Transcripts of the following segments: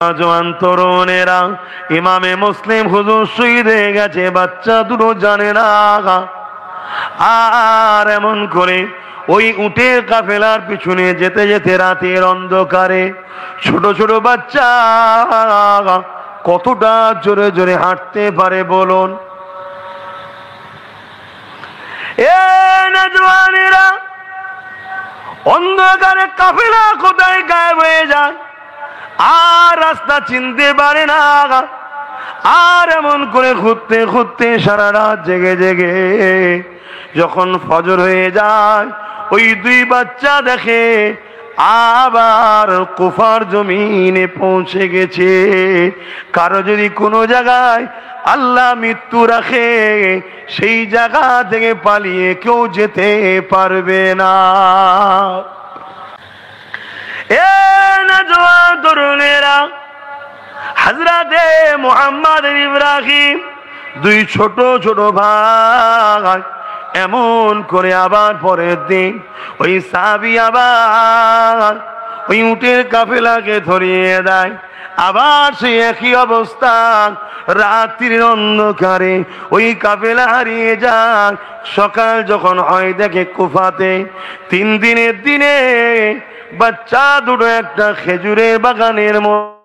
জওয়ান তরুণেরা, ইমামে মুসলিম হুজুর শহীদ হয়ে গেছে, বাচ্চা দুটো জানে না। আর এমন করে ওই উটের কাফেলার পিছনে যেতে যেতে রাতের অন্ধকারে ছোট ছোট বাচ্চা কতটা জোরে জোরে হাঁটতে পারে বলুন? এ নওজওয়ানেরা, অন্ধকারে কাফেলা কোথায় গায়েব হয়ে যায়, আর রাস্তা চিনতে পারে না। আর এমন করে খুঁজতে খুঁজতে সারা রাত জেগে জেগে যখন ফজর হয়ে যায়, ওই দুই বাচ্চা দেখে আবার কুফার জমিনে পৌঁছে গেছে। কারো যদি কোনো জায়গায় আল্লাহ মৃত্যু রাখে, সেই জায়গা থেকে পালিয়ে কেউ যেতে পারবে না। এ নওজওয়ান তরুণেরা, হযরতে মুহাম্মদ ইব্রাহিম দুই ছোট ছোট ভাই এমন করে আবার পরের দিন ওই সাহাবী আবার ওই উটের কাফেলাকে ধরিয়ে দেয়। আবার সেই একই অবস্থা, রাত্রির অন্ধকারে ওই কাফেলা হারিয়ে যায়। সকাল যখন হয় দেখে কুফাতে 3 দিনের দিনে বাচ্চা দুটো একটা খেজুরের বাগানের মধ্যে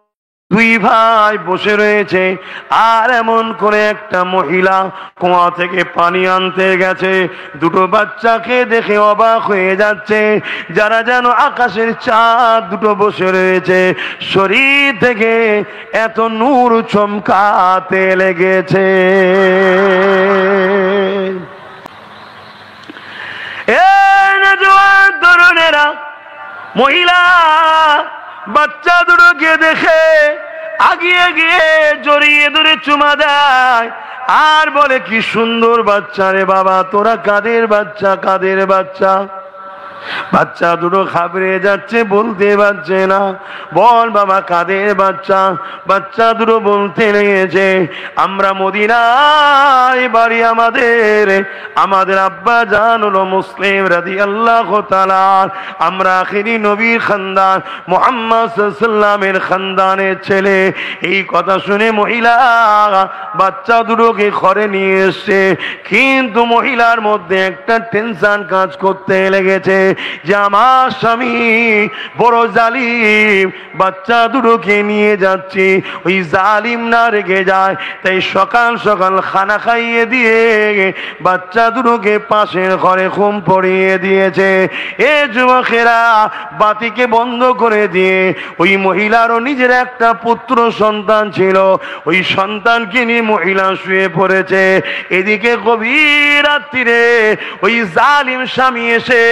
দুই ভাই বসে রয়েছে। আর এমন করে একটা মহিলা কুয়া থেকে পানি আনতে গেছে, দুটো বাচ্চাকে দেখে অবাক হয়ে যাচ্ছে। যারা যেন আকাশের চাঁদ দুটো বসে রয়েছে, শরীর থেকে এত নূর চমকাতে লেগেছে। এ নওজওয়ান তরুণেরা, মহিলা বাচ্চা দুটোকে দেখে আগিয়ে গিয়ে জড়িয়ে ধরে চুমা দেয় আর বলে, কি সুন্দর বাচ্চা রে বাবা, তোরা কাদের বাচ্চা, কাদের বাচ্চা? বাচ্চা দুটো ঘাবড়ে যাচ্ছে, বলতে পারছে না। বল বাবা, কাদের বাচ্চা? বাচ্চা দুটো বলতে লেগেছে, আমরা মদিনায় বাড়ি, আমাদের আব্বা জান হলো মুসলিম রাদিয়াল্লাহু তাআলা, আমরা আখিরি নবীর খানদান মুহাম্মদ সাল্লাল্লাহু আলাইহি ওয়াসাল্লামের খানদানের ছেলে। এই কথা শুনে মহিলা বাচ্চা দুটোকে ঘরে নিয়ে এসছে, কিন্তু মহিলার মধ্যে একটা টেনশন কাজ করতে লেগেছে যে আমার স্বামী বড় জালিম, বাচ্চা দুটোকে নিয়ে যাচ্ছি ওই জালিম না রেগে যায়। তাই সকাল সকাল খানা খাইয়ে দিয়ে বাচ্চা দুটোকে পাশের ঘরে ঘুম পড়িয়ে দিয়েছে। এ যুবকেরা, বাতিকে বন্ধ করে দিয়ে ওই মহিলারও নিজের একটা পুত্র সন্তান ছিল, ওই সন্তানকে নিয়ে মহিলা শুয়ে পড়েছে। এদিকে গভীর রাত্রিরে ওই জালিম স্বামী এসে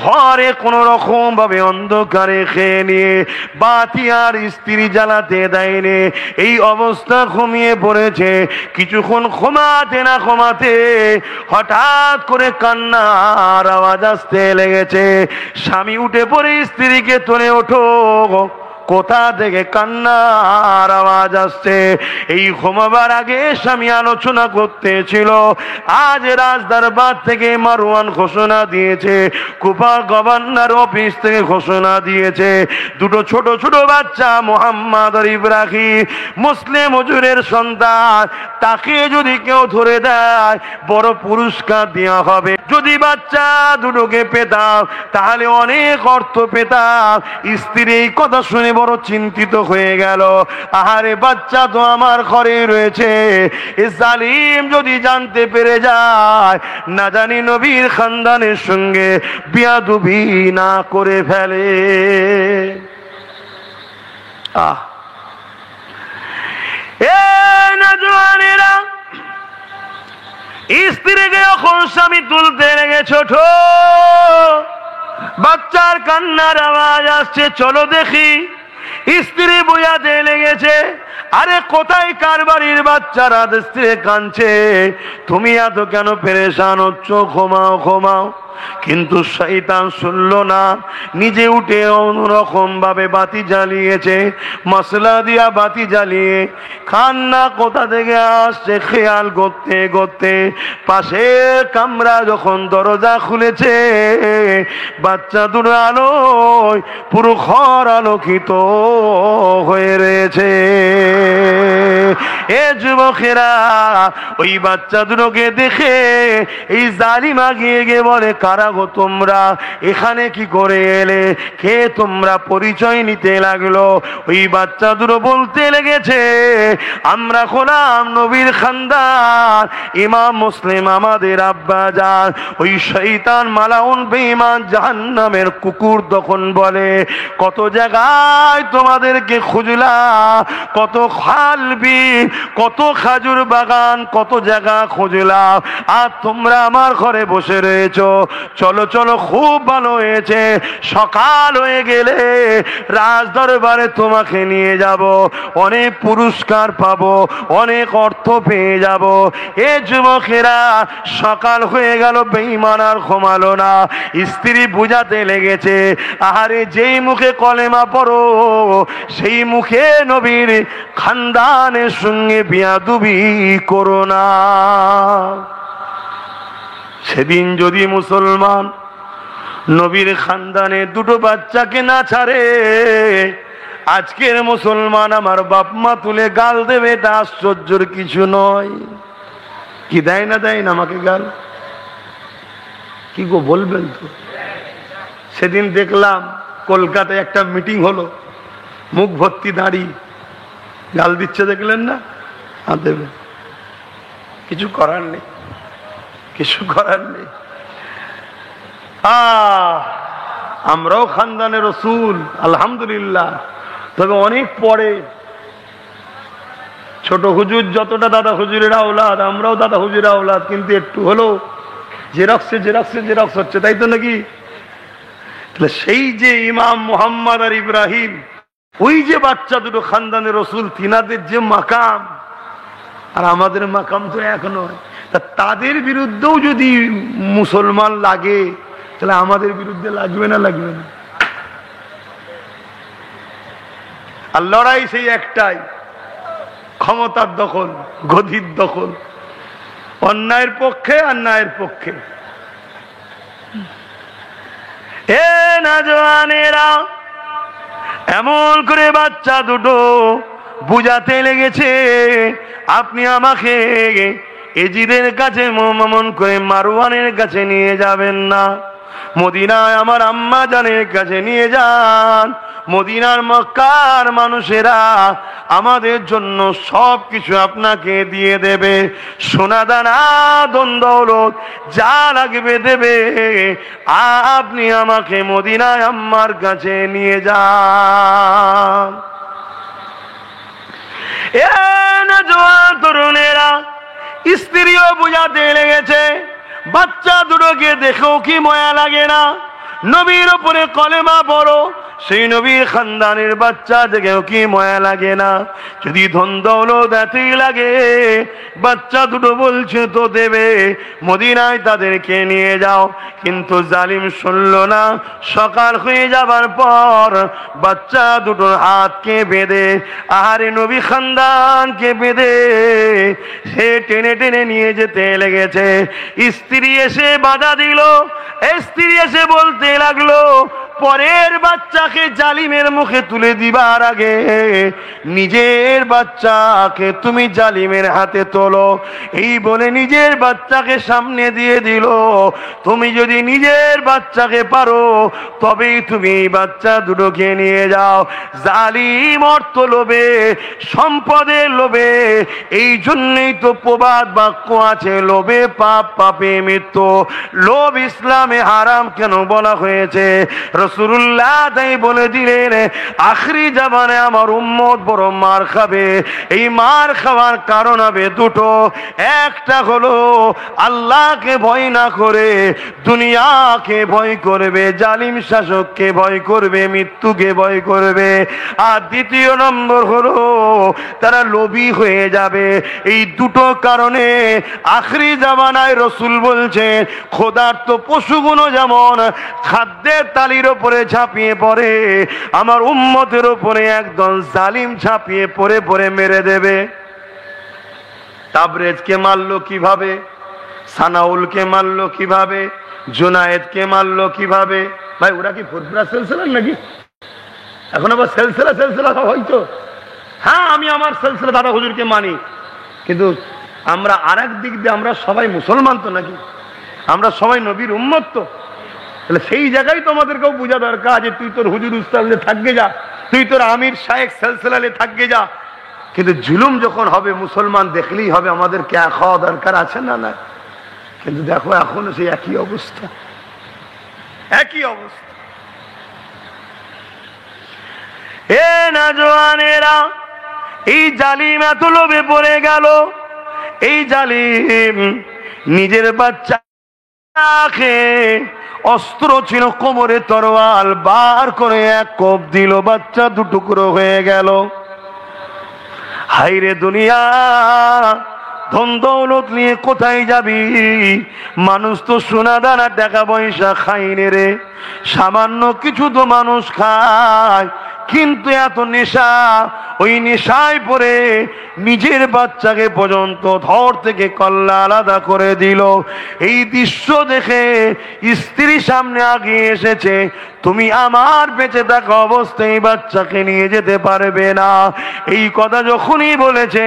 ঘরে কোন রকম ভাবে অন্ধকারে খেয়ে নিয়ে বাতি আর স্ত্রী জ্বালাতে দেয়নি। এই অবস্থা ঘুমিয়ে পড়েছে। কিছুক্ষণ ঘুমাতে না ঘুমাতে হঠাৎ করে কান্নার আওয়াজ আসতে লেগেছে। স্বামী উঠে পড়ে স্ত্রীকে তুলে, ওঠো, কোথা থেকে কান্নার আওয়াজ আসছে? এই ঘুমাবার আগে স্বামী আলোচনা করতেছিল, আজ রাজদরবার থেকে মারওয়ান ঘোষণা দিয়েছে, কুফা গভর্নর অফিস থেকে ঘোষণা দিয়েছে, দুটো ছোট ছোট বাচ্চা মুহাম্মদ আর ইব্রাহিম মুসলিম হুজুরের সন্তান, তাকে যদি কেউ ধরে দেয় বড় পুরস্কার দেওয়া হবে। যদি বাচ্চা দুটোকে পেতাম তাহলে অনেক অর্থ পেতাম। স্ত্রী এই কথা শুনে বড় চিন্তিত হয়ে গেল। আহারে, বাচ্চা তো আমার ঘরে রয়েছে, এ জালিম যদি জানতে পেরে যায়, না জানি নবীর খানদানের সঙ্গে বিয়াদবি না করে ফেলে। এ নওজওয়ানেরা, স্ত্রীকে যখন স্বামী তুলতে লেগে, ছোট বাচ্চার কান্নার আওয়াজ আসছে, চলো দেখি। স্ত্রী বুঝাতে লেগেছে, আরে কোথায় কার বাড়ির বাচ্চারা? স্ত্রী কাঁদছে, তুমি এত কেন পেরেশান হচ্ছ? ঘুমাও ঘুমাও। কিন্তু শয়তান শুনল না, নিজে উঠে অন্যরকম ভাবে বাতি জ্বালিয়েছে, মশলা দিয়া বাতি জ্বালিয়ে কান্না কোথা থেকে আসছে খেয়াল করতে করতে পাশের কামরা যখন দরজা খুলেছে, বাচ্চা দুটো আলোয় পুরো ঘর আলোকিত হয়ে রয়েছে। এ যুবকেরা, ওই বাচ্চা দুটোকে দেখে এই জালিম গিয়ে গিয়ে বলে, কারা গো তোমরা, এখানে কি করে এলে, কে তোমরা? পরিচয় নিতে লাগলো। ওই বাচ্চা দুটো বলতে লেগেছে, আমরা হলাম নবীর খানদান, ইমাম মুসলিম আমাদের আব্বা যান। ওই শয়তান মালাউন বেঈমান জাহান্নামের কুকুর তখন বলে, কত জায়গায় তোমাদেরকে খুঁজলাম, কত খালবি, কত খাজুর বাগান, কত জায়গা খুঁজলাম, আর তোমরা আমার ঘরে বসে রয়েছো। চলো চলো, খুব ভালো হয়েছে, সকাল হয়ে গেলে রাজ দরবারে তোমাকে নিয়ে যাব, অনেক পুরস্কার পাবো, অনেক অর্থ পেয়ে যাব। এ যুবকেরা, সকাল হয়ে গেল, বেঈমান আর ঘুমালো না। স্ত্রী বুঝাতে লেগেছে, আহারে যেই মুখে কলেমা পড়ো সেই মুখে নবীর খানদানের সঙ্গে বিয়াদুবি করো না। সেদিন যদি মুসলমান নবীর খানদানে দুটো বাচ্চাকে না ছাড়ে, আজকের মুসলমান আমার বাপ মা তুলে গাল দেবে, এটা আশ্চর্যের কিছু নয়। কি দেয় না দেয় না আমাকে গাল? কি গো বলবেন তো? সেদিন দেখলাম কলকাতায় একটা মিটিং হলো, মুখ ভর্তি দাঁড়ি, গাল দিচ্ছে, দেখলেন না? দেবে, কিছু করার নেই, কিছু করার নেই। আমরাও খানদানের রসুল, আলহামদুলিল্লাহ। তবে অনেক পরে, ছোট হুজুর যতটা দাদা হুজুরের আওলাদ, আমরাও দাদা হুজুরের আওলাদ, কিন্তু একটু হলো জেরক্সে জেরক্সে জেরক্স হচ্ছে, তাই তো নাকি? তাহলে সেই যে ইমাম মুহাম্মদ আর ইব্রাহিম, ওই যে বাচ্চা দুটো খানদানের রসুল, তিনাদের যে মাকাম আর আমাদের মাকাম তো এক নয়। তা তাদের বিরুদ্ধেও যদি মুসলমান লাগে, তাহলে আমাদের বিরুদ্ধে লাগবে না? লাগবে না? আর লড়াই সেই একটাই, ক্ষমতার দখল, গদির দখল, অন্যায়ের পক্ষে আর ন্যায়ের পক্ষে। এ নওজওয়ানেরা, এমন করে বাচ্চা দুটো বুঝাতে লেগেছে, আপনি আমাকে এজিদের কাছে মমন করে মারওয়ানের কাছে নিয়ে যাবেন না, মদিনায় আমার আম্মা জানের কাছে নিয়ে যান। মদিনার মক্কার মানুষেরা আমাদের জন্য সব কিছু আপনাকে দিয়ে দেবে, সোনা দানা ধন দৌলত যা লাগবে দেবে, আপনি আমাকে মদিনায় আম্মার কাছে নিয়ে যান। এ নওজওয়ান তরুণেরা, স্ত্রীও বুঝাতে লেগেছে, বাচ্চা দুটোকে দেখেও কি মায়া লাগে না? নবীর উপরে কলেমা পড়ো, সেই নবীর খানদানের বাচ্চা দেখেও কি মায়া লাগে না? যদি ধন দৌলত এতই লাগে, বাচ্চা দুটো বলছে তো দেবে, মদিনায় তাদেরকে নিয়ে যাও। কিন্তু জালিম শুনল না। সকাল হয়ে যাবার পর বাচ্চা দুটোর হাতকে বেঁধে, আহারে নবী খানদানকে বেঁধে সে টেনে টেনে নিয়ে যেতে লেগেছে। স্ত্রী এসে বাধা দিল, স্ত্রী এসে বলতে লাগলো, পরের বাচ্চাকে জালিমের মুখে তুলে দিবার আগে নিজের বাচ্চাকে তুমি জালিমের হাতে তোলো। এই বলে নিজের বাচ্চাকে সামনে দিয়ে দিল। তুমি যদি নিজের বাচ্চাকে পারো, তবেই তুমি এই বাচ্চা দুটোকে নিয়ে যাও। জালিম অর্থ লোভে, সম্পদের লোভে, এই জন্যই তো প্রবাদ বাক্য আছে, লোভে পাপ, পাপে মৃত্যু। লোভ ইসলামে হারাম কেন বলা হয়েছে? রাসূলুল্লাহ তাই বলে দিলেন, আখরি জামানে আমার উম্মত বড় মার খাবে। এই মার খাওয়ার কারণ হবে দুটো। একটা হলো আল্লাহকে ভয় না করে দুনিয়াকে ভয় করবে, জালিম শাসককে ভয় করবে, মৃত্যুকে ভয় করবে। আর দ্বিতীয় নম্বর হলো তারা লোভী হয়ে যাবে। এই দুটো কারণে আখরি জামানায় রাসূল বলছেন ক্ষুধার্ত পশুগুলো যেমন খাদ্যের তালির উপরে ঝাঁপিয়ে পড়ে, আমার উম্মতের উপরে একদল জালিম ঝাঁপিয়ে পড়ে পড়ে মেরে দেবে। তাবরেজকে মারলো কিভাবে, সানাউলকে মারলো কিভাবে, জুনায়েদকে মারলো কিভাবে। ভাই ওরা কি ফুরফুরা সিলসিলার নাকি? এখন আবার সিলসিলা হয়তো। হ্যাঁ, আমি আমার সিলসিলা দাদা হুজুরকে মানি, কিন্তু আমরা আরেক দিক দিয়ে আমরা সবাই মুসলমান তো নাকি, আমরা সবাই নবীর উম্মত তো। তাহলে সেই জায়গায় তো আমাদেরকেও বোঝা দরকার যে তুই তোর হুজুর উস্তাদে থাকবে যা, তুই তোর আমির শায়েখ সিলসিলালে থাকবে যা, কিন্তু জুলুম যখন হবে মুসলমান দেখলেই হবে আমাদের কে খাওয়া দরকার আছে না না। কিন্তু দেখো এখনো সেই একই অবস্থা, একই অবস্থা। এ নওজওয়ানেরা, এই জালিম এত লোভে পড়ে গেল, এই জালিম নিজের বাচ্চাকে, অস্ত্র ছিল কোমরে তরোয়াল, বার করে এক কোপ দিল, বাচ্চা দুটুকরো হয়ে গেল। হাইরে দুনিয়া, ধন দৌলত নিয়ে কোথায় যাবি? মানুষ তো সোনা দানা টাকা পয়সা খাইনে রে, সামান্য কিছু তো মানুষ খায়, কিন্তু এত নেশা, ওই নেশায় পড়ে নিজের বাচ্চাকে পর্যন্ত ধর থেকে কল্লা আলাদা করে দিল। এই দৃশ্য দেখে স্ত্রী সামনে আগিয়ে এসেছে, তুমি আমার বেঁচে থাকা অবস্থায় বাচ্চাকে নিয়ে যেতে পারবে না। এই কথা যখনই বলেছে,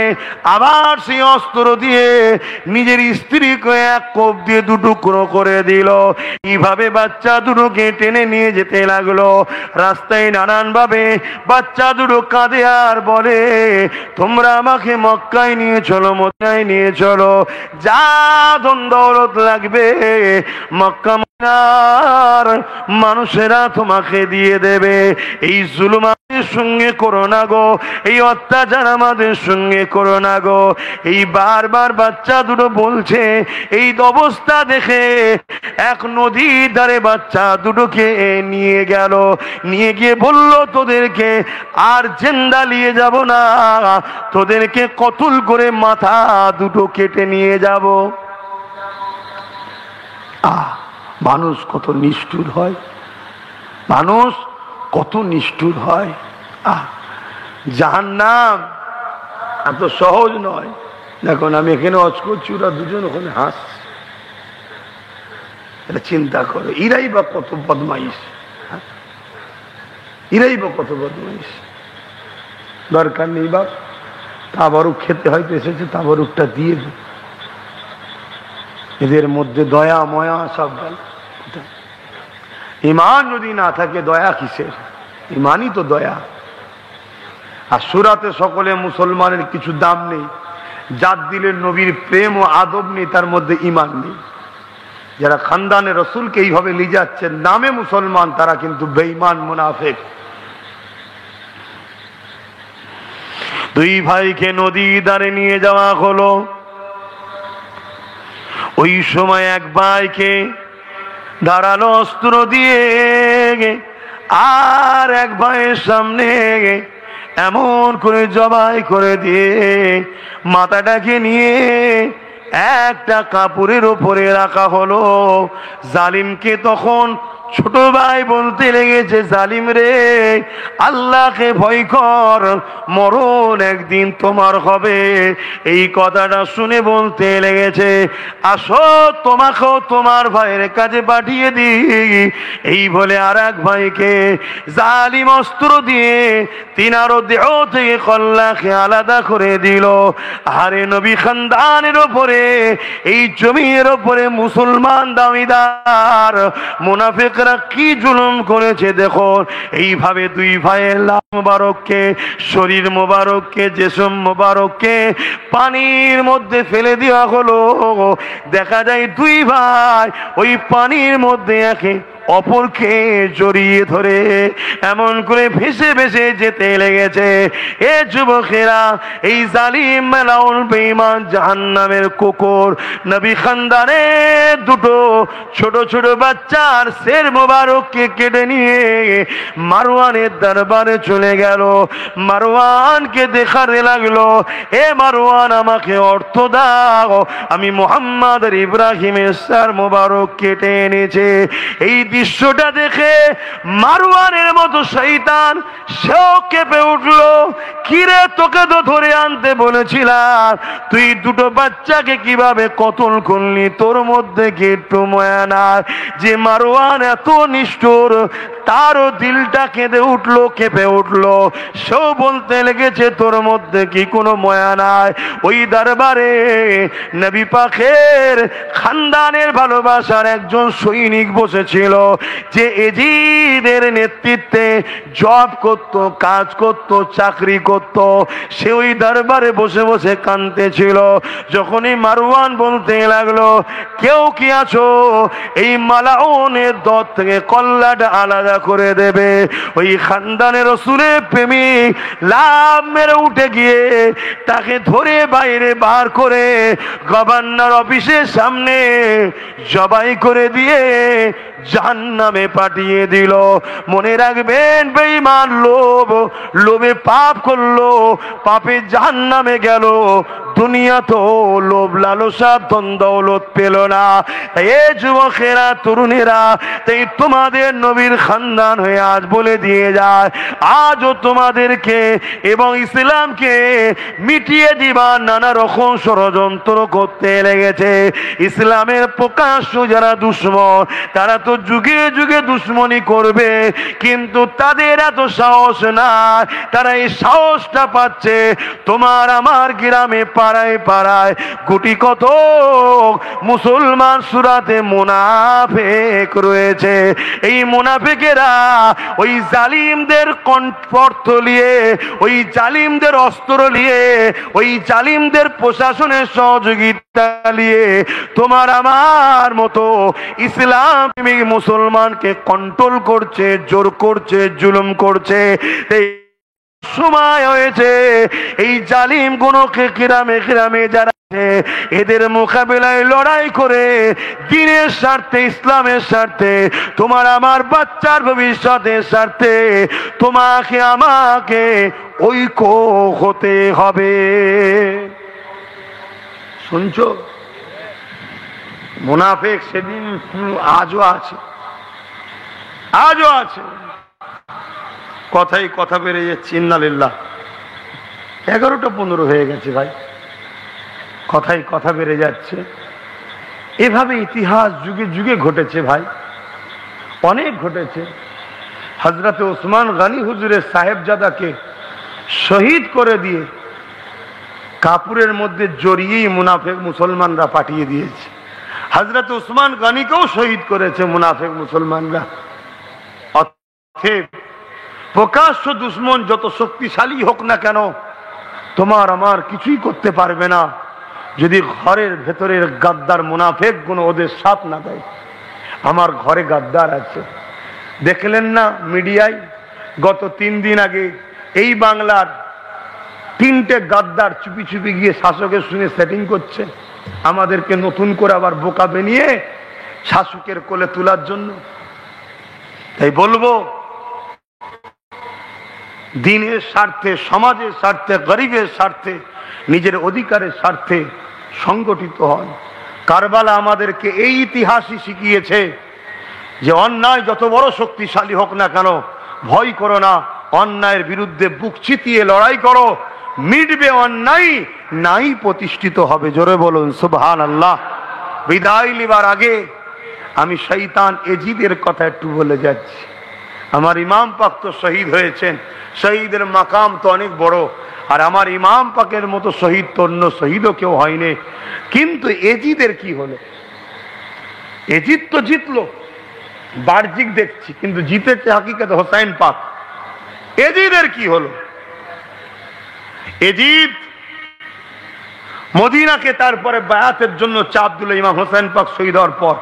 আবার সেই অস্ত্র দিয়ে নিজের স্ত্রীকে এক কোপ দিয়ে দুটুকরো করে দিল। এইভাবে বাচ্চা দুটোকে টেনে নিয়ে যেতে লাগলো। রাস্তায় নানান ভাবে বাচ্চা দুটো কাঁদে আর বলে, তোমরা আমাকে মক্কায় নিয়ে চলো, মদিনায় নিয়ে চলো, যা ধন দৌলত লাগবে মক্কা মদিনার মানুষেরা তোমাকে দিয়ে দেবে। এই জুলুম আমাদের সঙ্গে করো না গো, এই অত্যাচার আমাদের সঙ্গে করো না গো। এই বারবার বাচ্চা দুটো বলছে। এই অবস্থা দেখে এক নদীর ধারে বাচ্চা দুটোকে নিয়ে গেল, নিয়ে গিয়ে বলল, তোদেরকে আর জিন্দা নিয়ে যাব না, তোদেরকে কতল করে মাথা দুটো কেটে নিয়ে যাব। মানুষ কত নিষ্ঠুর হয়, মানুষ কত নিষ্ঠুর হয়। জাহান্নাম এত সহজ নয়। দেখুন আমি এখানে অজ করছি, ওরা দুজন ওখানে হাসছে। এটা চিন্তা করো, ইরাই বা কত বদমাইশ, ইরাই বা কত বদমাইশ। দরকার নেই বাপ, তাবারুক খেতে হয়তো এসেছে, তাবারুকটা দিয়ে দে। এদের মধ্যে দয়া ময়া সব গেল। ইমান যদি না থাকে দয়া কিসের? ইমানই তো দয়া। আর সুরাতে সকলে মুসলমানের কিছু দাম নেই, যার দিলে নবীর প্রেম ও আদব নেই, তার মধ্যে ইমান নেই। যারা খানদানে রসুলকে এইভাবে নিয়ে যাচ্ছেন, নামে মুসলমান, তারা কিন্তু বেঈমান মুনাফিক। দুই ভাইকে নদী ধারে নিয়ে যাওয়া হলো। ওই সময় এক ভাইকে ধারালো অস্ত্র দিয়ে, আর এক ভাইয়ের সামনে এমন করে জবাই করে দিয়ে মাথাটাকে নিয়ে একটা কাপড়ের উপরে রাখা হলো। জালিমকে তখন ছোট ভাই বলতে লেগেছে, জালিম রে, আল্লাহকে ভয় কর, মরণ একদিন তোমার হবে। এই কথাটা শুনে বলতে লেগেছে, আসো তোমাকেও তোমার ভাইয়ের কাছে পাঠিয়ে দিই। এই বলে আর এক ভাইকে জালিম অস্ত্র দিয়ে তিনারও দেহ থেকে কল্লাকে আলাদা করে দিল। আরে নবী খানদানের ওপরে, এই জমির ওপরে মুসলমান দামিদার মুনাফিক কি জুলুম করেছে দেখো। এইভাবে দুই ভাইয়ের লাশ মোবারককে, শরীর মোবারককে, জিসম মোবারককে পানির মধ্যে ফেলে দেওয়া হলো। দেখা যায় দুই ভাই ওই পানির মধ্যে একে অপরকে জড়িয়ে ধরে এমন করে ভেসে ভেসে যেতে লেগেছে। এ যুবকেরা, এই জালিম মালাউন বেঈমান জাহান্নামের কুকুর নবী খানদানের দুটো ছোট ছোট বাচ্চার শের মোবারককে কেটে নিয়ে মারওয়ানের দরবারে চলে গেল। মারওয়ানকে দেখাতে লাগলো, এ মারওয়ান, আমাকে অর্থ দাও, আমি মুহাম্মদ আর ইব্রাহিমের শের মোবারক কেটে এনেছে। এই দৃশ্যটা দেখে মারওয়ানের মতো শয়তান সেও কেঁপে উঠলো। কিরে, তোকে তো ধরে আনতে বলেছিলাম, তুই দুটো বাচ্চাকে কিভাবে কতল করলি? তোর মধ্যে কি একটু মায়া না? যে মারওয়ান এত নিষ্ঠুর, তারও দিলটা কেঁদে উঠলো, কেঁপে উঠলো। সেও বলতে লেগেছে, তোর মধ্যে কি কোনো মায়া নাই? ওই দরবারে নবী পাকের খানদানের ভালোবাসার একজন সৈনিক বসেছিল, যে এজিদের নেতৃত্বে জব করত, কাজ করত, চাকরি করত। সে ওই দরবারে বসে বসে কাঁদতেছিল। যখনই মারওয়ান বলতে লাগলো, কেউ কি আছো এই মালাউনের দর থেকে কল্লাটা আলাদা করে দেবে? ওই খানদানের রাসূলের প্রেমিক লাভ মেরে উঠে গিয়ে তাকে ধরে বাইরে বার করে গভর্নর অফিসের সামনে জবাই করে দিয়ে জাহান্নামে পাঠিয়ে দিল। মনে রাখবেন, বেঈমান লোভে পাপ করলো, পাপে জাহান্নামে গেল। দুনিয়া তো লোভ লালসা ধন দৌলত পেল না। তাই এ যুবকেরা, তরুণেরা, তাই তোমাদের নবীর খানদান হয়ে আজ বলে দিয়ে যায়, আজও তোমাদেরকে এবং ইসলামকে মিটিয়ে দিবার নানা রকম ষড়যন্ত্র করতে লেগেছে। ইসলামের প্রকাশ্য যারা দুশ্মন, তারা তো যুগে যুগে দুশ্মনী করবে, কিন্তু তাদের এত সাহস না। তারা এই সাহসটা পাচ্ছে তোমার আমার গ্রামে, পাড়ায় পাড়ায় গুটি কত মুসলমান সুরাতে মুনাফিক রয়েছে। এই মুনাফিকেরা ওই জালিমদের কণ্ঠ নিয়ে, ওই জালিমদের অস্ত্র নিয়ে, ওই জালিমদের প্রশাসনের সহযোগিতা নিয়ে তোমার আমার মতো ইসলাম মুসলমানকে কন্ট্রোল করছে, জোর করছে, জুলুম করছে। সময় হয়েছে এই জালিম গুলোকে গ্রামে গ্রামে যারা এদের মোকাবিলায় লড়াই করে দ্বীনের স্বার্থে, ইসলামের স্বার্থে, তোমার আমার বাচ্চার ভবিষ্যতের স্বার্থে তোমাকে আমাকে ঐক্য হতে হবে। শুনছো? মুনাফিক সেদিন আজও আছে, আজও আছে। কথাই কথা বেড়ে যাচ্ছে। ইন্নালিল্লাহ। 11টা 15 হয়ে গেছে ভাই, কথাই কথা বেড়ে যাচ্ছে। এভাবে ইতিহাস যুগে যুগে ঘটেছে ভাই, অনেক ঘটেছে। হযরত ওসমান গনি হুজুরের সাহেবজাদাকে শহীদ করে দিয়ে কাপুরের মধ্যে জড়িয়েই মুনাফিক মুসলমানরা পাঠিয়ে দিয়েছে। হযরত ওসমান গনিকেও শহীদ করেছে মুনাফিক মুসলমানরা। অতএব প্রকাশ্য দুশ্মন যত শক্তিশালী হোক না কেন, তোমার আমার কিছুই করতে পারবে না যদি ঘরের ভেতরের গাদ্দার মুনাফিক গুলো ওদের সাথ না দেয়। আমার ঘরে গাদ্দার আছে, দেখলেন না মিডিয়ায় গত 3 দিন আগে এই বাংলার 3টে গাদ্দার চুপি চুপি গিয়ে শাসকের সঙ্গে সেটিং করছে, আমাদেরকে নতুন করে আবার বোকা বানিয়ে শাসকের কোলে তোলার জন্য। তাই বলবো, দিনের স্বার্থে, সমাজের স্বার্থে, গরিবের স্বার্থে, নিজের অধিকারের স্বার্থে সংগঠিত হন। কারবালা আমাদেরকে এই ইতিহাসই শিখিয়েছে যে অন্যায় যত বড় শক্তিশালী হোক না কেন, ভয় করো না, অন্যায়ের বিরুদ্ধে বুক চিতিয়ে লড়াই করো, মিটবে অন্যায়, নাই প্রতিষ্ঠিত হবে। জোরে বলুন সুবহানাল্লাহ। বিদায় লিবার আগে আমি শয়তান এজিদের কথা একটু বলে যাচ্ছি। আমার ইমাম পাক তো শহীদ হয়েছেন, শহীদের মাকাম তো অনেক বড়, আর আমার ইমাম পাকের মতো শহীদ তো অন্য শহীদও কেউ হয়নি। কিন্তু এজিদের কি হলো? এজিদ তো জিতলো, বাহ্যিক দেখছি, কিন্তু জিতেছে হাকিকতে হোসাইন পাক। এজিদের কি হলো? এজিদ মদিনাকে তারপরে বায়াতের জন্য চাপ দিল। ইমাম হোসেন পাক শহীদ হওয়ার পর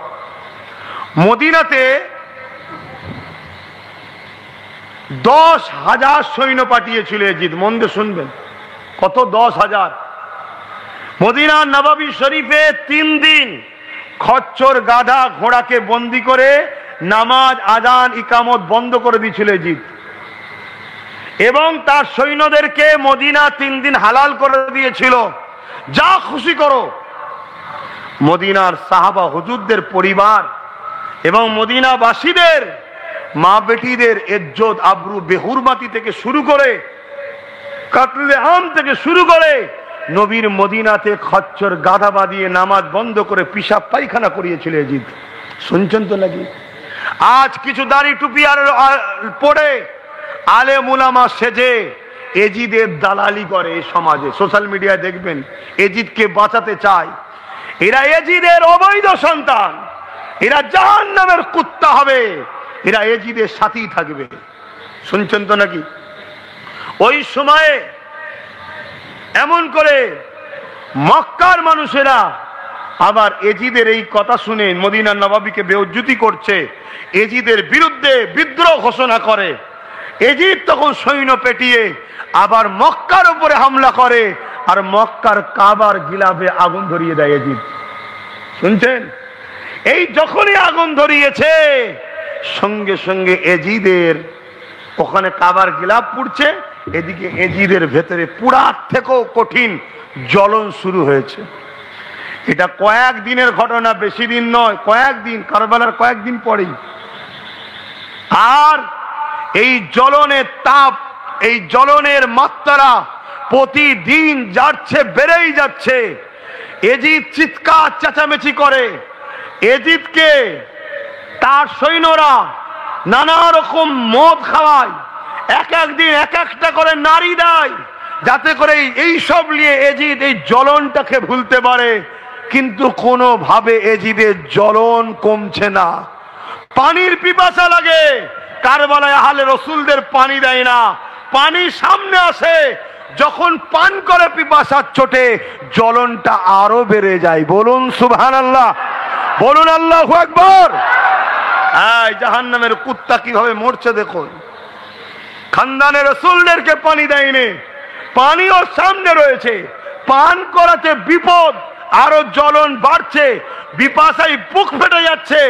মদিনাতে 10,000 সৈন্য পাঠিয়েছিল এজিদ। মন দিয়ে শুনবেন, কত? 10,000। মদিনার নববী শরীফে 3 দিন খচ্চর গাধা ঘোড়াকে বন্দি করে নামাজ আজান ইকামত বন্ধ করে দিয়েছিল এজিদ, এবং তার সৈন্যদেরকে মদিনা 3 দিন হালাল করে দিয়েছিল, যা খুশি করো। মদিনার সাহাবা হুজুরদের পরিবার এবং মদিনাবাসীদের মা বেটিদের ইজ্জত আবরু বেহুরমাতি থেকে শুরু করে, কাতলে আম থেকে শুরু করে, নবীর মদিনাতে খচ্চর গাধা বাঁধিয়ে নামাজ বন্ধ করে পিশাব পায়খানা করিয়েছিল এজিদ। শুনছেন তো নাকি? আজ কিছু দাড়ি টুপি আর পড়ে আলেম উলামা সেজে এজিদের দালালি করে এই সমাজে। সোশ্যাল মিডিয়ায় দেখবেন এজিদকে বাঁচাতে চায়। এরা এজিদের অবৈধ সন্তান, এরা জাহান্নামের কুত্তা হবে, এরা এজিদের সাথেই থাকবে। শুনছেন তো নাকি? ওই সময়ে এমন করে মক্কার মানুষেরা আবার এজিদের এই কথা শুনে মদিনার নববীকে বেইজ্জতি করছে, এজিদের বিরুদ্ধে বিদ্রোহ ঘোষণা করে। এজিদ তখন সৈন্য পেটিয়ে আবার মক্কার উপরে হামলা করে, আর মক্কার কাবার গিলাফে আগুন ধরিয়ে দেয় এজিদ। শুনছেন? এই যখনই আগুন ধরিয়েছে, সঙ্গে সঙ্গে এজিদের ওখানে কাবার গিলাফ পুড়ছে, এদিকে এজিদের ভেতরে পুরার থেকেও কঠিন জ্বলন শুরু হয়েছে। এটা কয়েকদিনের ঘটনা, বেশি দিন নয়, কয়েকদিন, কারবালার কয়েকদিন পরেই। আর এই জ্বলনের তাপ, এই জ্বলনের মাত্রা প্রতিদিন যাচ্ছে, বেড়েই যাচ্ছে। এজিদ চিৎকার চেঁচামেচি করে। এজিদকে তার সৈন্যরা নানা রকম মদ খাওয়ায়, এক একদিন এক একটা করে নারী দেয়, যাতে করে এই সব নিয়ে এজিদ এই জ্বলনটাকে ভুলতে পারে। কিন্তু কোনোভাবে এজিদের জ্বলন কমছে না। পানির পিপাসা লাগে, কারবালায় আহলে রসুলদের পানি দেয় না, পানি সামনে আসে, যখন পান করে পিপাসার চোটে জ্বলনটা আরো বেড়ে যায়। বলুন সুবহানাল্লাহ, বলুন আল্লাহু আকবার। এই জাহান্নামের কুত্তা কিভাবে মরছে দেখুন। খানদানে রসুলদেরকে পানি দেয়নি, পানিও সামনে রয়েছে, পান করাতে বিপদ, আরো জ্বলন বাড়ছে, বিপাশায় বুক ফেটে যাচ্ছে,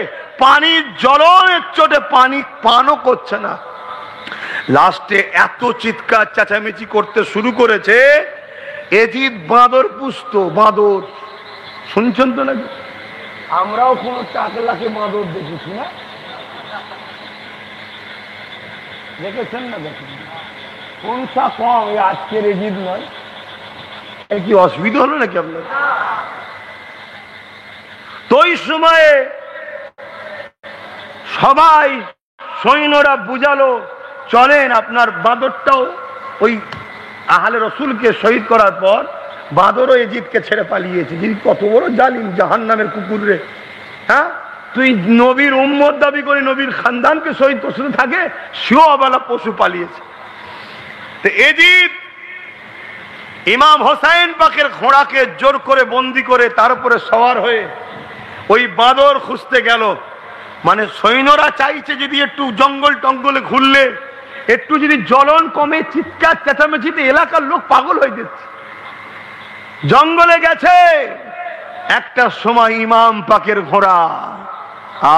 পানির জ্বলনের চোটে পানি পানও করছে না। লাস্টে এত চিৎকার চেঁচামেচি করতে শুরু করেছে, এজিদ বাঁদর পুষত, বাঁদর। শুনছেন তো নাকি? আমরাও কোনো টাকলাকে বাঁদর দেখেছি না? দেখেছেন না? দেখেন কোনটা কম, আজকের এজিদ নয়। কি অসুবিধা হলো নাকি আপনার? তো ওই সময়ে সবাই সৈন্যরা বুঝালো, চলেন আপনার বাঁদরটাও, ওই আহলে রসুলকে শহীদ করার পর বাঁদরও এজিদকে ছেড়ে পালিয়েছে। যিনি কত বড় জালিম, জাহান্নামের কুকুর রে। হ্যাঁ, তুই নবীর উম্মত দাবি করে নবীর খানদানকে শহীদ করতে থাকে, সেও আবালা পশু পালিয়েছে। তো এজিদ ইমাম হোসাইন পাকের ঘোড়াকে জোর করে বন্দি করে তার উপরে সওয়ার হয়ে ওই বাঁদর খুঁজতে গেল। মানে সৈন্যরা চাইছে যদি একটু জঙ্গল টঙ্গলে ঘুরলে, একটু যদি জ্বলন কমে, চিৎকার চেঁচামেচিতে এলাকার লোক পাগল হয়ে যাচ্ছে। জঙ্গলে গেছে, একটা সময় ইমাম পাকের ঘোড়া,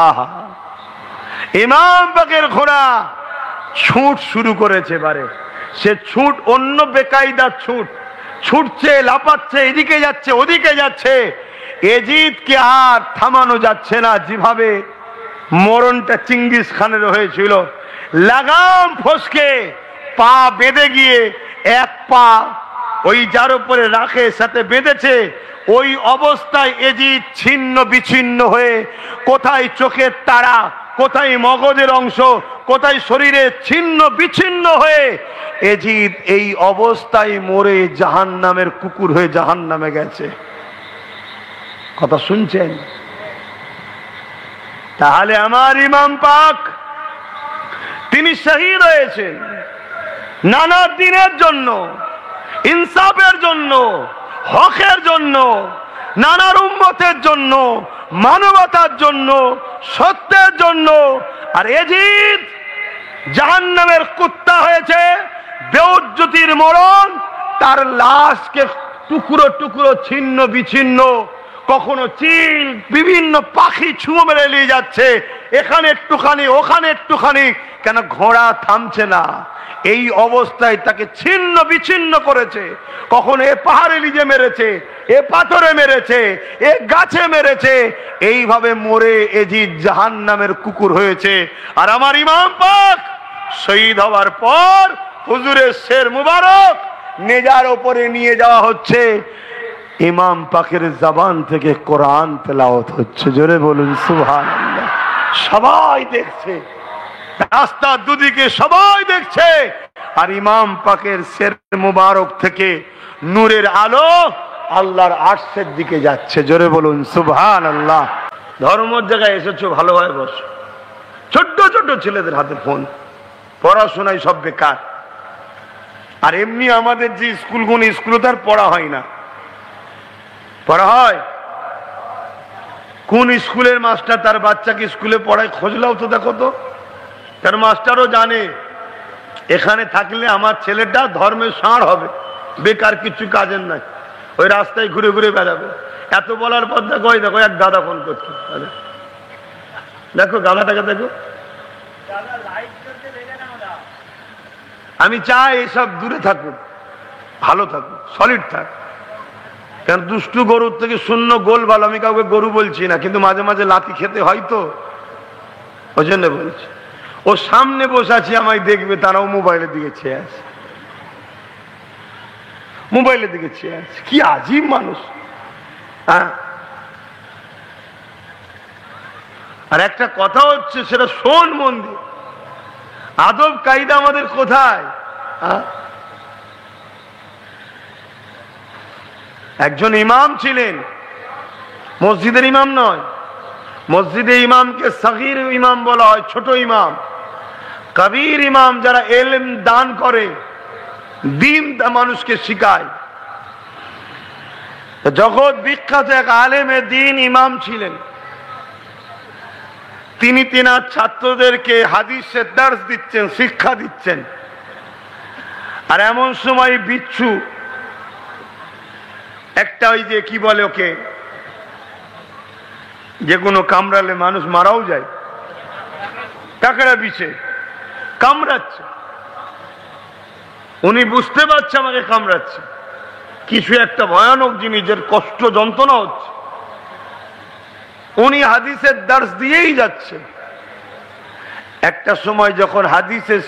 আহা, ইমাম পাকের ঘোড়া ছুট শুরু করেছে। এবারে সে ছুট অন্য বেকায়দা ছুট, ছুটছে, লাপাচ্ছে, এদিকে যাচ্ছে ওদিকে যাচ্ছে। এজিদকে আর থামানো যাচ্ছে না। যেভাবে মরণটা চিঙ্গিস খানের হয়েছিল, লাগাম ফসকে পা বেঁধে গিয়ে এক পা ওই যার উপরে রাখে সাথে বেঁধেছে, ওই অবস্থায় এজিদ ছিন্ন বিচ্ছিন্ন হয়ে, কোথায় চোখের তারা, কোথায় মগজের অংশ, কোথায় শরীরে ছিন্ন বিচ্ছিন্ন হয়ে এজিদ এই অবস্থায় মরে জাহান্নামের কুকুর হয়ে জাহান্নামে গেছে। কথা শুনছেন? তাহলে আমার ইমাম পাক তিনি শহীদ হয়েছেন নানা দিনের জন্য, ইনসাফের জন্য, হকের জন্য, নানার উম্মতের জন্য, মানবতার জন্য, সত্যের জন্য। আর এজিদ জাহান্নামের কুত্তা হয়েছে, বেউজ্জতির মরণ, তার লাশকে টুকরো টুকরো ছিন্ন বিচ্ছিন্ন, কখনো চিল বিভিন্ন পাখি ছুঁয়ো মেরে নিয়ে যাচ্ছে, এখানে একটুখানি ওখানে একটুখানি, কেন ঘোড়া থামছে না। এই অবস্থায় তাকে ছিন্ন বিচ্ছিন্ন করেছে, কখনো এ পাহাড়ে লিজে মেরেছে, এ পাথরে মেরেছে, এ গাছে মেরেছে, এইভাবে মরে এজি জাহান্নামের কুকুর হয়েছে। আর আমার ইমাম পাক শহীদ হওয়ার পর হুজুরের শের মুবারক নেজার ওপরে নিয়ে যাওয়া হচ্ছে, ইমাম পাকের জবান থেকে কোরআন তেলাওয়াত হচ্ছে। জোরে বলুন সুবহানাল্লাহ। সবাই দেখছে, রাস্তার দুদিকে সবাই দেখছে, আর ইমাম পাকের শের মুবারক থেকে নূরের আলো আল্লাহর আরশের দিকে যাচ্ছে। জোরে বলুন সুবহানাল্লাহ। ধর্মের জায়গায় এসেছো, ভালোভাবে বসো। ছোট্ট ছোট্ট ছেলেদের হাতে ফোন, পড়াশোনায় সব বেকার। আর এমনি আমাদের যে স্কুলগুলো, স্কুলে তার পড়া হয় না। পড়া হয় কোন স্কুলের মাস্টার তার বাচ্চাকে স্কুলে পড়ায়, খোঁজলাও তো দেখো তো। তার মাস্টারও জানে এখানে থাকলে আমার ছেলেটা ধর্মের ষাঁড় হবে, বেকার কিছু কাজের নাই, ওই রাস্তায় ঘুরে ঘুরে বেড়াবে। এত বলার পর দেখো, ওই দেখো এক দাদা ফোন করছে, দেখো গাধাটাকে দেখো। আমি চাই এসব দূরে থাকুক, ভালো থাকুক, সলিড থাক। কারণ দুষ্টু গরুর থেকে শূন্য গোল ভালো। আমি কাউকে গরু বলছি না, কিন্তু মাঝে মাঝে লাথি খেতে হয় তো, ওই জন্য বলছি। ও সামনে বসে আছে, আমায় দেখবে, তারাও মোবাইলের দিকে চেয়ে আছে, মোবাইলের দিকে চেয়ে আছে। কি আজীব মানুষ। হ্যাঁ, আর একটা কথা হচ্ছে, সেটা শোন মন দিয়ে, আদব কায়দা আমাদের কোথায়? একজন ইমাম ছিলেন, মসজিদের ইমাম নয়, মসজিদে ইমামকে সগীর ইমাম বলা হয়, ছোট ইমাম। কবির ইমাম যারা ইলম দান করে, দ্বীন মানুষকে শিখায়। জগৎ বিখ্যাত এক আলেমে দ্বীন ইমাম ছিলেন। তিনি তিনার ছাত্রদেরকে হাদিসের দার্স দিচ্ছেন, শিক্ষা দিচ্ছেন। আর এমন সময় বিচ্ছু একটা, ওই যে কি বলে ওকে, যে কোনো কামড়ালে মানুষ মারাও যায়, কাকড়া বিছে কামড়াচ্ছে। উনি বুঝতে পারছে আমাকে কামড়াচ্ছে, কিছু একটা ভয়ানক জিনিসের কষ্ট যন্ত্রণা হচ্ছে। উনি হাদিসের দার্স দিয়েই যাচ্ছে। একটা সময় যখন হাদিসের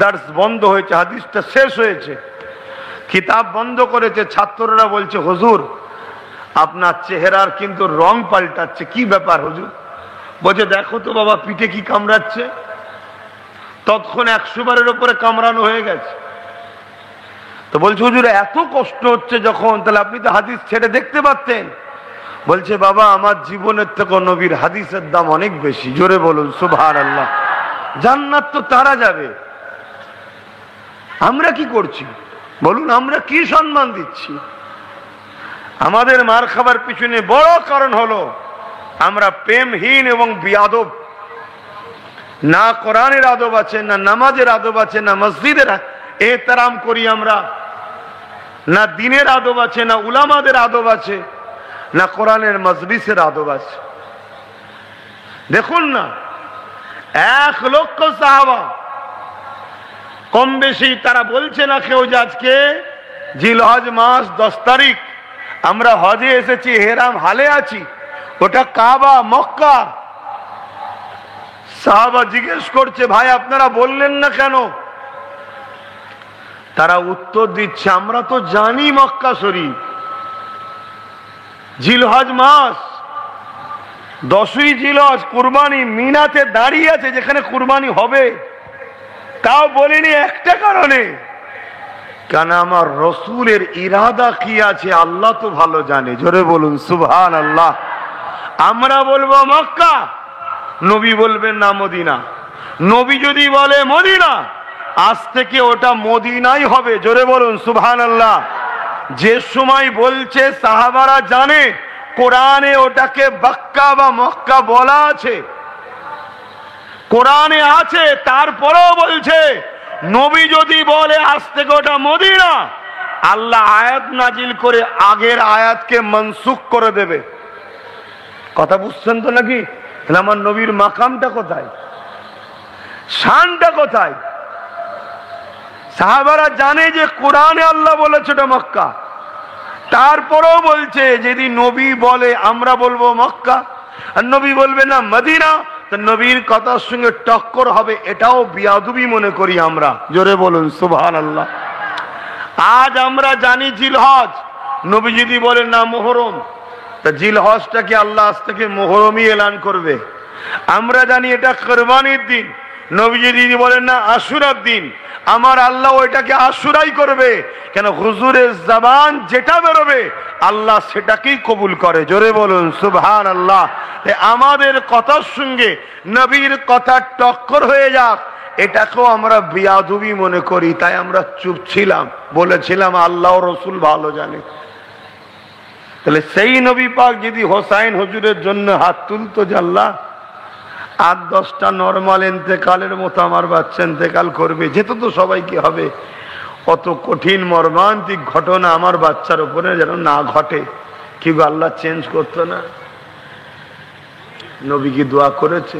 দার্স বন্ধ হয়েছে, হাদিসটা শেষ হয়েছে, কিতাব বন্ধ করেছে, ছাত্ররা বলছে, হুজুর আপনার চেহারার কিন্তু রং পাল্টাচ্ছে, কি ব্যাপার হুজুর? বলছে, দেখো তো বাবা, পিঠে কি কামড়াচ্ছে। তৎক্ষণ 100 বারের উপরে কামড়ানো হয়ে গেছে। তো বলছে, হুজুর এত কষ্ট হচ্ছে যখন, তাহলে আপনি তো হাদিস ছেড়ে দেখতে পারতেন। বলছে, বাবা আমার জীবনের থেকে নবীর হাদিসের দাম অনেক বেশি। জোরে বলুন সুবহানাল্লাহ। জান্নাত তো তারা যাবে, আমরা কি করছি বলুন? আমরা কি সম্মান দিচ্ছি? আমাদের মার খাবার পিছনে বড় কারণ হলো আমরা প্রেমহীন এবং বিয়াদব। না কোরআনের আদব আছে, না নামাজের আদব আছে, না মসজিদের এহতারাম করি আমরা, না দিনের আদব আছে, না উলামাদের আদব আছে, না কোরআনের মজলিসের আদব আছে। দেখুন না, 1 লক্ষ সাহাবা কম বেশি, তারা বলছে না কেউ যে আজকে জিলহজ মাস 10 তারিখ, আমরা হজে এসেছি, হেরাম হালে আছি, ওটা কাবা মক্কা। সাহাবা জিজ্ঞেস করছে, ভাই আপনারা বললেন না কেন? তারা উত্তর দিচ্ছে, আমরা তো জানি মক্কা শরীফ, জিলহজ মাস, 10ই জিলহজ কুরবানি, মিনাতে দাঁড়িয়ে আছে যেখানে কুরবানি হবে। তাও বলিনি একটা কারণে, কেন আমার রসুলের ইরাদা কি আছে আল্লাহ তো ভালো জানে। জোরে বলুন সুবহানাল্লাহ। আমরা বলবো মক্কা, নবী বলবেন না মদিনা। নবী যদি বলে মদিনা, আজ থেকে ওটা মদিনাই হবে। জোরে বলুন সুবহানাল্লাহ। যে সময় বলছে সাহাবারা জানে কোরআনে ওটাকে বাক্কা বা মক্কা বলা আছে, কোরআনে আছে, তারপরেও বলছে নবী যদি বলে আজ থেকে ওটা মদিনা, আল্লাহ আয়াত নাজিল করে আগের আয়াতকে মনসুখ করে দেবে। কথা বুঝছেন তো নাকি? তাহলে আমার নবীর মাকামটা কোথায়, শানটা কোথায়? সাহাবারা জানে যে কোরআনে আল্লাহ বলেছে ওটা মক্কা, তারপরেও বলছে যদি নবী বলে আমরা বলবো মক্কা আর নবী বলবে না মদিনা, তো নবীর কথার সঙ্গে টক্কর হবে, এটাও বিয়াদবি মনে করি আমরা। জোরে বলুন সুবহানাল্লাহ। আজ আমরা জানি জিলহজ, নবী যদি বলেন না মুহররম, তা জিলহজটাকে আল্লাহ আজ থেকে মুহররমই এলান করবে। আমরা জানি এটা কুরবানির দিন, নবী যদি বলেন না আশুরার দিন, আমার আল্লাহ ওইটাকে আশুরাই করবে। কেন? হুজুরের জবান যেটা বেরোবে আল্লাহ সেটাকেই কবুল করে। জোরে বলুন সুবহানাল্লাহ। আমাদের কথার সঙ্গে নবীর কথা টক্কর হয়ে যাক, এটাকেও আমরা বিয়াদবি মনে করি, তাই আমরা চুপ ছিলাম, বলেছিলাম আল্লাহ রসুল ভালো জানে। তাহলে সেই নবী পাক যদি হোসাইন হুজুরের জন্য হাত তুলতো, জাল্লা 8-10টা নরমাল এন্তেকালের মতো আমার বাচ্চা এন্তেকাল করবে, যেত তো সবাইকে হবে। অত কঠিন মর্মান্তিক ঘটনা আমার বাচ্চার উপরে যেন না ঘটে, কি আল্লাহ চেঞ্জ করতো না? নবী কি দোয়া করেছে?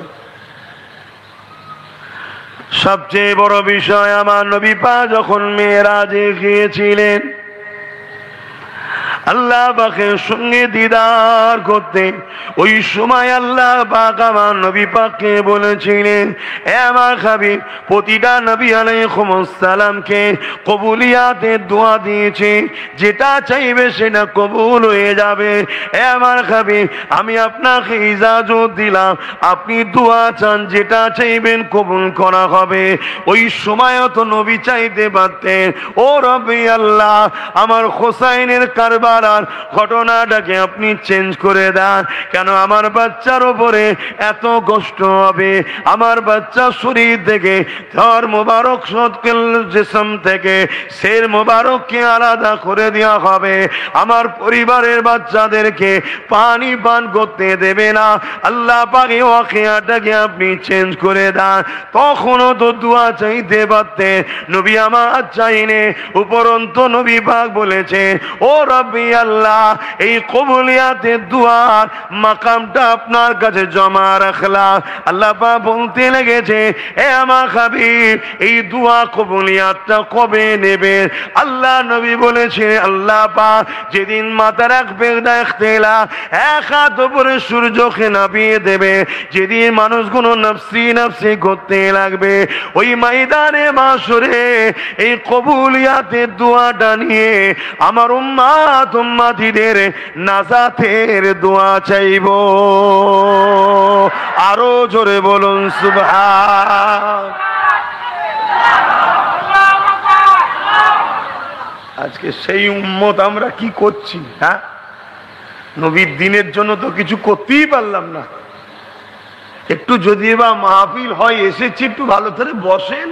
সবচেয়ে বড় বিষয়, আমার নবী পাক যখন মেরাজে গিয়েছিলেন, আল্লাহ পাকের সঙ্গে দিদার করতে, ওই সময় আল্লাহ পাক আমার নবী পাককে বলেছিলেন, এ আমার হাবিব, প্রতিটা নবী আলাইহিস সালামকে কবুলিয়াতের দোয়া দিয়েছে, যেটা চাইবে সেটা কবুল হয়ে যাবে। এ আমার হাবিব, আমি আপনাকে ইজাজত দিলাম, আপনি দোয়া চান, যেটা চাইবেন কবুল করা হবে। ওই সময়ও তো নবী চাইতে পারতেন, ও রব্বি আল্লাহ, আমার হোসাইনের কারবার ঘটনাটাকে আপনি চেঞ্জ করে দেন। কেন? আমার বাচ্চার উপরে এত কষ্ট হবে, আমার বাচ্চা শরীর থেকে ধর মোবারক জিসম থেকে শের মোবারককে আলাদা করে দেওয়া হবে, আমার পরিবারের বাচ্চাদেরকে পানি পান করতে দেবে না। আল্লাহ পাকে ওয়াকিয়াটাকে আপনি চেঞ্জ করে দেন। তখনও তো দোয়া চাইতে পারতেন, নবী আমার চাইনে। উপরন্ত নবী পাক বলেছে, ও রব্বি আল্লাহ, এই কবুলিয়াতের দুয়ার মাকামটা আপনার কাছে জমা রাখলাম। আল্লাহ পাক বলতে লেগেছে, এ আমার হাবিব, এই দুয়া কবুলিয়াতটা কবে নেবে? আল্লাহ নবী বলেছে, আল্লাহ পাক যেদিন মাথা রাখবে দেখতেলা এক হাত উপরে সূর্যকে নামিয়ে দেবে, যেদিন মানুষগুলো নফসি নফসি করতে লাগবে, ওই ময়দানে মাশরে এই কবুলিয়াতের দুয়াটা নিয়ে আমার উম্মাত উম্মাতিদের নাজাতের দোয়া চাইব। আরো জোরে বলুন সুবহান। আজকে সেই উম্মত আমরা কি করছি? হ্যাঁ, নবীর দিনের জন্য তো কিছু করতেই পারলাম না। একটু যদি বা মাহফিল হয়, এসেছি, একটু ভালো করে বসেন।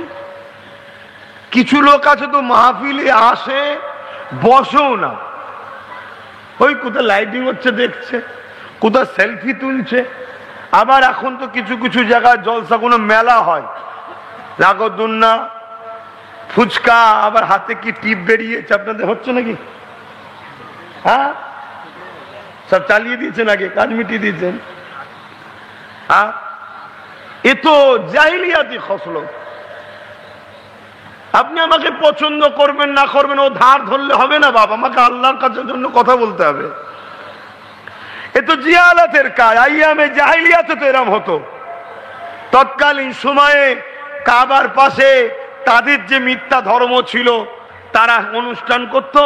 কিছু লোক আছে তো মাহফিলে আসে, বসেও না, ওই কোথায় লাইটিং হচ্ছে দেখছে, কোথায় সেলফি তুলছে। আবার এখন তো কিছু কিছু জায়গায় জলসা, কোনো মেলা হয়, নাগরদোলনা, ফুচকা, আবার হাতে কি টিপ বেরিয়েছে, আপনাদের হচ্ছে নাকি? হ্যাঁ, সব চালিয়ে দিয়েছেন, আগে কাজ মিটিয়ে দিয়েছেন। হ্যাঁ, এ তো জাহিলিয়াতি খসলত। আপনি আমাকে পছন্দ করবেন না করবেন, ও ধার ধরলে হবে না বাবা, আমাকে আল্লাহর কাছে জন্য কথা বলতে হবে। এ তো জিয়ালাতের কাজ। আইয়ামে জাহিলিয়াতে তো এরম হতো। তৎকালীন সময়ে কাবার পাশে তাদের যে মিথ্যা ধর্ম ছিল, তারা অনুষ্ঠান করত,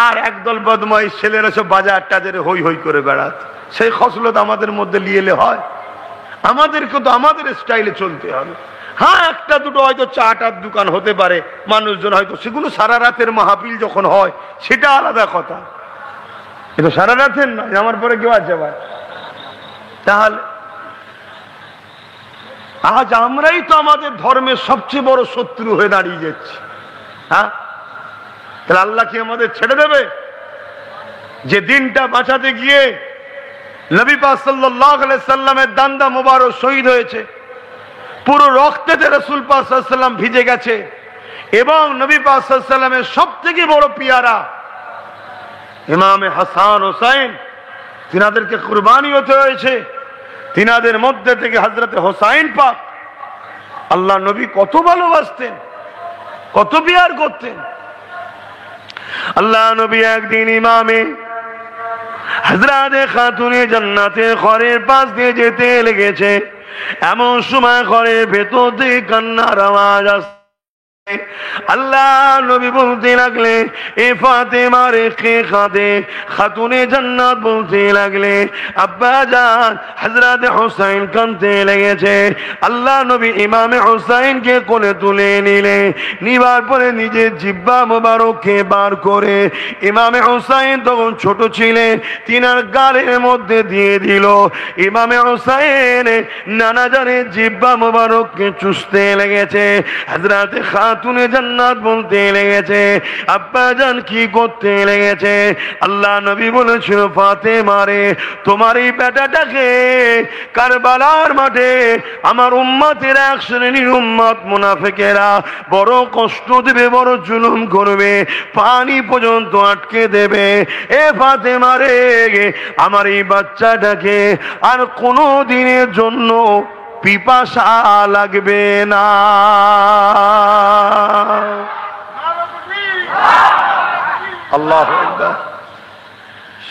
আর একদল বদমাইশ ছেলেরা সব বাজার টাজারে হই হই করে বেড়াত। সেই খসলত আমাদের মধ্যে লিয়েলে হয়? আমাদেরকে তো আমাদের স্টাইলে চলতে হবে। হ্যাঁ, একটা দুটো হয়তো চাটার দোকান হতে পারে, মানুষজন হয়তো, সেগুলো সারা রাতের মাহফিল যখন হয় সেটা আলাদা কথা। এটা সারা রাতের নয়, আমার পরে কেউ আছে ভাই? তাহলে আজ আমরাই তো আমাদের ধর্মের সবচেয়ে বড় শত্রু হয়ে দাঁড়িয়ে যাচ্ছি। হ্যাঁ, তাহলে আল্লাহ কি আমাদের ছেড়ে দেবে? যে দিনটা বাঁচাতে গিয়ে নবী পাক সাল্লাল্লাহু আলাইহি সাল্লামের দান্দা মোবারক শহীদ হয়েছে, পুরো রক্তেতে রাসূল পাক সাল্লাল্লাহু আলাইহি ওয়াসাল্লাম ভিজে গেছে এবং নবী পাক সাল্লাল্লাহু আলাইহি ওয়াসাল্লামের সবথেকে বড় পিয়ারা ইমামে হাসান হোসেন, তিনাদেরকে কুরবানি হতে হয়েছে। তিনাদের মধ্যে থেকে হযরতে হোসাইন পাক আল্লাহ নবী কত ভালোবাসতেন, কত পিয়ার করতেন। আল্লাহ নবী একদিন ইমামে হযরতে খাতুনে জান্নাতে ঘরের পাশ দিয়ে যেতে লেগেছে, এমন সময় ঘরের ভেতর থেকে কান্নার আওয়াজ আসছে। আল্লাহ নবী বলতে লাগলে, এ ফাতেমা রেখে খাদে খাতুনে জান্নাত বলতে লাগলে, আব্বা জান হযরত হোসেন কাঁদতে লেগেছে। আল্লাহ নবী ইমামে হোসেনকে কোলে তুলে নিলে, নিবার পরে নিজের জিহ্বা মোবারককে বার করে, ইমামে হোসেন তখন ছোট ছিলেন, তিনার গালের মধ্যে দিয়ে দিল। ইমামে হোসেন নানা জানের জিহ্বা মোবারককে চুষতে লেগেছে। হযরত খাতুনে জান্নাত বলতে লেগেছে, আব্বা জান কি করতে লেগেছে? আল্লাহ নবী বলেছিল, ফাতেমা রে, তোমার এই বেটাটাকে কারবালার মাঠে আমার উম্মতের এক শ্রেণীর উম্মত মুনাফিকেরা বড় কষ্ট দেবে, বড় জুলুম করবে, পানি পর্যন্ত আটকে দেবে। এ ফাতেমা রে, আমার এই বাচ্চাটাকে আর কোনো দিনের জন্য পিপাসা লাগবে না। আল্লাহু আকবার।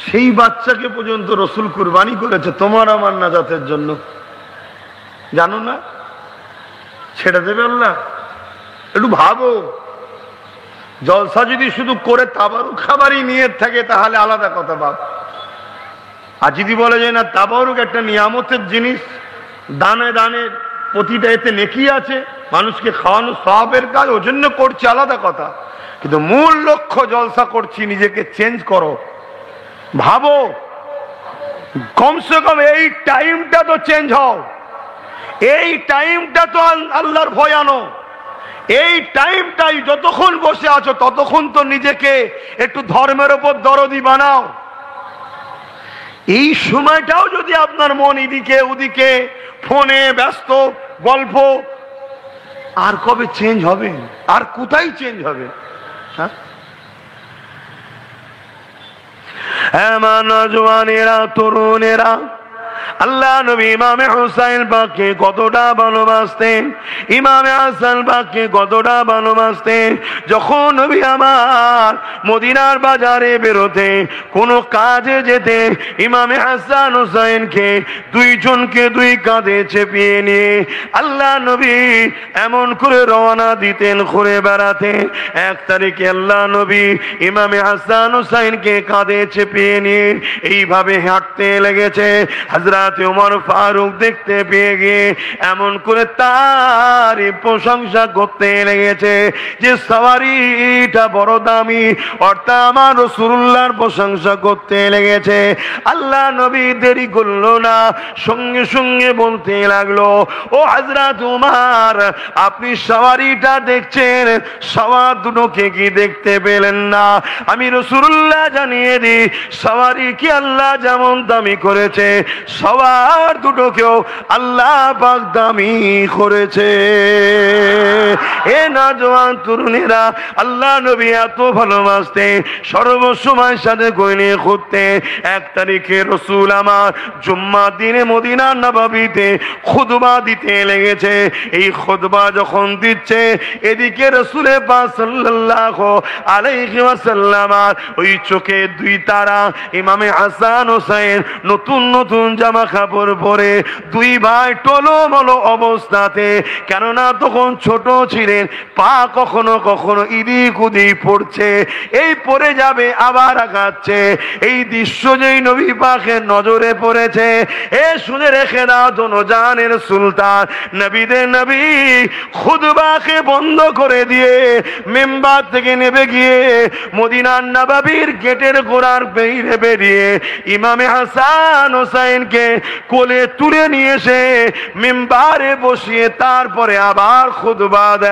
সেই বাচ্চাকে পর্যন্ত রাসূল কুরবানি করেছে তোমার আমার নাজাতের জন্য। জানো না ছেড়ে দেবে আল্লাহ? একটু ভাবো, জলসা যদি শুধু করে তাবারুক খাবারই নিয়ত থাকে তাহলে আলাদা কথা বাপ। আর যদি বলে যায় না, তাবারুক একটা নিয়ামতের জিনিস, দানে দানে প্রতিটা এতে নেকি আছে, মানুষকে খাওয়ানো সওয়াবের কাজ, ওই জন্য করছি, আলাদা কথা। কিন্তু মূল লক্ষ্য জলসা করছি, নিজেকে চেঞ্জ করো, ভাবো কমসে কম এই টাইমটা তো চেঞ্জ হও, এই টাইমটা তো আল্লাহর ভয় আনো, এই টাইমটাই যতক্ষণ বসে আছো ততক্ষণ তো নিজেকে একটু ধর্মের ওপর দরদি বানাও। এই সময়টাও যদি আপনার মন এদিকে ওদিকে, ফোনে ব্যস্ত, গল্প, আর কবে চেঞ্জ হবে? আর কোথায় চেঞ্জ হবে? হ্যাঁ, আমার নওজওয়ানেরা, তরুণেরা, আল্লাহ নবী ইমামে হুসাইন পাককে কতটা ভালোবাসতেন, ইমামে হাসান পাককে কতটা ভালোবাসতেন। যখন নবী আমার মদিনার বাজারে বেরোতে, কোনো কাজে যেতে, ইমামে হাসান হুসাইনকে দুইজনকে দুই কাঁধে চেপিয়ে নিয়ে আল্লাহ নবী এমন করে রওনা দিতেন, ঘুরে বেড়াতেন। এক তারিখে আল্লাহ নবী ইমামে হাসান হুসাইনকে কাঁধে চেপিয়ে নিয়ে এইভাবে হাঁটতে লেগেছে। হযরত ওমর ফারুক দেখতে পেয়ে গিয়ে এমন করে তার প্রশংসা করতে লেগেছে যে সওয়ারিটা বড় দামি, অর্থাৎ আমার রাসূলুল্লাহর প্রশংসা করতে লেগেছে। আল্লাহ নবী দেরি করলো না, সঙ্গে সঙ্গে বলতে লাগলো, ও হযরত ওমর, আপনি সওয়ারিটা দেখছেন, সওয়ার দুটোকে কি দেখতে পেলেন না? আমি রাসূলুল্লাহ জানিয়ে দিই, সওয়ারি কি আল্লাহ যেমন দামি করেছে, সওয়ার দুটোকেও আল্লাহ পাক দামি করেছে। এ নওজওয়ান তরুণেরা, আল্লাহ নবী এত ভালোবাসতেন, সর্বসময় সাথে করে নিয়ে ঘুরতেন। এক তারিখে রাসূল আমার জুম্মার দিনে মদিনার নববীতে খুতবা দিতে লেগেছে। এই খুতবা যখন দিচ্ছে, এদিকে রাসূলের পাক সাল্লাল্লাহু আলাইহি ওয়াসাল্লাম ওই চোখে দুই তারা, ইমামে হাসান হোসেন নতুন নতুন জামা কাপড় পরে, দুই ভাই টলমলো অবস্থাতে, কেননা তখন ছোট ছিলেন, পা কখনো কখনো ইদিক উদিক পড়ছে, এই পড়ে যাবে আবার আগাচ্ছে। এই দৃশ্য যেই নবী পাকের নজরে পড়েছে, এ শুনে রেখে দাও জনজানের সুলতান, নবীদের নবী খুতবাকে বন্ধ করে দিয়ে মেম্বার থেকে নেমে গিয়ে মদিনার নববীর গেটের গোড়ার বাইরে বেরিয়ে ইমামে হাসান হোসেনকে কোলে তুলে নিয়ে এসে মিম্বারে বসিয়ে তারপরে আবার খুতবা দেয়।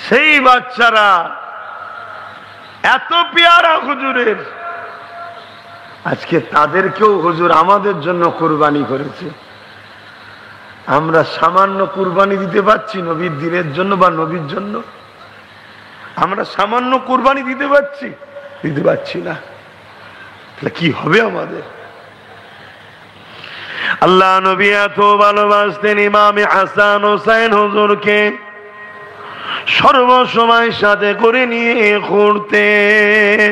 সেই বাচ্চারা এত পেয়ারা হুজুরের, আজকে তাদেরকেও হুজুর আমাদের জন্য কুরবানি করেছে। আমরা সামান্য কুরবানি দিতে পারছি নবীর দিনের জন্য বা নবীর জন্য? আমরা সামান্য কুরবানি দিতে পারছি না। তাহলে কি হবে আমাদের? আল্লাহ নবী এত ভালোবাসতেন ইমামে হাসান হোসেন হুজুরকে, সর্বসময় সাথে করে নিয়ে ঘুরতেন।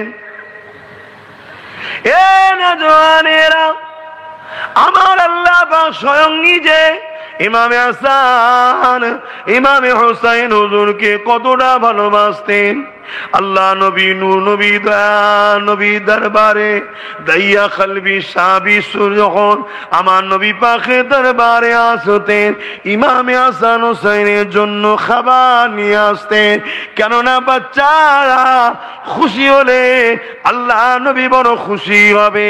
এ নওজওয়ানেরা, আমার আল্লাহ পাক স্বয়ং নিজে ইমামে হাসান ইমামে হোসেন হুজুরকে কতটা ভালোবাসতেন। আল্লাহ নবী নূর নবী দরবারে দাইয়া কলবি সাহাবী যখন আমার নবী পাকের দরবারে আসতেন, ইমামে হাসান হোসেনের জন্য খাবার নিয়ে আসতেন। কেননা বাচ্চারা খুশি হলে আল্লাহ নবী বড় খুশি হবে।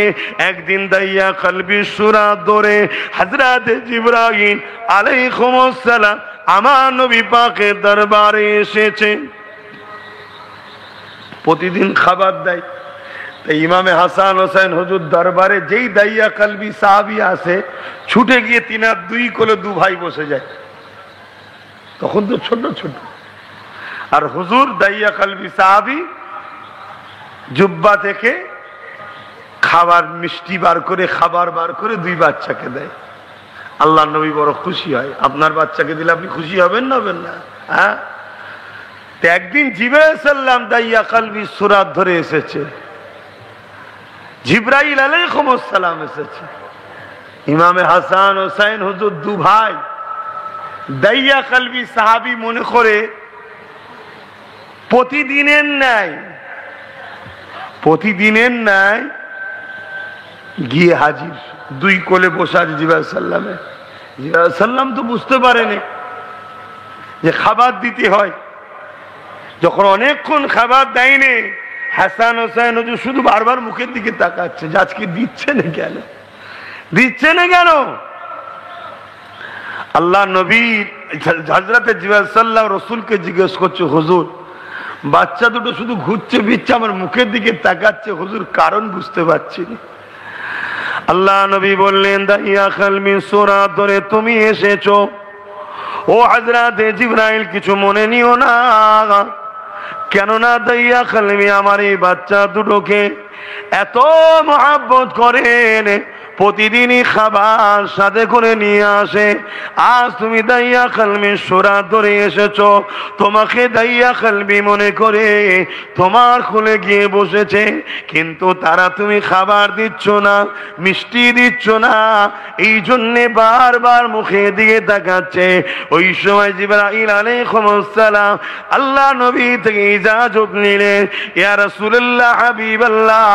একদিন দাইয়া কলবি সূরা ধরে হযরত জিবরাইল আলাইহিস সালাম আমার নবী পাকের দরবারে এসেছেন। প্রতিদিন খাবার দেয়, তাই ইমামে হাসান হোসেন হুজুর দরবারে যেই দাইয়া কলবি সাহাবী আসে, ছুটে গিয়ে তিনার দুই কোলে দু ভাই বসে যায়। তখন তো ছোট ছোট, আর হুজুর দাইয়া কলবি সাহাবী জুব্বা থেকে খাবার মিষ্টি বার করে খাবার বার করে দুই বাচ্চাকে দেয়। আল্লাহ নবী বড় খুশি হয়। আপনার বাচ্চাকে দিলে আপনি খুশি হবেন না? হবেন না? হ্যাঁ। একদিন জিবরাইল সাল্লাম দাইয়া কলবি সূরা ধরে এসেছে, জিবরাইল আলাইহিস সালাম এসেছে। ইমামে হাসান হোসেন হুজুর দু ভাই দাইয়া কলবি সাহাবী মনে করে প্রতিদিনের ন্যায় গিয়ে হাজির, দুই কোলে বসে আছে জিবরাইল সাল্লামে। জিবরাইল সাল্লাম তো বুঝতে পারেনি যে খাবার দিতে হয়। যখন অনেকক্ষণ খাবার দেয়নি, হাসান হোসেন হুজুর শুধু বারবার মুখের দিকে তাকাচ্ছে যে আজকে দিচ্ছে না কেন। আল্লাহ নবী হযরতে জিবরাইল সাল্লাল্লাহু রাসূলকে জিজ্ঞেস করছে, হুজুর বাচ্চা দুটো শুধু ঘুরছে ফিরছে আমার মুখের দিকে তাকাচ্ছে, হুজুর কারণ বুঝতে পারছি না। আল্লাহ নবী বললেন, দাইয়া কলবি সূরা ধরে তুমি এসেছো, ও হযরতে জিবরাইল কিছু মনে নিও না। কেননা দাইয়া কলবি আমার এই বাচ্চা দুটোকে এত মহব্বত করেন, প্রতিদিনই খাবার সাথে করে নিয়ে আসে। আজ তুমি দাইয়া কলবি সূরা ধরে এসেছো, তোমাকে দাইয়া কলবি মনে করে তোমার কোলে গিয়ে বসেছে, কিন্তু তারা তুমি খাবার দিচ্ছ না, মিষ্টি দিচ্ছ না, এই জন্যে বারবার মুখে দিকে তাকাচ্ছে। ওই সময় জিবরাইল আলাইহিস সালাম আল্লাহ নবী থেকে ইজাজত নিলেন, ইয়া রাসূলুল্লাহ হাবিবাল্লাহ,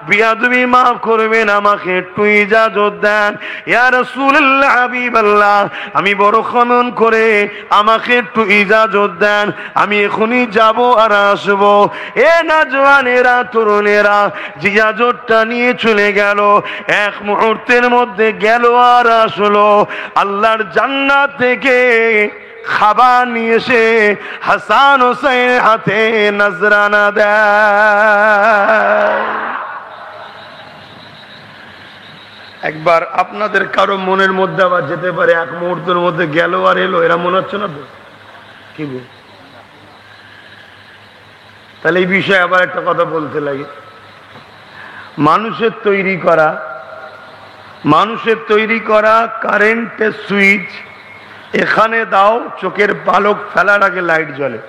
বিয়াদবি মাফ করবেন, আমাকে একটু ইজাজত দেন। ইয়া রাসূলুল্লাহ হাবিবাল্লাহ, আমি বড় খনন করে আমাকে একটু ইজাজত দেন, আমি এখনই যাব আর আসবো। এ নওজওয়ানেরা, তরুণেরা, ইজাজতটা নিয়ে চলে গেল। এক মুহূর্তের মধ্যে গেল আর আসলো। আল্লাহর জান্নাত থেকে খাবার নিয়ে এসে হাসান হোসেন হাতে নজরানা দেয়। একবার আপনাদের কারো মনের মধ্যে আবার যেতে পারে, এক মুহূর্তের মধ্যে গেল আর এলো, এরা মনে হচ্ছে না তো? কি বল? তাহলে এই বিষয়ে আবার একটা কথা বলতে লাগে। মানুষের তৈরি করা কারেন্টের সুইচ এখানে দাও, চোখের পালক ফেলার আগে লাইট জ্বলে।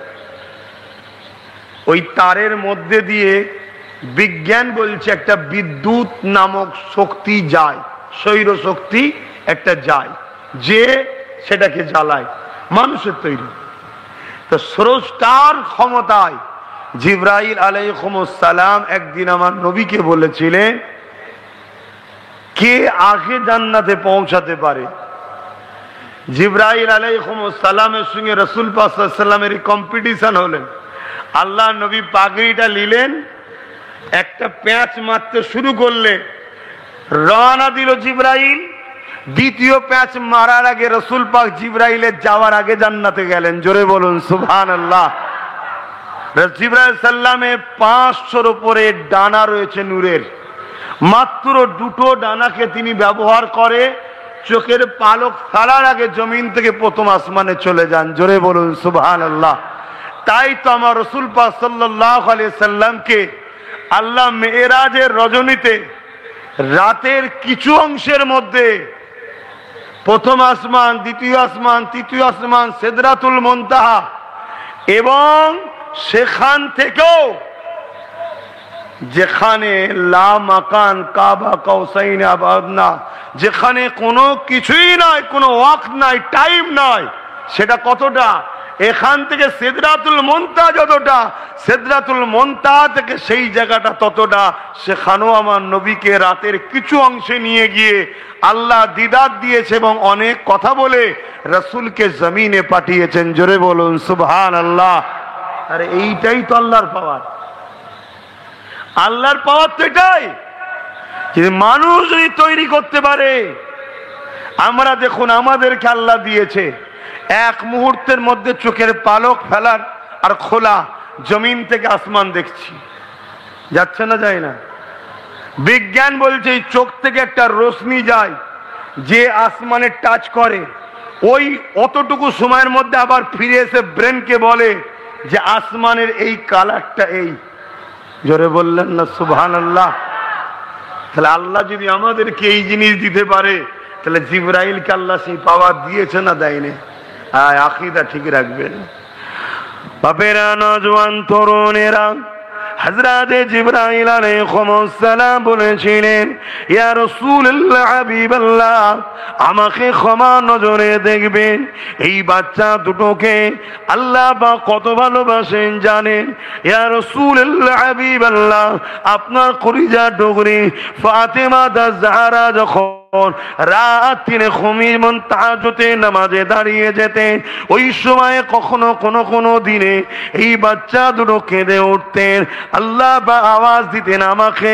ওই তারের মধ্যে দিয়ে বিজ্ঞান বলছে একটা বিদ্যুৎ নামক শক্তি যায়, সৌর শক্তি একটা যায়, যে সেটাকে জ্বালায়। মানুষের তৈরি তো স্রষ্টার ক্ষমতায় জিবরাইল আলাইহিস সালাম একদিন আমার নবীকে বলেছিলেন, কে আগে জান্নাতে পৌঁছাতে পারে। জিবরাইল আলাইহিস সালামের সঙ্গে রাসূল পাক সাল্লাল্লাহু আলাইহি ওয়াসাল্লামের কম্পিটিশন হলেন। আল্লাহ নবী পাগড়িটা নিলেন, একটা প্যাঁচ মারতে শুরু করলে রওনা দিল জিবরাইল। দ্বিতীয় প্যাঁচ মারার আগে রাসূল পাক জিবরাইলের যাওয়ার আগে জান্নাতে গেলেন। জোরে বলুন সুবহানাল্লাহ। জিবরাইল সাল্লামে 500-র উপরে ডানা রয়েছে নূরের, মাত্র দুটো ডানাকে তিনি ব্যবহার করে চোখের পালক ফেলার আগে জমিন থেকে প্রথম আসমানে চলে যান। জোরে বলুন সুবহানাল্লাহ। তাই তো আমার রাসূল পাক সাল্লাল্লাহু আলাইহি সাল্লামকে আল্লাহ মেরাজের রজনীতে রাতের কিছু অংশের মধ্যে প্রথম আসমান, দ্বিতীয় আসমান, তৃতীয় আসমান, সিদরাতুল মুনতাহা, এবং সেখান থেকেও যেখানে লা মাকান কাবা কাউসাইন আবাদনা, যেখানে কোনো কিছুই নাই, কোনো ওয়াক্ত নাই, টাইম নাই, সেটা কতটা? এখান থেকে সিদরাতুল মুনতাহা যতটা, সিদরাতুল মুনতাহা থেকে সেই জায়গাটা ততটা। সেখানেও আমার নবীকে রাতের কিছু অংশে নিয়ে গিয়ে আল্লাহ দিদার দিয়েছে এবং অনেক কথা বলে রাসূলকে জমিনে পাঠিয়েছেন। জোরে বলুন সুবহানাল্লাহ। আরে এইটাই তো আল্লাহর পাওয়ার। আল্লাহর পাওয়ার তো এটাই যে মানুষ যদি তৈরি করতে পারে। আমরা দেখুন, আমাদেরকে আল্লাহ দিয়েছে এক মুহূর্তের মধ্যে চোখের পালক ফেলার আর খোলা, জমিন থেকে আসমান দেখছি, যাচ্ছে না যায় না? বিজ্ঞান বলছে এই চোখ থেকে একটা রশ্মি যায় যে আসমানে টাচ করে, ওই অতটুকু সময়ের মধ্যে আবার ফিরে এসে ব্রেনকে বলে যে আসমানের এই কালারটা এই। জোরে বললেন না সুবহানাল্লাহ? তাহলে আল্লাহ যদি আমাদেরকে এই জিনিস দিতে পারে, তাহলে জিবরাইলকে আল্লাহ সেই পাওয়ার দিয়েছে না দেয়নি? আকীদা ঠিক রাখবেন বাপেরা, নওজোয়ান তরুণেরা। হযরত জিবরাইল আলাইহিস সালাম বলেছিলেন, ইয়া রাসূলুল্লাহ, হাবিবাল্লাহ, আমাকে ক্ষমা নজরে দেখবেন। এই বাচ্চা দুটোকে আল্লাহ বা কত ভালোবাসেন জানেন? ইয়া রাসূলুল্লাহ, হাবিবাল্লাহ, আপনার কলিজা ডগরি ফাতেমা জাহরা যখন রাত 3 খুমিমন তাহাজ্জুদে নামাজে দাঁড়িয়ে যেতেন, ওই সময়ে কখনো কোনো দিনে এই বাচ্চা দুটো কেঁদে উঠতেন। আল্লাহ বা আওয়াজ দিতেন আমাকে,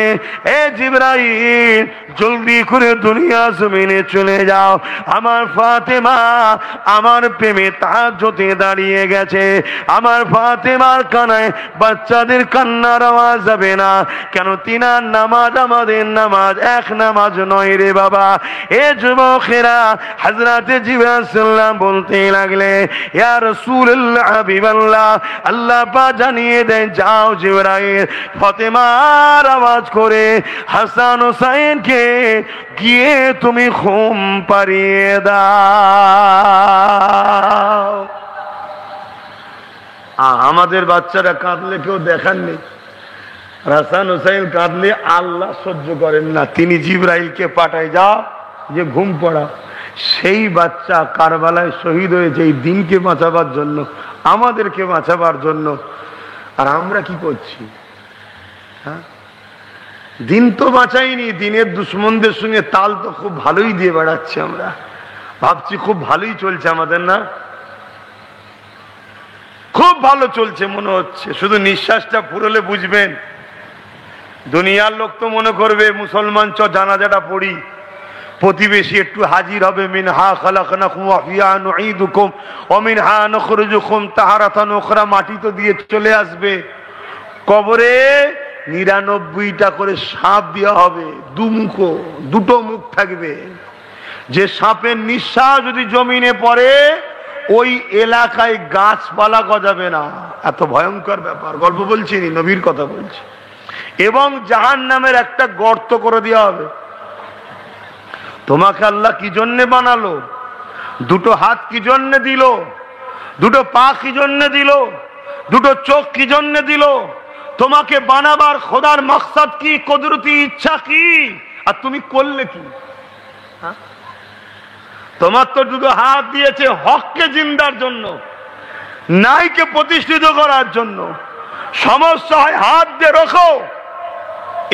এ জিবরাইল, জলদি করে দুনিয়া জমিনে চলে যাও, আমার ফাতেমা আমার প্রেমে তাহাজ্জুদে দাঁড়িয়ে গেছে। আমার ফাতেমার কানায় বাচ্চাদের কান্নার আওয়াজ যাবে না কেন? তিনার নামাজ আমাদের নামাজ এক, নামাজ নয় রে বাবা। এ যুবকেরা, হযরত জিবরাইল সাল্লাম বলতে লাগলে, ইয়া রাসূলুল্লাহ, হাবিবাল্লাহ, আল্লাহ পাক জানিয়ে দেন, যাও জিবরাইল, ফাতেমার আওয়াজ করে হাসান হোসেনকে গিয়ে তুমি ঘুম পাড়িয়ে দাও। আমাদের বাচ্চারা কাঁদলে কেউ দেখার নেই। হাসান হোসেন কাঁদলে আল্লাহ সহ্য করেন না, তিনি জিবরাইলকে পাঠায়, যাও যে ঘুম পড়া। সেই বাচ্চা কারবালায় শহীদ হয়েছে এই দিনকে বাঁচাবার জন্য, আমাদেরকে বাঁচাবার জন্য। আর আমরা কি করছি? হ্যাঁ, দিন তো বাঁচাইনি, দিনের দুশ্মনদের সঙ্গে তাল তো খুব ভালোই দিয়ে বেড়াচ্ছি। আমরা ভাবছি খুব ভালোই চলছে আমাদের, না? খুব ভালো চলছে মনে হচ্ছে, শুধু নিঃশ্বাসটা ফুরলে বুঝবেন। দুনিয়ার লোক তো মনে করবে মুসলমান, চ জানাজাটা পড়ি, প্রতিবেশী একটু হাজির হবে, মিনহা খালাকনাকুম ওয়া ফিহা নুঈদুকুম ওয়া মিনহা নুখরিজুকুম তাহারাতান উখরা, মাটি তো দিয়ে চলে আসবে। কবরে 99টা করে সাপ দেওয়া হবে, দুটো মুখ থাকবে। যে সাপের নিঃশ্বাস যদি জমিনে পড়ে, ওই এলাকায় গাছপালা গজাবে না। এত ভয়ঙ্কর ব্যাপার। গল্প বলছি নি, নবীর কথা বলছি। এবং জাহান্নামের একটা গর্ত করে দেওয়া হবে। তোমাকে আল্লাহ কি জন্য বানালো? দুটো হাত কি জন্য দিল? দুটো পা কি জন্য দিল? দুটো চোখ কি জন্য দিল? তোমাকে বানাবার খোদার মাকসাদ কি, কুদরতি ইচ্ছা কি, আর তুমি করলে কি? তোমার তো দুটো হাত দিয়েছে হককে জিন্দার জন্য, নাইকে প্রতিষ্ঠিত করার জন্য। সমস্যা হয় হাত দিয়ে রখো,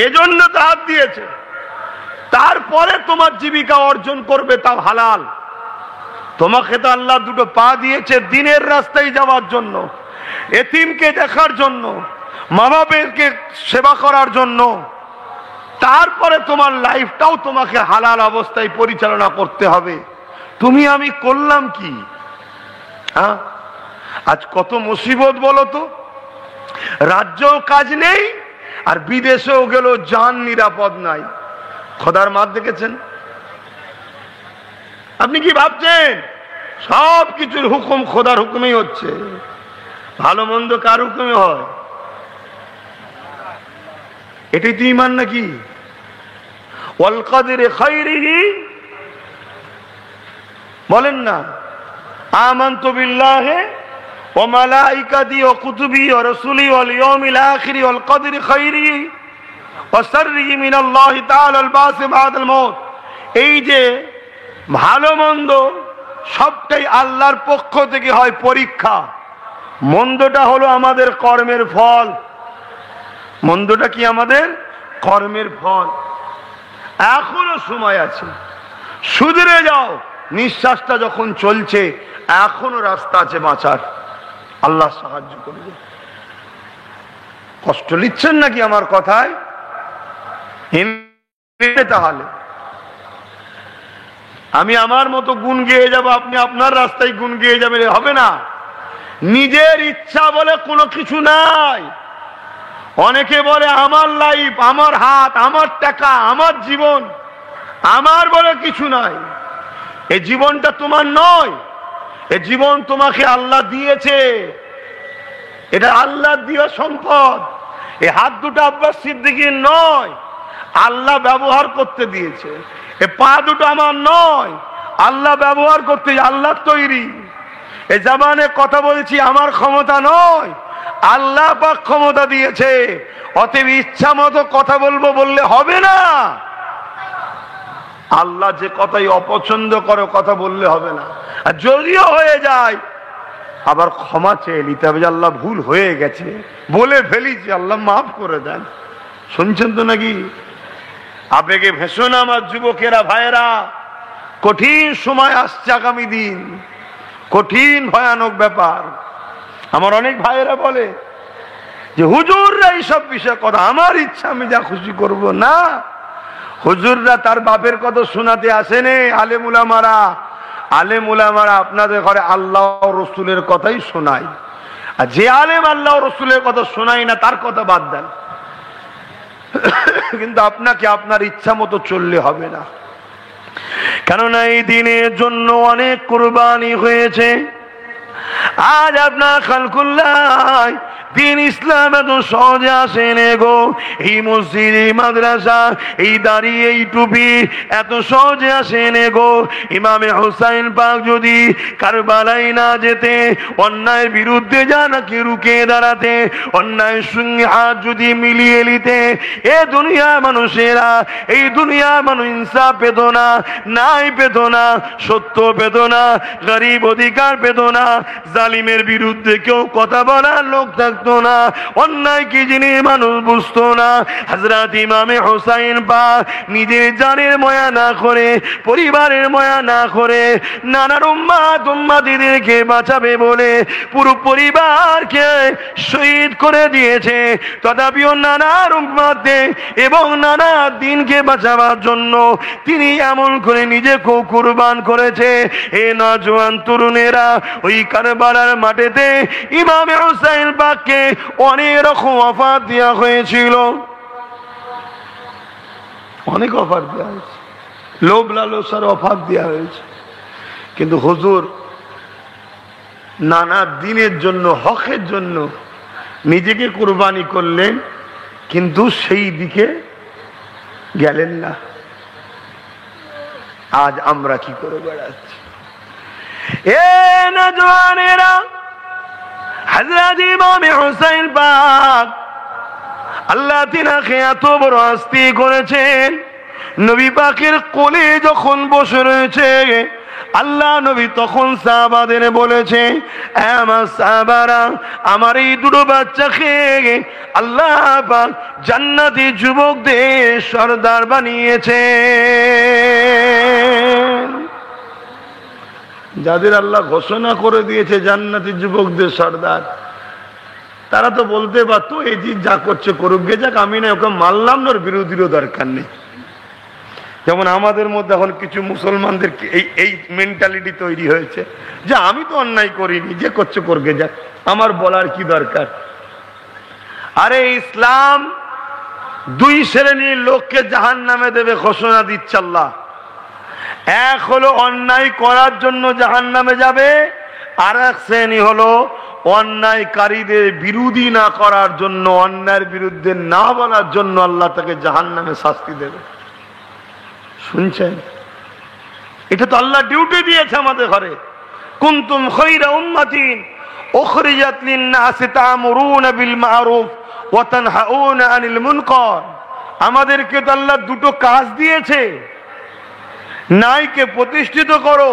এজন্য তো হাত দিয়েছে। তারপরে তোমার জীবিকা অর্জন করবে, তাও হালাল। তোমাকে তো আল্লাহ দুটো পা দিয়েছে দিনের রাস্তায় যাওয়ার জন্য, এতিমকে দেখার জন্য, মা বাবাকে সেবা করার জন্য। তারপরে তোমার লাইফটাও তোমাকে হালাল অবস্থায় পরিচালনা করতে হবে। তুমি আমি করলাম কি? হ্যাঁ, আজ কত মুসিবত বলো তো। রাজ্যেও কাজ নেই, আর বিদেশেও গেল জান নিরাপদ নাই। খোদার মাত দেখেছেন? আপনি কি ভাবছেন সব কিছুর হুকুম খোদার হুকুমেই হচ্ছে? ভালো মন্দ কার হুকুমে হয়? এটাই তো ঈমান নাকি? ওয়াল কদরি খাইরিহি, বলেন না আমানতু বিল্লাহি ওয়া মালাইকাতিহি ওয়া কুতুবিহি ওয়া রাসূলিহি ওয়াল ইয়াউমিল আখিরি ওয়াল কদরি খাইরিহি ওয়া শাররিহি মিনাল্লাহি তাআলা আল বাসি বাদাল মাউত। এই যে ভালো মন্দ সবটাই আল্লাহর পক্ষ থেকে হয় পরীক্ষা। মন্দটা হলো আমাদের কর্মের ফল। মন্দটা কি? আমাদের কর্মের ফল। এখনো সময় আছে, শুধরে যাও। নিঃশ্বাসটা যখন চলছে এখনো রাস্তা আছে বাঁচার। আল্লাহ সাহায্য করবে। কষ্ট নিচ্ছেন নাকি আমার কথায়? তাহলে আমি আমার মতো গুণ গেয়ে যাব, আপনি আপনার রাস্তায় গুণ গেয়ে যাবেন, হবে না। নিজের ইচ্ছা বলে কোনো কিছু নাই। অনেকে বলে আমার লাইফ, আমার হাত, আমার টাকা, আমার জীবন, আমার বলে কিছু নাই। এই জীবনটা তোমার নয়, এই জীবন তোমাকে আল্লাহ দিয়েছে। এটা আল্লাহ দিয়ে সম্পদ। এই হাত দুটো আব্বাস সিদ্দিকীর নয়, আল্লাহ ব্যবহার করতে দিয়েছে। এই পা দুটো আমার নয়, আল্লাহ ব্যবহার করতে, আল্লাহ তৈরি। এই জবানে কথা বলছি আমার ক্ষমতা নয়, আল্লাহ পাক ক্ষমতা দিয়েছে। অতএব ইচ্ছা মতো কথা বলবো বললে হবে না। আল্লাহ যে কথাই অপছন্দ করে কথা বললে হবে না। আর যদিও হয়ে যায় আবার ক্ষমা চেয়ে নিতে হবে যে আল্লাহ ভুল হয়ে গেছে, বলে ফেলিছি, আল্লাহ মাফ করে দেন। শুনছেন তো নাকি? আবেগে ভেসো না আমার যুবকেরা, ভাইয়েরা। কঠিন সময় আসছে, আগামী দিন কঠিন ভয়ানক ব্যাপার। আমার অনেক ভাইয়েরা বলে যে হুজুররা এইসব বিষয়ে কথা, আমার ইচ্ছা আমি যা খুশি করব না। হুজুররা তার বাপের কথা শোনাতে আসেনে। আলেম উলামারা, আলেম উলামারা আপনাদের ঘরে আল্লাহ রসুলের কথাই শোনায়। আর যে আলেম আল্লাহ রসুলের কথা শোনায় না তার কথা বাদ দেন। কিন্তু আপনাকে আপনার ইচ্ছা মতো চললে হবে না। কেননা এই দিনের জন্য অনেক কুরবানি হয়েছে। আজ আপনার খালকুল্লাহ দিন ইসলাম এত সহজে আসেন গো। এই মসজিদ, এই মাদ্রাসা, এই দাড়ি, এই টুপি এত সহজে আসেন গো। ইমামে হুসাইন পাক যদি কারবালায় না যেতে, অন্যায়ের বিরুদ্ধে যা নাকি রুখে দাঁড়াতে, অন্যায়ের সঙ্গে হাত যদি মিলিয়ে নিতে, এ দুনিয়ার মানুষেরা, এই দুনিয়ার মানুষ ইনসাফ পেত না, নাই পেত না, সত্য পেত না, গরিব অধিকার পেত না, জালিমের বিরুদ্ধে কেউ কথা বলার লোক থাকতো না, অন্যায় কি জিনিস মানুষ বুঝতো না। হযরত ইমামে হুসাইন পাক নিজের জানের মায়া না করে, পরিবারের মায়া না করে, নানার উম্মাদিদেরকে বাঁচাবে বলে পুরো পরিবারকে শহীদ করে দিয়েছে। তথাপিও নানার উম্মাদে এবং নানা দিনকে বাঁচাবার জন্য তিনি এমন করে নিজেকে কুরবান করেছে। এ নওজোয়ান তরুণেরা, ওই কারবালার মাঠেতে ইমামে হুসাইন পাককে অনেক রকম অফার দেওয়া হয়েছিল, অনেক অফার দেওয়া হয়েছে, লোভ লালসার অফার দেওয়া হয়েছে। কিন্তু হুজুর নানা দিনের জন্য, হকের জন্য নিজেকে কুরবানি করলেন, কিন্তু সেই দিকে গেলেন না। আজ আমরা কি করে বেড়াচ্ছি? এ নওজোয়ানেরা, হযরত ইমামে হুসাইন পাক আল্লাহ তিনাকে এত বড় শাস্তি করেছেন। নবী পাকের কোলে যখন বসে রয়েছে, আল্লাহ নবী তখন সাহাবাদের বলেছে, আমার সাহাবারা, আমার এই দুটো বাচ্চাকে আল্লাহ পাক জান্নাতি যুবকদের সর্দার বানিয়েছে। যাদের আল্লাহ ঘোষণা করে দিয়েছে জান্নাতি যুবকদের সর্দার, তারা তো বলতে পারতো এই যে যা করছে করুক গে যাক, আমি না ওকে মানলাম না, ওর বিরোধীরও দরকার নেই। যেমন আমাদের মধ্যে এখন কিছু মুসলমানদের এই মেন্টালিটি তৈরি হয়েছে যে আমি তো অন্যায় করিনি, যে করছে করবে যাক, আমার বলার কি দরকার। আরে ইসলাম দুই শ্রেণীর লোককে জাহান্নামে দেবে ঘোষণা দিচ্ছে আল্লাহ। এক হলো অন্যায় করার জন্য জাহান্নামে যাবে, আর এক শ্রেণী হলো অন্যায়কারীদের বিরোধী না করার জন্য, অন্যায়ের বিরুদ্ধে না বলার জন্য আল্লাহ তাকে জাহান্নামে শাস্তি দেবে। শুনছেন? এটা তো আল্লাহ ডিউটি দিয়েছে আমাদের ঘরে। কুনতুম খায়রা উম্মাতিন উখরিজাত লিন-নাসি তা'মুরুনা বিল মা'রুফ ওয়া তানহাউনা আনিল মুনকার। আমাদেরকে তো আল্লাহ দুটো কাজ দিয়েছে, ন্যায়কে প্রতিষ্ঠিত করো,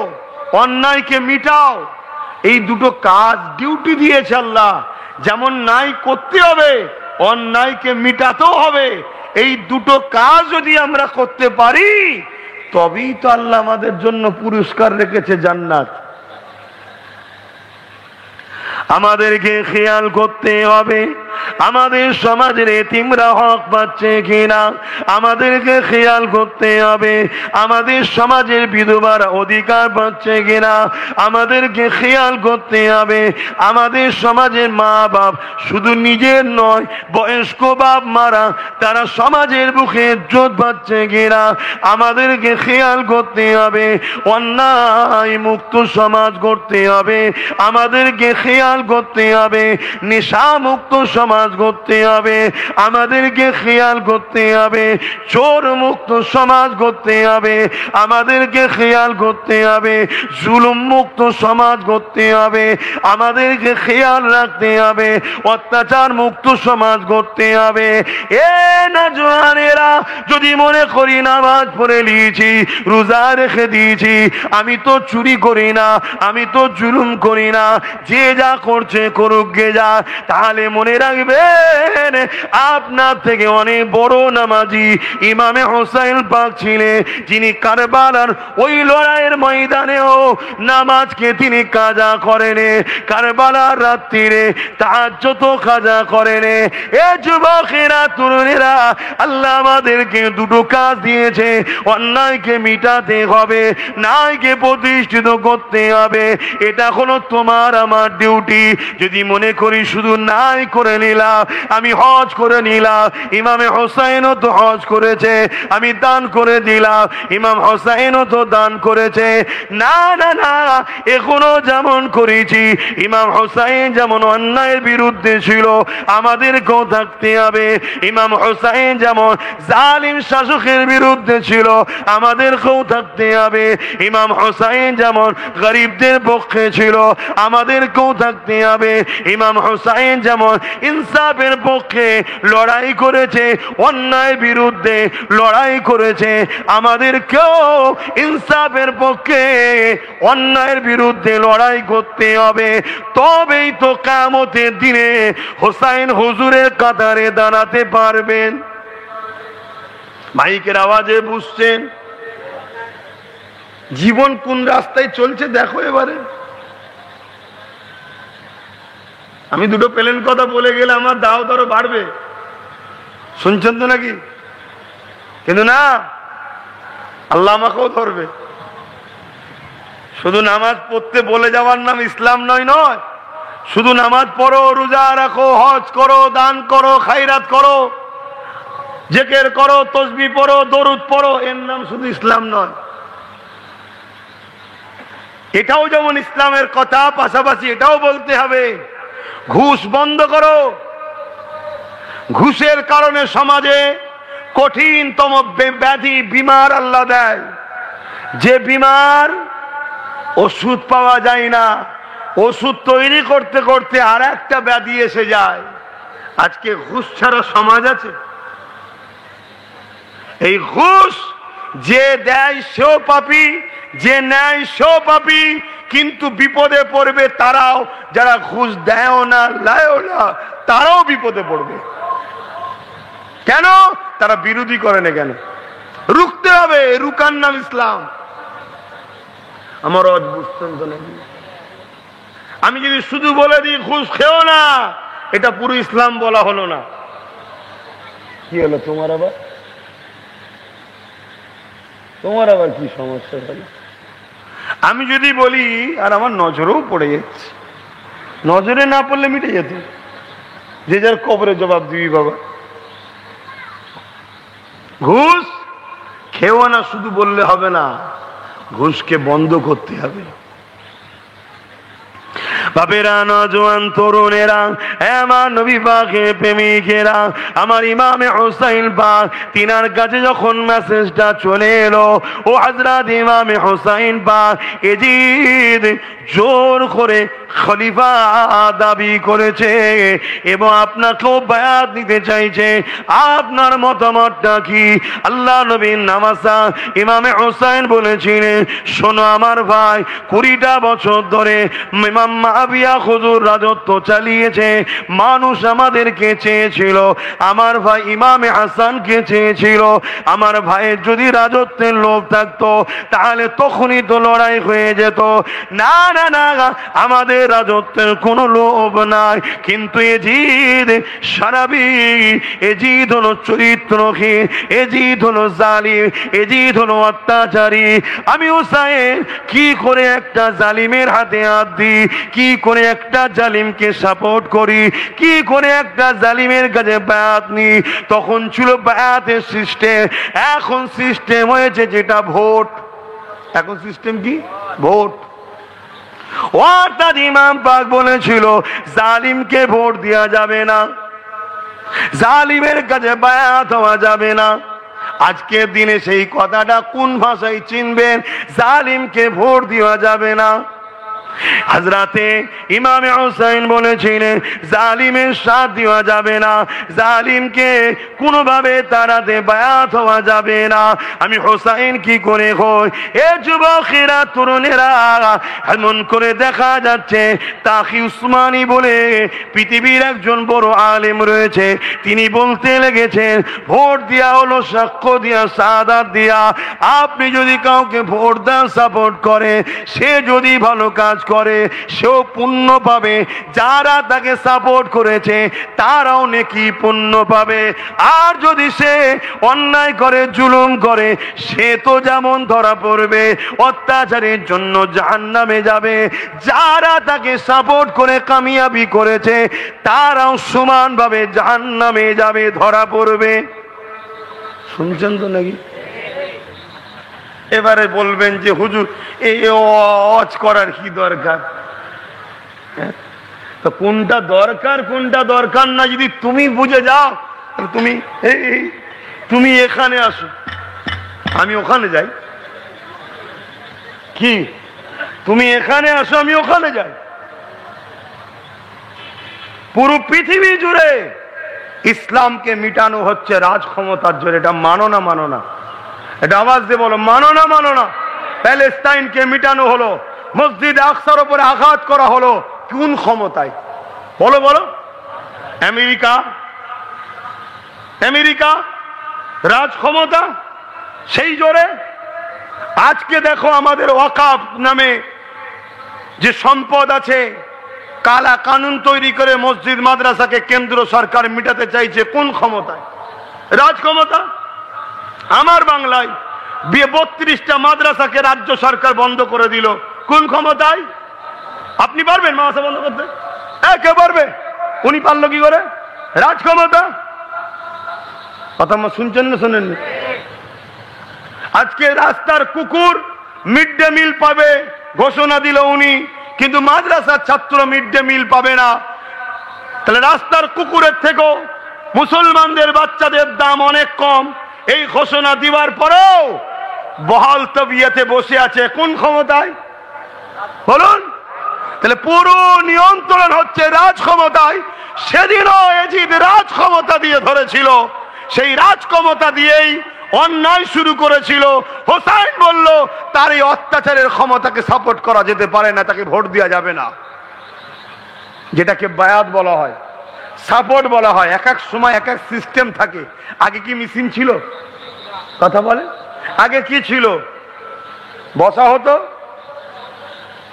অন্যায়কে মিটাও। এই দুটো কাজ ডিউটি দিয়েছে আল্লাহ। যেমন ন্যায় করতে হবে, অন্যায়কে মিটাতেও হবে। এই দুটো কাজ যদি আমরা করতে পারি তবেই তো আল্লাহ আমাদের জন্য পুরস্কার রেখেছে জান্নাত। আমাদেরকে খেয়াল করতে হবে আমাদের সমাজের এতিমরা হক পাচ্ছে কিনা, আমাদেরকে খেয়াল করতে হবে আমাদের সমাজের বিধবার অধিকার পাচ্ছে কিনা, আমাদেরকে খেয়াল করতে হবে আমাদের সমাজের মা বাপ শুধু নিজের নয় বয়স্ক বাপ মারা তারা সমাজের বুকে ইজ্জত পাচ্ছে কিনা, আমাদেরকে খেয়াল করতে হবে অন্যায় মুক্ত সমাজ করতে হবে, আমাদেরকে খেয়াল করতে হবে নেশা মুক্ত সমাজ করতে হবে, আমাদেরকে খেয়াল করতে হবে চোর মুক্ত সমাজ করতে হবে, আমাদেরকে খেয়াল করতে হবে জুলুম মুক্ত সমাজ করতে হবে, আমাদেরকে খেয়াল রাখতে হবে অত্যাচার মুক্ত সমাজ করতে হবে। এ নওজওয়ানেরা, যদি মনে করি নামাজ পড়ে নিয়েছি, রোজা রেখে দিয়েছি, আমি তো চুরি করি না, আমি তো জুলুম করি না, যে যা করছে করুক গে যা, তাহলে মনে রাখবেন আপনার থেকে অনেক বড় নামাজি ইমামে হোসাইন পাক ছিলেন, যিনি কারবালার ওই লড়াইয়ের ময়দানেও নামাজকে তিনি কাজা করেন, কারবালার রাত্রিরে তাহাজ্জুদ কাজা করেন। এ যুবকেরা, তরুণেরা, আল্লাহ আমাদেরকে দুটো কাজ দিয়েছে, অন্যায়কে মিটাতে হবে, ন্যায়কে প্রতিষ্ঠিত করতে হবে। এটা হলো তোমার আমার ডিউটি। যদি মনে করি শুধু ন্যায় করে নিলাম, আমি হজ করে নিলাম, ইমামে হোসাইনও তো হজ করেছে, আমি দান করে দিলাম, ইমাম হোসাইনও তো দান করেছে, না না না, এখনো যেমন করেছি ইমাম হোসাইন যেমন অন্যায়ের বিরুদ্ধে ছিল আমাদেরকেও থাকতে হবে, ইমাম হোসাইন যেমন জালিম শাসকের বিরুদ্ধে ছিল আমাদেরকেও থাকতে হবে, ইমাম হোসাইন যেমন গরিবদের পক্ষে ছিল আমাদেরকেও থাকতে হবে, ইমাম হোসাইন যেমন ইনসাফের পক্ষে লড়াই করেছে, অন্যায়ের বিরুদ্ধে লড়াই করেছে, আমাদেরকেও ইনসাফের পক্ষে অন্যায়ের বিরুদ্ধে লড়াই করতে হবে। তবেই তো কিয়ামতের দিনে হোসাইন হুজুরের কাতারে দাঁড়াতে পারবেন। মাইকের আওয়াজে বুঝছেন জীবন কোন রাস্তায় চলছে? দেখো এবারে আমি দুটো প্লেন কথা বলে গেলে আমার দাওয়াত আরো বাড়বে, শুনছেন তো নাকি? কিন্তু না, আল্লাহ আমাকেও ধরবে। শুধু নামাজ পড়তে বলে যাওয়ার নাম ইসলাম নয়, নয় শুধু নামাজ পড়ো, রোজা রাখো, হজ করো, দান করো, খায়রাত করো, জিকির করো, তাসবিহ পড়ো, দরুদ পড়ো, এর নাম শুধু ইসলাম নয়। এটাও যেমন ইসলামের কথা, পাশাপাশি এটাও বলতে হবে ঘুষ বন্ধ করো। ঘুষের কারণে সমাজে কঠিনতম ব্যাধি বিমার আল্লাহ দেয়, যে বিমার ওষুধ পাওয়া যায় না, ওষুধ তৈরি করতে করতে আর একটা ব্যাধি এসে যায়। আজকে ঘুষ ছাড়া সমাজ আছে? এই ঘুষ যে দেয় সেও পাপী, যে নেয় সেও পাপী, কিন্তু বিপদে পড়বে তারাও যারা ঘুষ দেয়ও না, লায়ও না, তারাও বিপদে পড়বে। কেন? তারা বিরোধী করে না। কেন? রুখতে হবে, রুকার নাম ইসলাম। আমার বুঝতেন তো নাকি? আমি যদি শুধু বলে দিই ঘুষ খেও না, এটা পুরো ইসলাম বলা হলো না। কি হলো তোমার আবার? তোমার আবার কি সমস্যা হলো? আমি যদি বলি, আর আমার নজরেও পড়ে যাচ্ছে, নজরে না পড়লে মিটে যেত, যে যার কবরে জবাব দিবি বাবা। ঘুষ খেও না শুধু বললে হবে না, ঘুষকে বন্ধ করতে হবে। বাপেরা, নজওয়ান তরুণেরা, আমার নবী পাকের প্রেমিকেরা, আমার ইমামে হোসাইন পাক তিনার কাছে যখন মেসেজটা চলে এলো, ও হযরত ইমামে হোসাইন পাক এজিদ জোর করে খলিফা দাবি করেছে এবং আপনাকেও বায়াত দিতে চাইছে, আপনার মতামতটা কি? আল্লাহ নবীর নামাজা ইমামে হোসাইন বলেছিলেন, শোনো আমার ভাই, 20টা বছর ধরে ইমাম মাবিয়া হুজুর রাজত্ব চালিয়েছে। মানুষ আমাদেরকে চেয়েছিল, আমার ভাই ইমামে হাসানকে চেয়েছিল। আমার ভাইয়ের যদি রাজত্বের লোভ থাকতো তাহলে তখনই তো লড়াই হয়ে যেত। না না না, আমাদের রাজত্বের কোনো লোভ নাই। কিন্তু এজিদ সারাবি, এজিদ হলো চরিত্রহীন, এজিদ হলো জালিম, এজিদ হলো অত্যাচারী। আমি হুসাইন কি করে একটা জালিমের হাতে হাত দিই, কি করে একটা জালিমকে সাপোর্ট করি, কি করে একটা জালিমের কাছে বায়াত নিই? তখন ছিল বায়াতের সিস্টেম, এখন সিস্টেম হয়েছে যেটা ভোট। এখন সিস্টেম কি? ভোট। অর্থাৎ ইমাম পাক বলেছিল জালিমকে ভোট দেওয়া যাবে না, জালিমের কাছে বায়াত হওয়া যাবে না। আজকের দিনে সেই কথাটা কোন ভাষায় চিনবেন? জালিমকে ভোট দেওয়া যাবে না। হযরতে ইমামে হুসাইন বলেছিলেন জালিমের সাথ দেওয়া যাবে না, জালিমকে কোনোভাবে তাড়াতে বায়াত হওয়া যাবে না। আমি হুসাইন কি করে হই? এ যুবকেরা, তরুণেরা, এমন করে দেখা যাচ্ছে তাকি উসমানী বলে পৃথিবীর একজন বড় আলেম রয়েছে, তিনি বলতে লেগেছেন ভোট দেওয়া হলো সাক্ষ্য দিয়া, শাহাদাত দিয়া। আপনি যদি কাউকে ভোট দেন, সাপোর্ট করে, সে যদি ভালো কাজ করে সেও পুণ্য পাবে, যারা তাকে সাপোর্ট করেছে তারাও নেকি পুণ্য পাবে। আর যদি সে অন্যায় করে, জুলুম করে, সে তো যেমন ধরা পড়বে, অত্যাচারের জন্য জাহান্নামে যাবে। যারা তাকে সাপোর্ট করে কামিয়াবি করেছে তারাও সমানভাবে জাহান্নামে যাবে, ধরা পড়বে। শুনছেন তো নাকি? এবারে বলবেন যে হুজুর এই ওয়াজ করার কি দরকার? তো কোনটা দরকার কোনটা দরকার না যদি তুমি বুঝে যাও, তুমি এখানে আসো, আমি ওখানে যাই। কি তুমি এখানে আসো, আমি ওখানে যাই? পুরো পৃথিবী জুড়ে ইসলামকে মিটানো হচ্ছে রাজ ক্ষমতার জোরে। এটা মানো না? মানো না? এটা আওয়াজ দিয়ে বলো, মানো না? মানো না? প্যালেস্টাইনকে মিটানো হলো, মসজিদ আকসার উপরে আঘাত করা হলো, কোন ক্ষমতায়? বলো বলো। আমেরিকা, আমেরিকা রাজ ক্ষমতা, সেই জোরে। আজকে দেখো আমাদের ওয়াকাফ নামে যে সম্পদ আছে, কালা কানুন তৈরি করে মসজিদ মাদ্রাসাকে কেন্দ্র সরকার মিটাতে চাইছে, কোন ক্ষমতায়? রাজ ক্ষমতা। আমার বাংলায় 32টা মাদ্রাসাকে রাজ্য সরকার বন্ধ করে দিল, কোন ক্ষমতায়? আপনি পারবেন মাদ্রাসা বন্ধ করতে? কে পারবে? উনি পারলো কি করে? রাজ ক্ষমতা। কথা শুনছেন না শোনেন? আজকে রাস্তার কুকুর মিড ডে মিল পাবে ঘোষণা দিল উনি, কিন্তু মাদ্রাসার ছাত্র মিড ডে মিল পাবে না। তাহলে রাস্তার কুকুরের থেকেও মুসলমানদের বাচ্চাদের দাম অনেক কম, এই ঘোষণা দিবার পরেও বহাল তবিয়তে বসে আছে, কোন ক্ষমতায়? বলুন। তাহলে পুরো নিয়ন্ত্রণ হচ্ছে রাজ ক্ষমতায়। সেদিনও এজিদ রাজ ক্ষমতা দিয়ে ধরেছিল, সেই রাজ ক্ষমতা দিয়েই অন্যায় শুরু করেছিল। হোসাইন বলল তার এই অত্যাচারের ক্ষমতাকে সাপোর্ট করা যেতে পারে না, তাকে ভোট দেওয়া যাবে না। যেটাকে বায়াত বলা হয়, সাপোর্ট বলা হয়। এক এক সময় এক এক সিস্টেম থাকে। আগে কি মেশিন ছিল? কথা বলে। আগে কি ছিল? বসা হতো।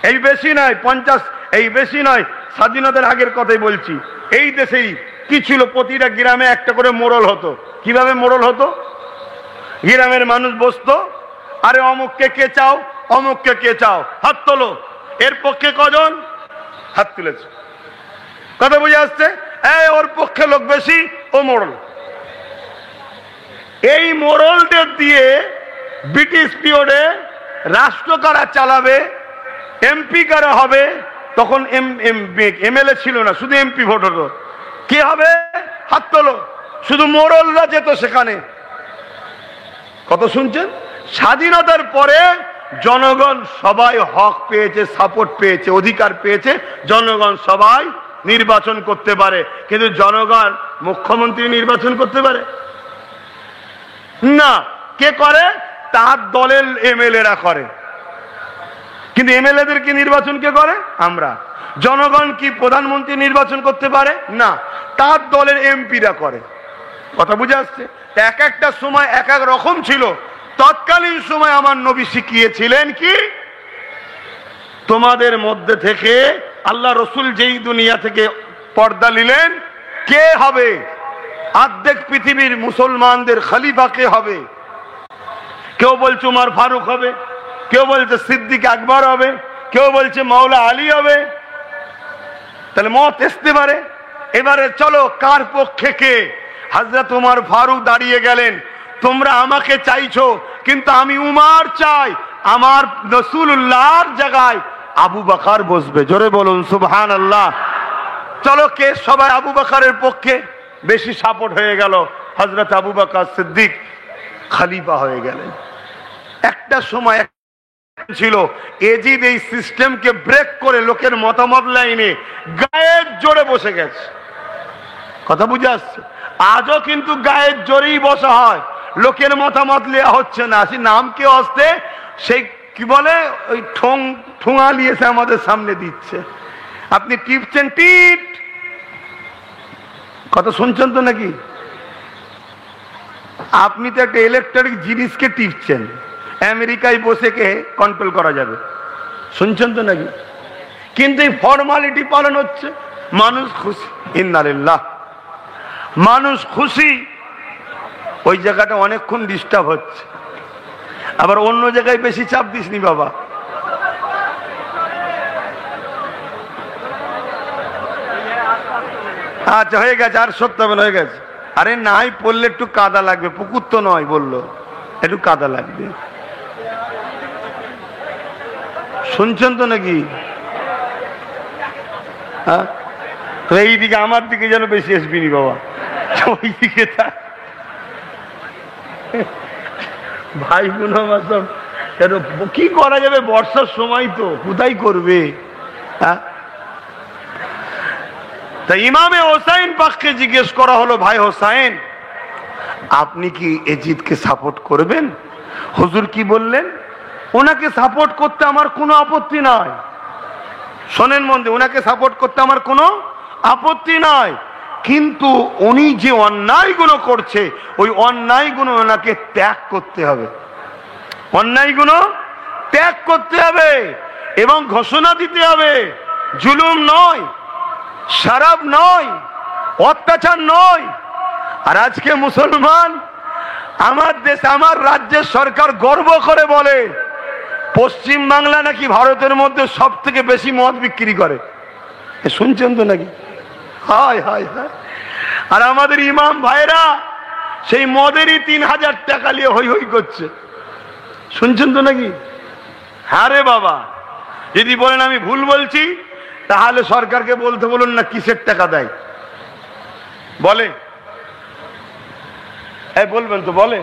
এই বেশি নয় 50, এই বেশি নয়, স্বাধীনতার আগের কথাই বলছি। এই দেশেই কি ছিল? প্রতিটা গ্রামে একটা করে মোড়ল হতো। কিভাবে মোড়ল হতো? গ্রামের মানুষ বসতো, আরে অমুককে কে চাও, অমুককে কে চাও, হাত তোলো। এর পক্ষে কজন? হাত তুলেছে। কথা বুঝে আসছে? ওর পক্ষে লোক বেশি, ও মোড়ল। এই মোড়লদের দিয়ে ব্রিটিশ পিরিয়ডে রাষ্ট্র কারা চালাবে, এমপি কারা হবে, তখন এমএলএ ছিল না, শুধু এমপি ভোট হতো। কি হবে? হাত তোলো। শুধু মোড়লরা যেত সেখানে। কত শুনছেন? স্বাধীনতার পরে জনগণ সবাই হক পেয়েছে, সাপোর্ট পেয়েছে, অধিকার পেয়েছে, জনগণ সবাই নির্বাচন করতে পারে। কিন্তু জনগণ মুখ্যমন্ত্রী নির্বাচন করতে পারে না। কে করে? তার দলের এমএলএরা করে। কিন্তু এমএলএদেরকে নির্বাচন কে করে? আমরা। জনগণ কি প্রধানমন্ত্রী নির্বাচন করতে পারে না, তার দলের এমপিরা করে। কথা বুঝে আসছে? এক একটা সময় এক এক রকম ছিল। তৎকালীন সময় আমার নবী শিখিয়েছিলেন কি, তোমাদের মধ্যে থেকে আল্লাহ রসুল যেই দুনিয়া থেকে পর্দা নিলেন, কে হবে অর্ধেক পৃথিবীর মুসলমানদের খলিফা কে হবে? কেউ বলছে উমর ফারুক হবে, কেউ বলছে সিদ্দিক আকবর হবে, কেউ বলছে মাওলা আলী হবে। তাহলে মত আসতে পারে। এবারে চলো কার পক্ষে কে? হযরত উমর ফারুক দাঁড়িয়ে গেলেন, তোমরা আমাকে চাইছো কিন্তু আমি উমর চাই, আমার রাসূলুল্লাহর জায়গায় আবু বকর বসবে। জোরে বলুন সুবহানাল্লাহ। চলো কে? সবাই আবু বকরের পক্ষে, বেশি সাপোর্ট হয়ে গেল, হযরত আবু বকর সিদ্দিক খলিফা হয়ে গেলেন। একটা সময় ছিল এজিদ এই সিস্টেমকে ব্রেক করে লোকের মতামত লাইনে গায়ের জোরে বসে গেছে। কথা বুঝে আসছে? আজও কিন্তু গায়ের জোরেই বসা হয়, লোকের মতামত নেওয়া হচ্ছে না। সে নাম কে আসতে, সেই কি বলে ওই ঠোঙা নিয়েছে আমাদের সামনে দিচ্ছে, আপনি টিপছেন টিট। কথা শুনছেন তো নাকি? আপনি তো একটা ইলেকট্রনিক জিনিসকে টিপছেন, আমেরিকায় বসে কে কন্ট্রোল করা যাবে। শুনছেন তো নাকি? কিন্তু এই ফর্মালিটি পালন হচ্ছে, মানুষ খুশি। ইন্নালিল্লাহ। মানুষ খুশি, ওই জায়গাটা অনেকক্ষণ ডিস্টার্ব হচ্ছে। আবার অন্য জায়গায় বেশি চাপ দিসনি বাবা। আচ্ছা হয়ে গেছে, আর 57 হয়ে গেছে। আরে নাই পড়লে একটু কাদা লাগবে, পুকুর তো নয়, বললো একটু কাদা লাগবে। শুনছেন তো নাকি? হ্যাঁ, তো এইদিকে আমার দিকে যেন বেশি আসবিনি বাবা, ওই দিকে ভাই বোন আমার সব। কি করা যাবে, বর্ষার সময় তো কোথায় করবে। হ্যাঁ, তা ইমামে হোসাইন পাককে জিজ্ঞেস করা হলো, ভাই হোসাইন আপনি কি এজিদকে সাপোর্ট করবেন? হুজুর কি বললেন? ওনাকে সাপোর্ট করতে আমার কোনো আপত্তি নাই। শোনেন মন দিয়ে, ওনাকে সাপোর্ট করতে আমার কোনো আপত্তি নাই, কিন্তু উনি যে অন্যায়গুলো করছে ওই অন্যায়গুলো ওনাকে ত্যাগ করতে হবে। অন্যায়গুলো ত্যাগ করতে হবে এবং ঘোষণা দিতে হবে, জুলুম নয়, শরাব নয়, অত্যাচার নয়। আর আজকে মুসলমান, আমার দেশ, আমার রাজ্যের সরকার গর্ব করে বলে পশ্চিম বাংলা নাকি ভারতের মধ্যে সব থেকে বেশি মদ বিক্রি করে। শুনছেন তো নাকি? হায় হায় হায়। আর আমাদের ইমাম ভাইরা সেই মদেরই 3000 টাকা নিয়ে হই হই করছে। শুনছেন তো নাকি? হ্যাঁ রে বাবা, যদি বলেন আমি ভুল বলছি তাহলে সরকারকে বলতে বলুন না কিসের টাকা দেয়, বলে বলবেন তো, বলে।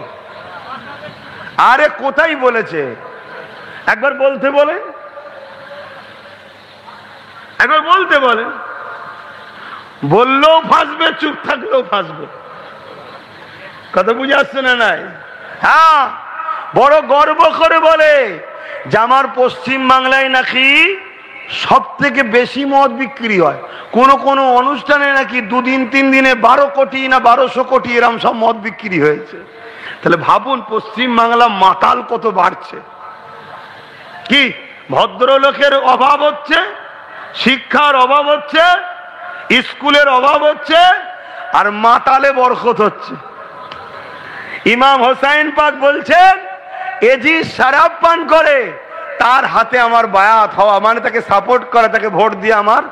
আরে কোথায় বলেছে একবার বলতে বলে, একবার বলতে বলে। বললেও ফাঁসবে, চুপ থাকলেও ফাঁসবে। কথা বুঝে আসছে না? নাই। হ্যাঁ, বড় গর্ব করে বলে যে আমার পশ্চিম বাংলায় নাকি সব থেকে বেশি মদ বিক্রি হয়। কোন কোন অনুষ্ঠানে নাকি 2 দিন 3 দিনে 12 কোটি না 1200 কোটি এরম সব মদ বিক্রি হয়েছে। তাহলে ভাবুন পশ্চিম বাংলা মাতাল কত বাড়ছে। কি ভদ্রলোকের অভাব হচ্ছে, শিক্ষার অভাব হচ্ছে, স্কুলের অভাব হচ্ছে, আর মাতালে বরকত হচ্ছে। ইমাম হোসাইন পাক বলছেন এজি শরাব পান করে, তার হাতে আমার বায়াত হওয়া মানে তাকে সাপোর্ট করা, তাকে ভোট দিয়ে আমার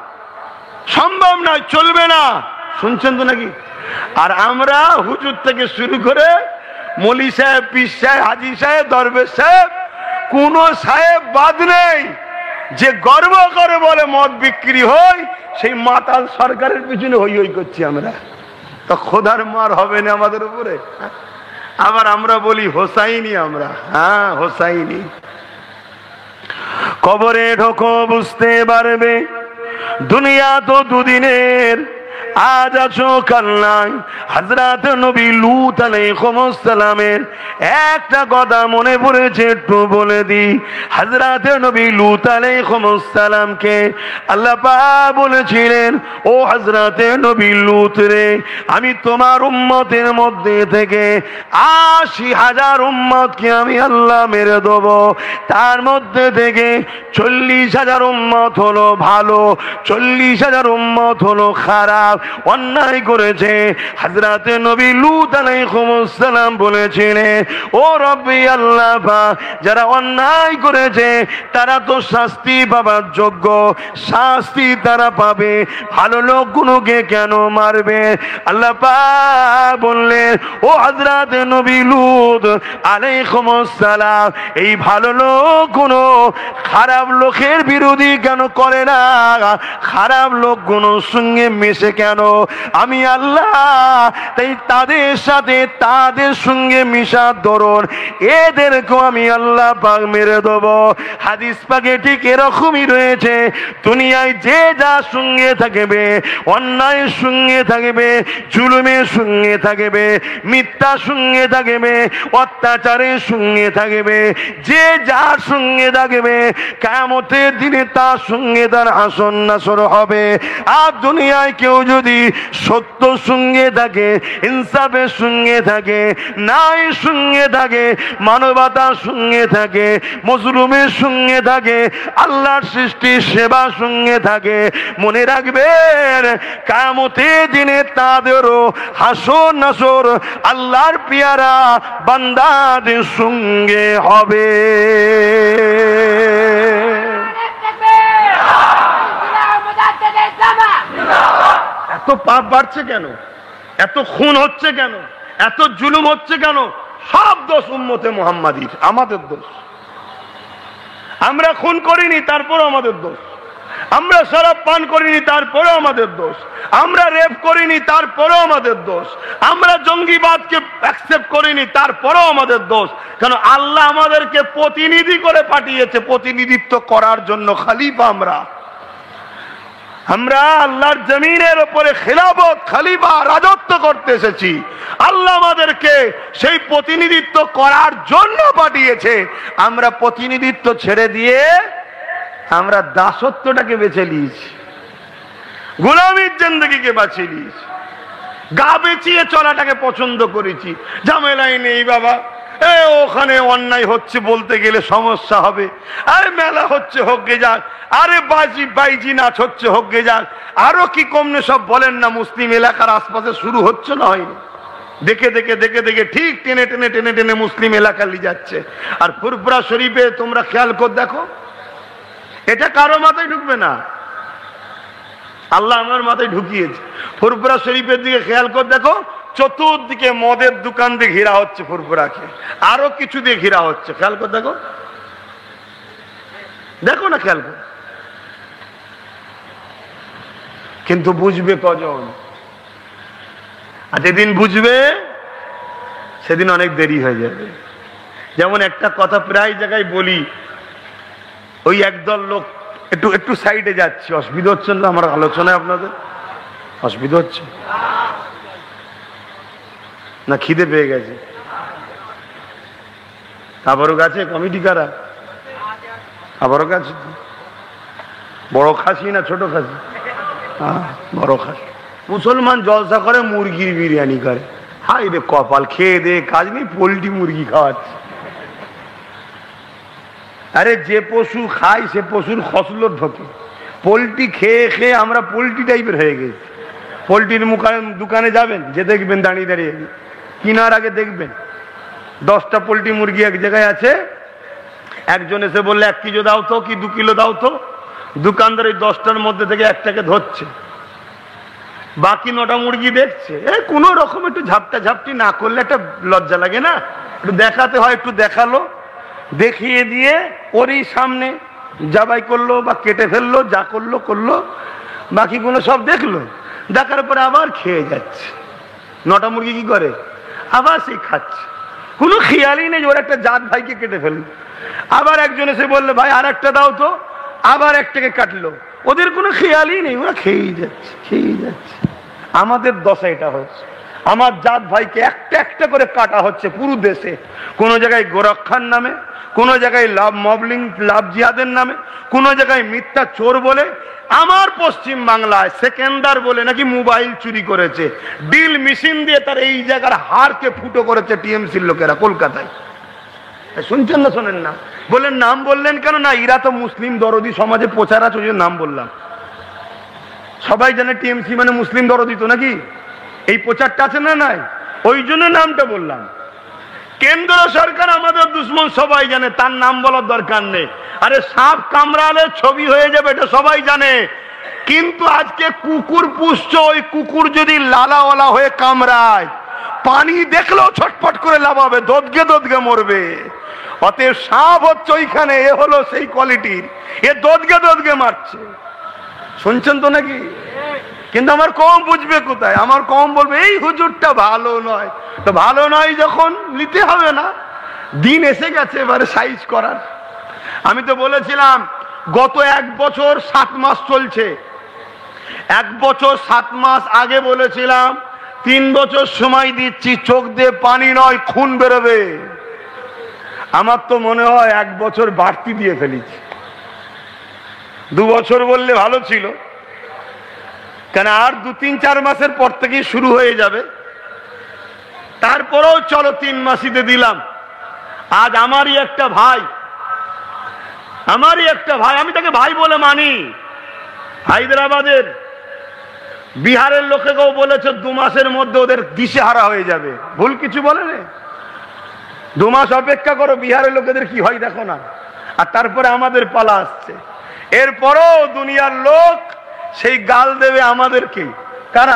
সম্ভব নয়, চলবে না। শুনছেন তো নাকি? আর আমরা হুজুর থেকে শুরু করে মলি সাহেব, পীর সাহেব, হাজি সাহেব, দরবেশ সাহেব, কোন সাহেব বাদ নেই যে গর্ব করে বলে মদ বিক্রি হয়, সেই মাতাল সরকারের পিছনে হই হই করছি আমরা। তো খোদার মার হবে না আমাদের উপরে? আবার আমরা বলি হোসাইনি, আমরা হ্যাঁ হোসাইনি। কবরে ঢোকো বুঝতে পারবে দুনিয়া তো দুদিনের, আজ আছো কাল নাই। হযরত নবী লূত আলাইহিস সালামের একটা কথা মনে পড়েছে, একটু বলে দিই। হযরত নবী লূত আলাইহিস সালামকে আল্লাহ পাক বলেছিলেন, ও হযরত নবী লূত রে, আমি তোমার উম্মতের মধ্যে থেকে ৮০,০০০ উম্মতকে আমি আল্লাহ মেরে দেব। তার মধ্যে থেকে ৪০,০০০ উম্মত হলো ভালো, ৪০,০০০ উম্মত হলো খারাপ, অন্যায় করেছে। হযরত নবী লূত আলাইহিস সালাম বলেছিলেন, ও রব্বি আল্লাহ পাক, যারা অন্যায় করেছে তারা তো শাস্তি পাবার যোগ্য, শাস্তি তারা পাবে, ভালো লোকগুলোকে কেন মারবে? আল্লাহ পাক বললেন, ও হযরত নবী লূত আলাইহিস সালাম, এই ভালো লোকগুলো খারাপ লোকের বিরোধী কেন করে না? খারাপ লোকগুলোর সঙ্গে মিশে কেন? আমি আল্লাহ তাই তাদের সাথে তাদের সঙ্গে মিশার দরুন এদেরকেও আমি আল্লাহ পাক মেরে দেব। হাদিস পাকে ঠিক এরকমই রয়েছে, দুনিয়ায় যে যার সঙ্গে থাকবে, অন্যায়ের সঙ্গে থাকবে, জুলুমের সঙ্গে থাকবে, মিথ্যার সঙ্গে থাকবে, অত্যাচারের সঙ্গে থাকবে, যে যার সঙ্গে থাকবে, কিয়ামতের দিনে তার সঙ্গে তার হাসর নাসর হবে। আর দুনিয়ায় কেউ যদি সত্য সঙ্গে থাকে, ইনসাফের সঙ্গে থাকে, ন্যায়ের সঙ্গে থাকে, মানবতার সঙ্গে থাকে, মজলুমের সঙ্গে থাকে, আল্লাহর সৃষ্টির সেবার সঙ্গে থাকে, মনে রাখবেন কিয়ামতের দিনে তাদেরও হাসর নাসর আল্লাহর পেয়ারা বান্দাদের সঙ্গে হবে। এত পাপ বাড়ছে কেন? এত খুন হচ্ছে কেন? এত জুলুম হচ্ছে কেন? সব দোষ উম্মতে মুহাম্মাদীর, আমাদের দোষ। আমরা খুন করিনি, তারপরও আমাদের দোষ। আমরা শরাব পান করিনি, তারপরেও আমাদের দোষ। আমরা রেপ করিনি, তারপরেও আমাদের দোষ। আমরা জঙ্গিবাদকে অ্যাকসেপ্ট করিনি, তারপরেও আমাদের দোষ। কেন? আল্লাহ আমাদেরকে প্রতিনিধি করে পাঠিয়েছে, প্রতিনিধিত্ব করার জন্য খলিফা। আমরা আল্লাহর জমিনের উপরে খিলাফত, খলিফা, রাজত্ব করতে এসেছি। আল্লাহ আমাদেরকে সেই প্রতিনিধিত্ব করার জন্য পাঠিয়েছে। আমরা প্রতিনিধিত্ব ছেড়ে দিয়ে আমরা দাসত্বটাকে বেছে নিয়েছি, গোলামীর জিন্দেগিকে বাছিয়ে নিয়েছি, গা বেচিয়ে চলাটাকে পছন্দ করেছি। ঝামেলাই নেই বাবা, ওখানে অন্যায় হচ্ছে বলতে গেলে সমস্যা হবে, আরে মেলা হচ্ছে হোক গে যাক, আরে বাইজি নাচ হচ্ছে হোক গে যাক, আরো কি কমনে সব বলেন না, মুসলিম এলাকার আশপাশে শুরু হচ্ছে না হয়নি? দেখে দেখে দেখে দেখে ঠিক টেনে টেনে টেনে টেনে মুসলিম এলাকা নিয়ে যাচ্ছে। আর ফুরফুরা শরীফে তোমরা খেয়াল করে দেখো, এটা কারো মাথায় ঢুকবে না, আল্লাহ আমার মাথায় ঢুকিয়েছে। ফুরফুরা শরীফের দিকে খেয়াল করে দেখো, চতুর্দিকে মদের দোকান দিয়ে ঘেরা হচ্ছে, ফুরফুরাকে আরো কিছু দিয়ে ঘেরা হচ্ছে। খেয়াল করে দেখো, দেখো না, খেয়াল কর। কিন্তু বুঝবে কজন? আর যেদিন বুঝবে সেদিন অনেক দেরি হয়ে যাবে। যেমন একটা কথা প্রায় জায়গায় বলি, ওই একদল লোক একটু একটু সাইডে যাচ্ছি, অসুবিধা হচ্ছে না আমার আলোচনায়? আপনাদের অসুবিধা হচ্ছে না? খিদে পেয়ে গেছে? আবারও গাছে কমিটি কারা? আবারও গাছে বড় খাসি না ছোট খাসি? বড় খাসি। মুসলমান জলসা করে, মুরগির বিরিয়ানি করে। হাই রে কপাল, খেয়ে দে কাজ নেই, পোল্ট্রি মুরগি খাওয়াচ্ছে। আরে যে পশু খায় সে পশুর ফসলত ঢোকে। পোল্ট্রি খেয়ে খেয়ে আমরা পোল্ট্রি টাইপের হয়ে গেছি। পোল্ট্রির দোকানে যাবেন, যে দেখবেন দাঁড়িয়ে দাঁড়িয়ে কিনার আগে দেখবেন 10টা পোল্ট্রি মুরগি এক জায়গায় আছে। একজন এসে বললে 1 কিলো দাও তো, কি 2 কিলো দাও তো। দোকানদার এই 10টার মধ্যে থেকে একটাকে ধরছে, বাকি 9টা মুরগি দেখছে, কোন রকম একটু ঝাপটা ঝাপটি না করলে একটা লজ্জা লাগে না, একটু দেখাতে হয়, একটু দেখালো, দেখিয়ে দিয়ে ওরই সামনে জবাই করলো বা কেটে ফেললো, যা করলো করলো, বাকিগুলো সব দেখলো, দেখার পরে আবার খেয়ে যাচ্ছে। 9টা মুরগি কি করে, আবার সেই খাচ্ছে, কোনো খেয়ালই নেই ওর একটা জাত ভাইকে কেটে ফেললো। আবার একজন এসে বললো ভাই আর একটা দাও তো, আবার একটাকে কাটলো, ওদের কোনো খেয়ালই নেই, ওরা খেয়েই যাচ্ছে খেয়েই যাচ্ছে। আমাদের দশা এটা হচ্ছে, আমার জাত ভাইকে একটা একটা করে কাটা হচ্ছে পুরো দেশে, কোনো জায়গায় গোরক্ষার নামে, কোনো জায়গায় লাভ মবলিং লাভ জিহাদের নামে, কোনো জায়গায় মিথ্যা চোর বলে। আমার পশ্চিম বাংলায় সেকেন্ডার বলে নাকি মোবাইল চুরি করেছে, ডিল মেশিন দিয়ে তার এই জায়গার হাড়কে ফুটো করেছে টিএমসির লোকেরা কলকাতায়। শুনছেন না শোনেন না? বললেন নাম বললেন কেন? না এরা তো মুসলিম দরদি সমাজে প্রচার আছে, ওই জন্য নাম বললাম। সবাই জানে টিএমসি মানে মুসলিম দরদি তো, নাকি এই প্রচারটা আছে না নাই, ওই জন্য নামটা বললাম। কেন্দ্র সরকার আমাদের দুশ্মন সবাই জানে, তার নাম বলার দরকার নেই। আরে সাপ কামড়ালে ছবি হয়ে যাবে, এটা সবাই জানে। কিন্তু আজকে কুকুর পুষছ, ওই কুকুর যদি লালাওয়ালা হয়ে কামড়ায়, পানি দেখলেও ছটফট করে লাফাবে, দোদগে দোদগে মরবে। অতএব সাপ হচ্ছে ওইখানে, এ হলো সেই কোয়ালিটির, এ দোদগে দোদগে মারছে। শুনছেন তো নাকি? কিন্তু আমার কম বুঝবে কোথায়, আমার কম বলবে এই হুজুরটা ভালো নয়। তো ভালো নয় যখন নিতে হবে না, দিন এসে গেছে এবারে সাইজ করার। আমি তো বলেছিলাম গত 1 বছর 7 মাস চলছে, 1 বছর 7 মাস আগে বলেছিলাম 3 বছর সময় দিচ্ছি, চোখ দিয়ে পানি নয় খুন বেরোবে। আমার তো মনে হয় 1 বছর বাড়তি দিয়ে ফেলেছি। 2 বছর বললে ভালো ছিল, কেন আর 2-3-4 মাসের পর থেকেই শুরু হয়ে যাবে। তারপরেও চলো 3 মাসিতে দিলাম। আজ আমারই একটা ভাই, আমি তাকে ভাই বলে মানি, হায়দ্রাবাদের বিহারের লোকেকেও বলেছে 2 মাসের মধ্যে ওদের দিশেহারা হয়ে যাবে। ভুল কিছু বলে রে, 2 মাস অপেক্ষা করো, বিহারের লোকেদের কি হয় দেখো না। আর তারপরে আমাদের পালা আসছে। এরপরও দুনিয়ার লোক সেই গাল দেবে আমাদেরকে। কারা?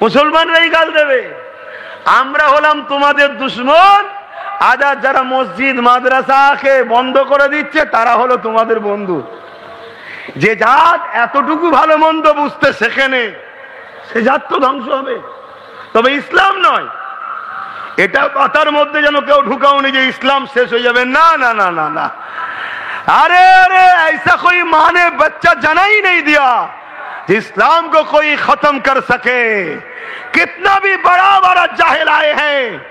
মুসলমানরাই গাল দেবে। আমরা হলাম তোমাদের দুশ্মন। আজ যারা মসজিদ মাদ্রাসাকে বন্ধ করে দিচ্ছে তারা হলো তোমাদের বন্ধু। যে জাত এতটুকু ভালো মন্দ বুঝতে শেখেনে, সে জাত তো ধ্বংস হবে। তবে ইসলাম নয়, এটা কথার মধ্যে যেন কেউ ঢুকাওনি যে ইসলাম শেষ হয়ে যাবে। না না না না না, अरे ऐसा कोई माँ ने बच्चा जना ही नहीं दिया इस्लाम को कोई खत्म कर सके। कितना भी बड़ा बड़ा जाहिल आए हैं,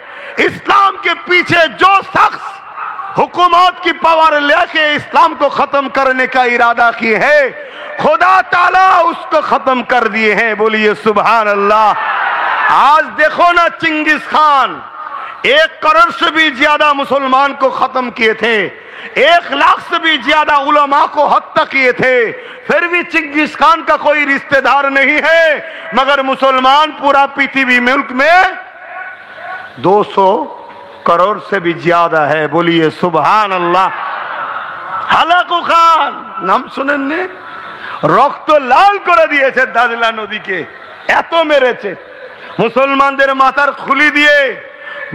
इस्लाम के पीछे जो शख्स हुकूमत की पावर लेके इस्लाम को खत्म करने का इरादा किए है, खुदा ताला उसको खत्म कर दिए हैं। बोलिए सुभान अल्लाह। आज देखो ना, चिंगिस खान 1 करोड़ से भी ज्यादा मुसलमान को खत्म किए थे, 1 लाख से भी ज्यादा उलमा को हत्या किए थे, फिर भी चिंगिस खान का कोई रिश्तेदार नहीं है। मगर मुसलमान पूरा पृथ्वी मुल्क में 200 करोड़ से भी ज्यादा है। बोलिए सुभान अल्लाह। হালাকু খান নাম শুনেন নে? রক্ত লাল করে দিয়েছে দাজলা নদীকে, এত মেরেছে। মুসলমানদের মাথার খুলি দিয়ে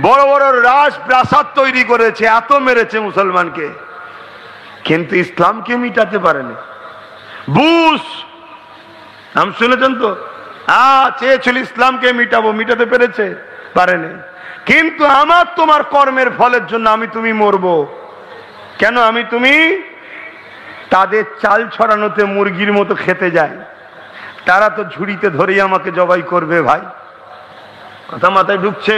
বড় বড় রাজপ্রাসাদ তৈরি করেছে, এত মেরেছে মুসলমানকে। কিন্তু ইসলামকে মিটাতে পারেনি। বুশ নাম শুনেছেন তো? চেয়েছিল ইসলামকে মিটাবো, মিটাতে পেরেছে? পারেনি। কিন্তু আমার তোমার কর্মের ফলের জন্য আমি তুমি মরবো কেন? আমি তুমি তাদের চাল ছড়ানোতে মুরগির মতো খেতে যায়, তারা তো ঝুড়িতে ধরেই আমাকে জবাই করবে। ভাই কথা মাথায় ঢুকছে?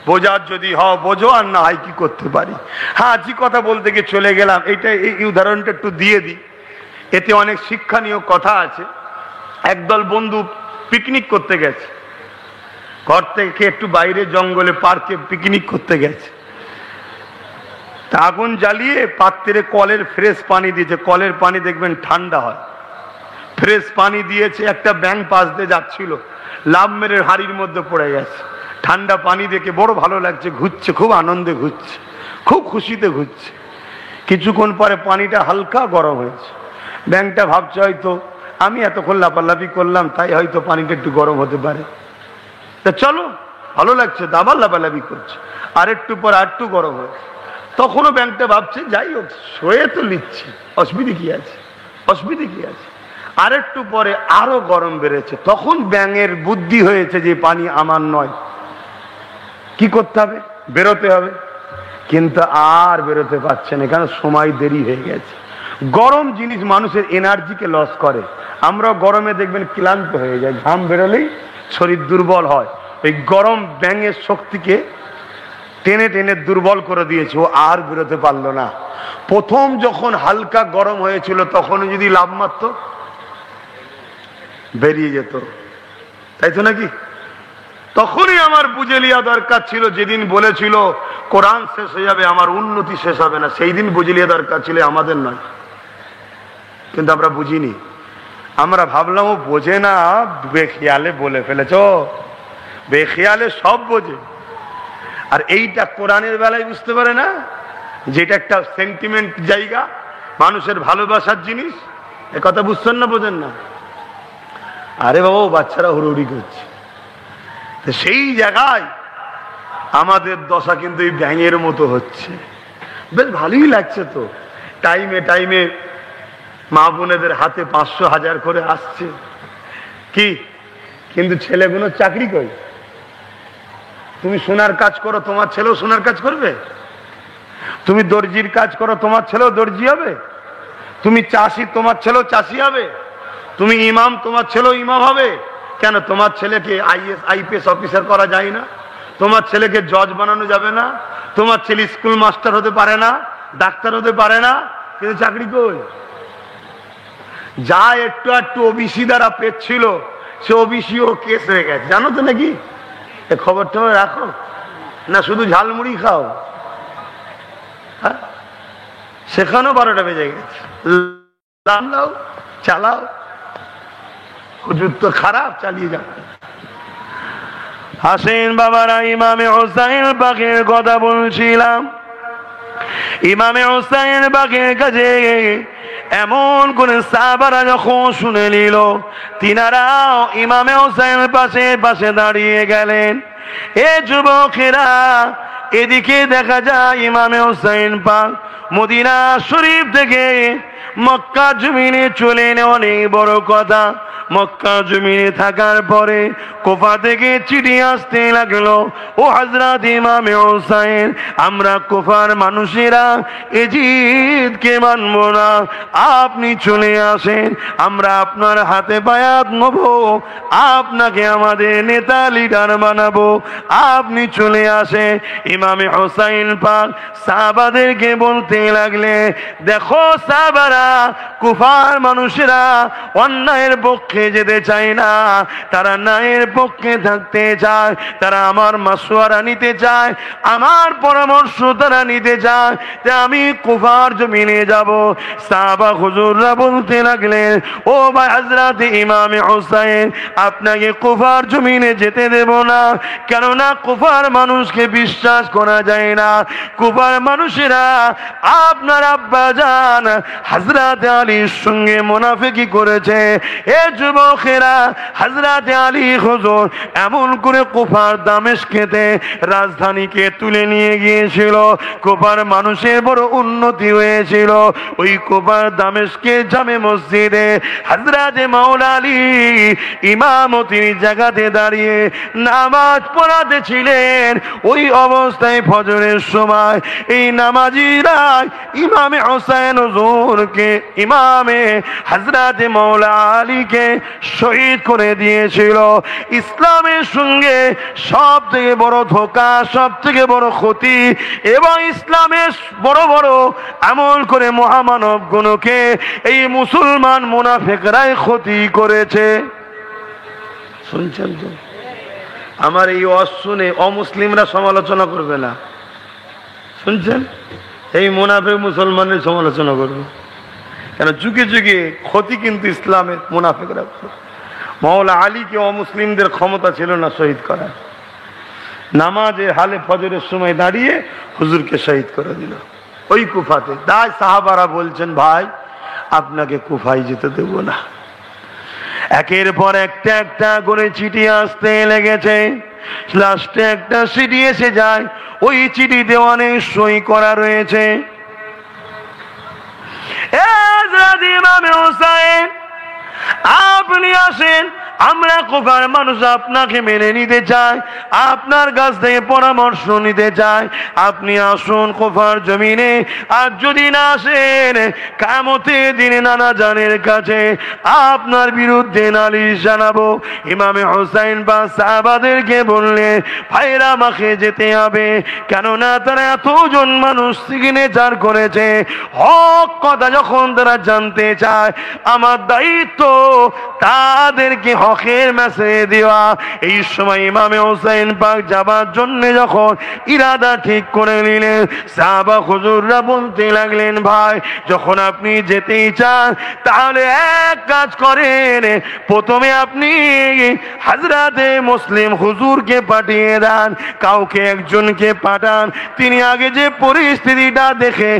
বোঝার যদি হও বোঝো, আর না হয় কি করতে পারি। হ্যাঁ, যে কথা বলতে গিয়ে চলে গেলাম, এই উদাহরণটা একটু দিয়ে দিই, এতে অনেক শিক্ষণীয় কথা আছে। একদল বন্ধু পিকনিক করতে গেছে, ঘর থেকে একটু বাইরে জঙ্গলে পার্কে পিকনিক করতে গেছে। তা আগুন জ্বালিয়ে পাত্রে কলের ফ্রেশ পানি দিয়েছে। কলের পানি দেখবেন ঠান্ডা হয়, ফ্রেশ পানি দিয়েছে। একটা ব্যাঙ পাশ দিয়ে যাচ্ছিল, লাভ মেরে হাড়ির মধ্যে পড়ে গেছে। ঠান্ডা পানি দেখে বড় ভালো লাগছে, ঘুরছে, খুব আনন্দে ঘুরছে, খুব খুশিতে ঘুরছে। কিছুক্ষণ পরে পানিটা হালকা গরম হয়েছে। ব্যাঙটা ভাবছে হয়তো আমি এতক্ষণ লাফালাফি করলাম, তাই হয়তো পানিটা একটু গরম হতে পারে। তা চলো, ভালো লাগছে, আবার লাফালাফি করছে, আর একটু পর আর একটু গরম হয়েছে। তখনও ব্যাংকটা ভাবছে যাই হোক, শোয়ে তো নিচ্ছি, অসুবিধে কি আছে, অসুবিধে কি আছে। আর একটু পরে আরো গরম বেড়েছে। তখন ব্যাঙের বুদ্ধি হয়েছে যে পানি আমার নয়, কি করতে হবে, বেরোতে হবে। কিন্তু আর বেরোতে পারছে না, কারণ সময় দেরি হয়ে গেছে। গরম জিনিস মানুষের এনার্জিকে লস করে। আমরা গরমে দেখবেন ক্লান্ত হয়ে যায়, ঘাম বেরোলেই শরীর দুর্বল হয়। ওই গরম ব্যাঙের শক্তিকে টেনে টেনে দুর্বল করে দিয়েছে, ও আর বেরোতে পারলো না। প্রথম যখন হালকা গরম হয়েছিল তখন যদি লাভ মারত, বেরিয়ে যেত, তাই তো নাকি? তখনই আমার বুঝে লিয়া দরকার ছিল, যেদিন বলেছিল কোরআন শেষ হয়ে যাবে আমার উন্নতি শেষ হবে না, সেই দিন বুঝে লিয়া দরকার ছিল, আমাদের নয়। কিন্তু আমরা বুঝিনি, আমরা ভাবলাম ও বোঝে না, বেখেয়ালে বলে ফেলেছ। বেখেয়ালে সব বোঝে, আর এইটা কোরআনের বেলায় বুঝতে পারে না, যেটা একটা সেন্টিমেন্ট জায়গা, মানুষের ভালোবাসার জিনিস। এ কথা বুঝছেন না, বোঝেন না? আরে বাবা, বাচ্চারা হুড়ুহুড়ি করছে, তো সেই জায়গায় আমাদের দশা কিন্তু এই ব্যাঙের মতো হচ্ছে। বেশ ভালোই লাগছে তো, টাইমে টাইমে মা বোনেদের হাতে 500 1000 করে আসছে, কি কিন্তু ছেলেগুলো চাকরি করে। তুমি সোনার কাজ করো, তোমার ছেলেও সোনার কাজ করবে। তুমি দর্জির কাজ করো, তোমার ছেলেও দর্জি হবে। তুমি চাষি, তোমার ছেলেও চাষি হবে। তুমি ইমাম, তোমার ছেলেও ইমাম হবে। কেন তোমার ছেলেকে IAS IPS অফিসার করা যায় না? তোমার ছেলেকে জজ বানানো যাবে না? তোমার ছেলে স্কুল মাস্টার হতে পারে না, ডাক্তার হতে পারে না, কিন্তু চাকরি কই? যা একটু একটু ওবিসি দ্বারা পেচ্ছিল, সে ওবিসিও কেস হয়ে গেছে, জানো তো নাকি? এ খবরটা রাখো না, শুধু ঝালমুড়ি খাও। হ্যাঁ, সেখানেও 12টা বেজে গেছে। লাও চালাও, হুজুর তো খারাপ, চালিয়ে যাও। হাসেন বাবারা, ইমামে হোসাইন পাকের কথা বলছিলাম। ইমামে হোসাইন পাকের কাছে এমন করে সাহাবারা যখন শুনে নিল, তিনারাও ইমামে হোসাইন পাশে পাশে দাঁড়িয়ে গেলেন। এ যুবকেরা, এদিকে দেখা যায় ইমামে হোসাইন পাক মদিনা শরীফ থেকে মক্কা জমিনে চলে এনে, অনেক বড় কথা, মক্কা জমিনে থাকার পরে কুফা থেকে চিঠি আসতে লাগলো, ও হযরত ইমামে হোসাইন, আমরা কুফার মানুষেরা এজিদকে মানব না, আপনি চলে আসেন, আমরা আপনার হাতে বায়াত নেব, আপনাকে আমাদের নেতা লিডার বানাবো, আপনি চলে আসেন। ইমামে হোসাইন পাক সাহাবাদেরকে বলতে লাগলে, দেখো সাহাবারা, কুফার মানুষেরা অন্যায়ের পক্ষে যেতে চায় না, তারা ন্যায়ের পক্ষে থাকতে চায়, তারা আমার মাশওয়ারা নিতে চায়, আমার পরামর্শ তারা নিতে চায় যে আমি কুফার জমিনে যাব। সাহাবা হুজুররা বলতে লাগলেন, ও ভাই হযরত ইমামে হোসাইন, আপনাকে কুফার জমিনে যেতে দেব না, কেননা কুফার মানুষকে বিশ্বাস করা যায় না। কুফার মানুষেরা আপনার আব্বাজান হযরত আলীর সঙ্গে মুনাফিকি করেছে। এ যুবকেরা, হযরত আলী হুজুর এমন করে কুফার দামেস্কেতে রাজধানীকে তুলে নিয়ে গিয়েছিল, কুফার মানুষের বড় উন্নতি হয়েছিল। ওই কুফার দামেস্কে জামে মসজিদে হযরত মাওলা আলী ইমামতির জায়গাতে দাঁড়িয়ে নামাজ পড়াতে ছিলেন। ওই অবস্থায় ফজরের সময় এই নামাজিরা ইমামে হোসেন হুজুরকে, ইমামে হযরত মাওলা আলীকে শহীদ করে দিয়েছিল। ইসলামের সঙ্গে সব থেকে বড় ধোঁকা, সব থেকে বড় ক্ষতি, এবং ইসলামের বড় বড় আমল করে মহামানব গুণকে এই মুসলমান মুনাফিকরাই ক্ষতি করেছে। শুনছেন তো? আমার এই ওয়াজ শুনে অমুসলিমরা সমালোচনা করবে না, শুনছেন? এই মুনাফিক মুসলমানের সমালোচনা করবে, কেন যুগে যুগে ক্ষতি কিন্তু ইসলামের মুনাফিকরা। মাওলা আলীকে অমুসলিমদের ক্ষমতা ছিল না শহীদ করার, নামাজে হালে ফজরের সময় দাঁড়িয়ে হুজুরকে শহীদ করে দিল ওই কুফাতে। তাই সাহাবারা বলছেন, ভাই আপনাকে কুফায় যেতে দেব না, একের পর একটা একটা করে চিঠি আসতে লেগেছে। লাস্টে একটা চিঠি এসে যায়, ওই চিঠিতে অনেক সই করা রয়েছে। ইমামে হোসেন, আপনি আসেন, আমরা কুফার মানুষ আপনাকে মেনে নিতে চাই, আপনার কাছ থেকে পরামর্শ নিতে চাই। আপনি আসুন কুফার জমিনে। আর যদি না আসেন, কিয়ামতের দিনে নানা জানের কাছে আপনার বিরুদ্ধে নালিশ জানাবো। ইমামে হোসেন বা সাহাবাদেরকে বললেন, ভাইরা আমাকে যেতে হবে, কেননা তারা এতজন মানুষ সিগনেচার করেছে। হক কথা যখন তারা জানতে চায়, আমার দায়িত্ব তাদেরকে হকের মেসেজ দেওয়া। এই সময় ইমামে হোসেন পাক যাবার জন্য যখন ইরাদা ঠিক করে নিলেন, সাহাবা হুজুররা বলতে লাগলেন, ভাই যখন আপনি যেতেই চান তাহলে এক কাজ করেন, প্রথমে আপনি হযরতে মুসলিম হুজুরকে পাঠিয়ে দেন, কাউকে একজনকে পাঠান, তিনি আগে যে পরিস্থিতিটা দেখে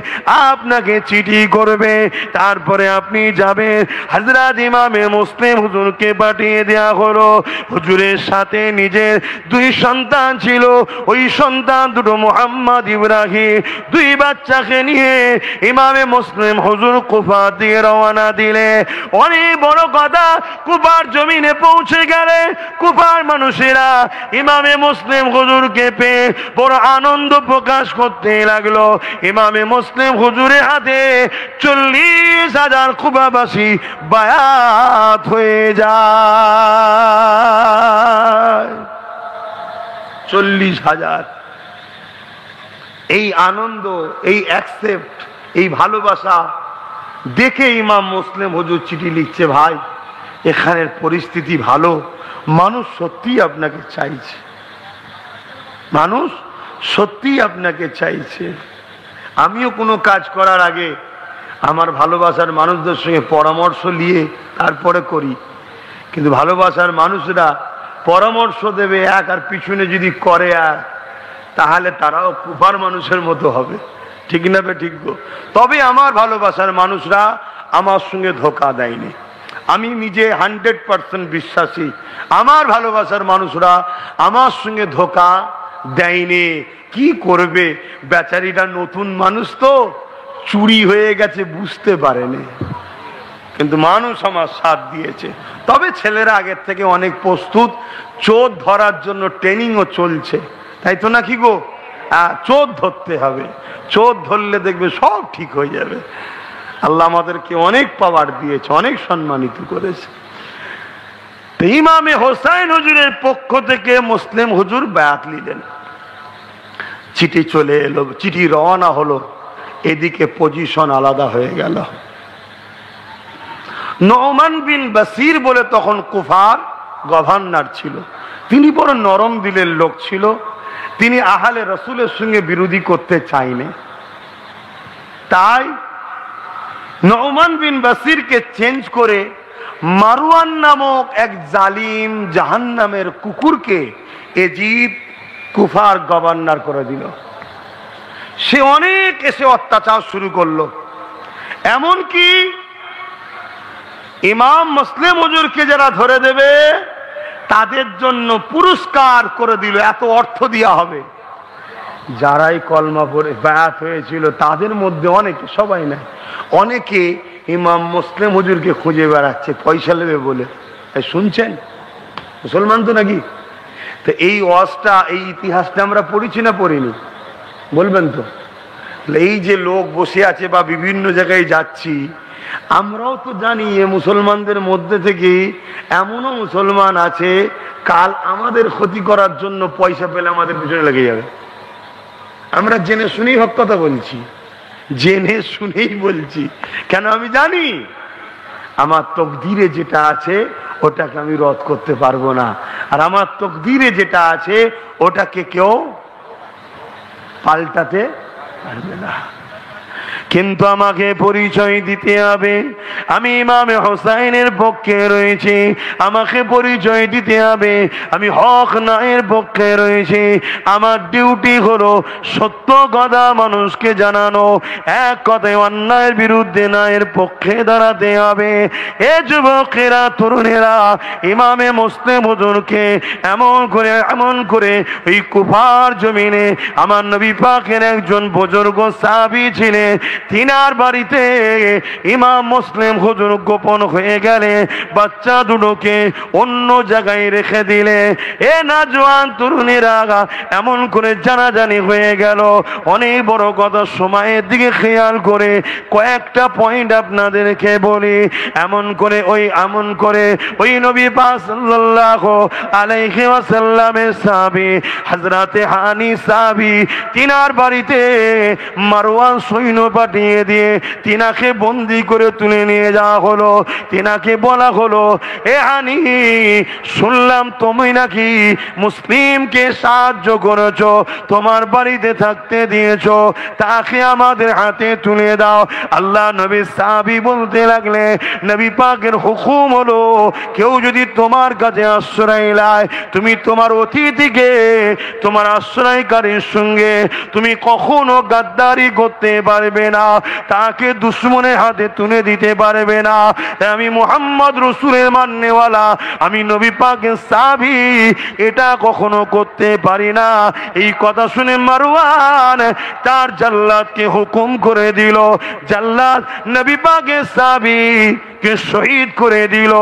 আপনাকে চিঠি করবে, তারপরে আপনি যাবেন। হযরত ইমামে মুসলিম হুজুরকে পাঠিয়ে দেয়া হলো। হুজুরের সাথে নিজের দুই সন্তান ছিল, ওই সন্তান দুটো মুহাম্মদ ইব্রাহিম, দুই বাচ্চাকে নিয়ে ইমামে মুসলিম হুজুর কুফা দিয়ে রওনা দিলে। অনেক বড় কথা, কুফার জমিনে পৌঁছে গেলে কুফার মানুষেরা ইমামে মুসলিম হুজুরকে পেয়ে বড় আনন্দ প্রকাশ করতে লাগলো। ইমামে মুসলিম হুজুরের হাতে 40,000 কুফাবাসী বায়াত হয়ে যায়। 40,000। এই আনন্দ, এই অ্যাকসেপ্ট, এই ভালোবাসা দেখে ইমাম মুসলিম হুজুর চিঠি লিখছে, ভাই এখানের পরিস্থিতি ভালো, মানুষ সত্যিই আপনাকে চাইছে, মানুষ সত্যিই আপনাকে চাইছে। আমিও কোনো কাজ করার আগে আমার ভালোবাসার মানুষদের সঙ্গে পরামর্শ নিয়ে তারপরে করি, কিন্তু ভালোবাসার মানুষরা পরামর্শ দেবে এক, আর পিছনে যদি করে আর, তাহলে তারাও কুফার মানুষের মতো হবে। ঠিক না বে ঠিক গো? তবে আমার ভালোবাসার মানুষরা আমার সঙ্গে ধোঁকা দেয়নি। আমি নিজে 100% বিশ্বাসী, আমার ভালোবাসার মানুষরা আমার সঙ্গে ধোঁকা দেয়নি। কি করবে, বেচারিটা নতুন মানুষ তো, চুরি হয়ে গেছে, বুঝতে পারেনি, কিন্তু মানুষ আমার সাথ দিয়েছে। তবে ছেলেরা আগের থেকে অনেক প্রস্তুত, চোর ধরার জন্য ট্রেনিংও চলছে, তাই তো নাকি গো? চোর ধরতে হবে, চোর ধরলে দেখবে সব ঠিক হয়ে যাবে। আল্লাহ আমাদেরকে অনেক পাওয়ার দিয়েছে, অনেক সম্মানিত করেছে। ইমামে হোসেন হুজুরের পক্ষ থেকে মুসলিম হুজুর বায়াত নিলেন। চিঠি চলে এলো, চিঠি রওনা হলো, এদিকে পজিশন আলাদা হয়ে গেল। নোমান বিন বাসির বলে তখন কুফার গভর্নর ছিল, তিনি বড় নরম দিলের লোক ছিল, তিনি আহলে রাসূলের সঙ্গে বিরোধী করতে চাইনি। তাই নোমান বিন বাসিরকে চেঞ্জ করে মারওয়ান নামক এক জালিম জাহান্নামের কুকুরকে এজিদ কুফার গভর্নর করে দিল। সে অনেক এসে অত্যাচার শুরু করলো, এমনকি ইমাম মুসলিম হুজুরকে যারা ধরে দেবে তাদের জন্য পুরস্কার করে দিল, এত অর্থ দেওয়া হবে। যারাই কলমা পড়ে বায়াত হয়েছিল তাদের মধ্যে অনেকে, সবাই না, অনেকে ইমাম মুসলিম হুজুরকে খুঁজে বেড়াচ্ছে পয়সা নেবে বলে। শুনছেন? মুসলমান তো নাকি? তো এই ওয়াজটা, এই ইতিহাসটা আমরা পড়েছি না পড়িনি? বলবেন তো? এই যে লোক বসে আছে বা বিভিন্ন জায়গায় যাচ্ছি, আমরাও তো জানি এ মুসলমানদের মধ্যে থেকে এমনও মুসলমান আছে কাল আমাদের ক্ষতি করার জন্য পয়সা পেলে আমাদের পিছনে লেগে যাবে। আমরা জেনে শুনেই হক কথা বলছি, জেনে শুনেই বলছি। কেন? আমি জানি আমার তকদিরে যেটা আছে ওটাকে আমি রদ করতে পারবো না, আর আমার তকদিরে যেটা আছে ওটাকে কেউ পাল্টাতে পারবে না। কিন্তু আমাকে পরিচয় দিতে হবে আমি ইমামে হোসাইনের পক্ষে রয়েছি, আমাকে পরিচয় দিতে হবে আমি হক ন্যায়ের পক্ষে রয়েছি। আমার ডিউটি হলো সত্য কথা মানুষকে জানানো, এক কথায় অন্যায়ের বিরুদ্ধে ন্যায়ের পক্ষে দাঁড়াতে হবে। এ যুবকেরা, তরুণেরা, ইমামে মুসলিম হুজুরকে এমন করে ওই কুফার জমিনে আমার নবী পাকের একজন বুজুর্গ সাহাবী ছিলেন, তিনার বাড়িতে ইমাম মুসলিম হুজুর গোপন হয়ে গেলে বাচ্চা দুটোকে অন্য জায়গায় রেখে দিলে। এ না জওয়ান তরুণেরা, এমন করে জানাজানি হয়ে গেল। অনেক বড় কথা, সময়ের দিকে খেয়াল করে কয়েকটা পয়েন্ট আপনাদেরকে বলি। এমন করে ওই নবী পাক সাল্লাল্লাহু আলাইহি ওয়াসাল্লামের সাহাবী হযরতে হানি সাহাবী, তিনার বাড়িতে মারওয়ান সৈন্য পাঠিয়ে দিয়ে তিনাকে বন্দি করে তুলে নিয়ে যাওয়া হলো। তিনাকে বলা হলো, এ হানি, শুনলাম তুমি নাকি মুসলিমকে সাহায্য করেছো, তোমার বাড়িতে থাকতে দিয়েছো, তাকে আমাদের হাতে তুলে দাও। আল্লাহ নবী সাহাবী বলতে লাগলে, নবী পাকের হুকুম হলো কেউ যদি তোমার কাছে আশ্রয় নেয়, তুমি তোমার অতিথিকে তোমার আশ্রয়কারীর সঙ্গে তুমি কখনো গাদ্দারি করতে পারবে না, তাকে দুশমনের হাতে তুলে দিতে পারবে না। আমি মুহাম্মদ রাসূলের মাননেওয়ালা, আমি নবী পাকের সাহাবী, এটা কখনো করতে পারি না। এই কথা শুনে মারওয়ান তার জাল্লাদকে হুকুম করে দিল, জাল্লাদ নবী পাকের সাহাবী কে শহীদ করে দিল।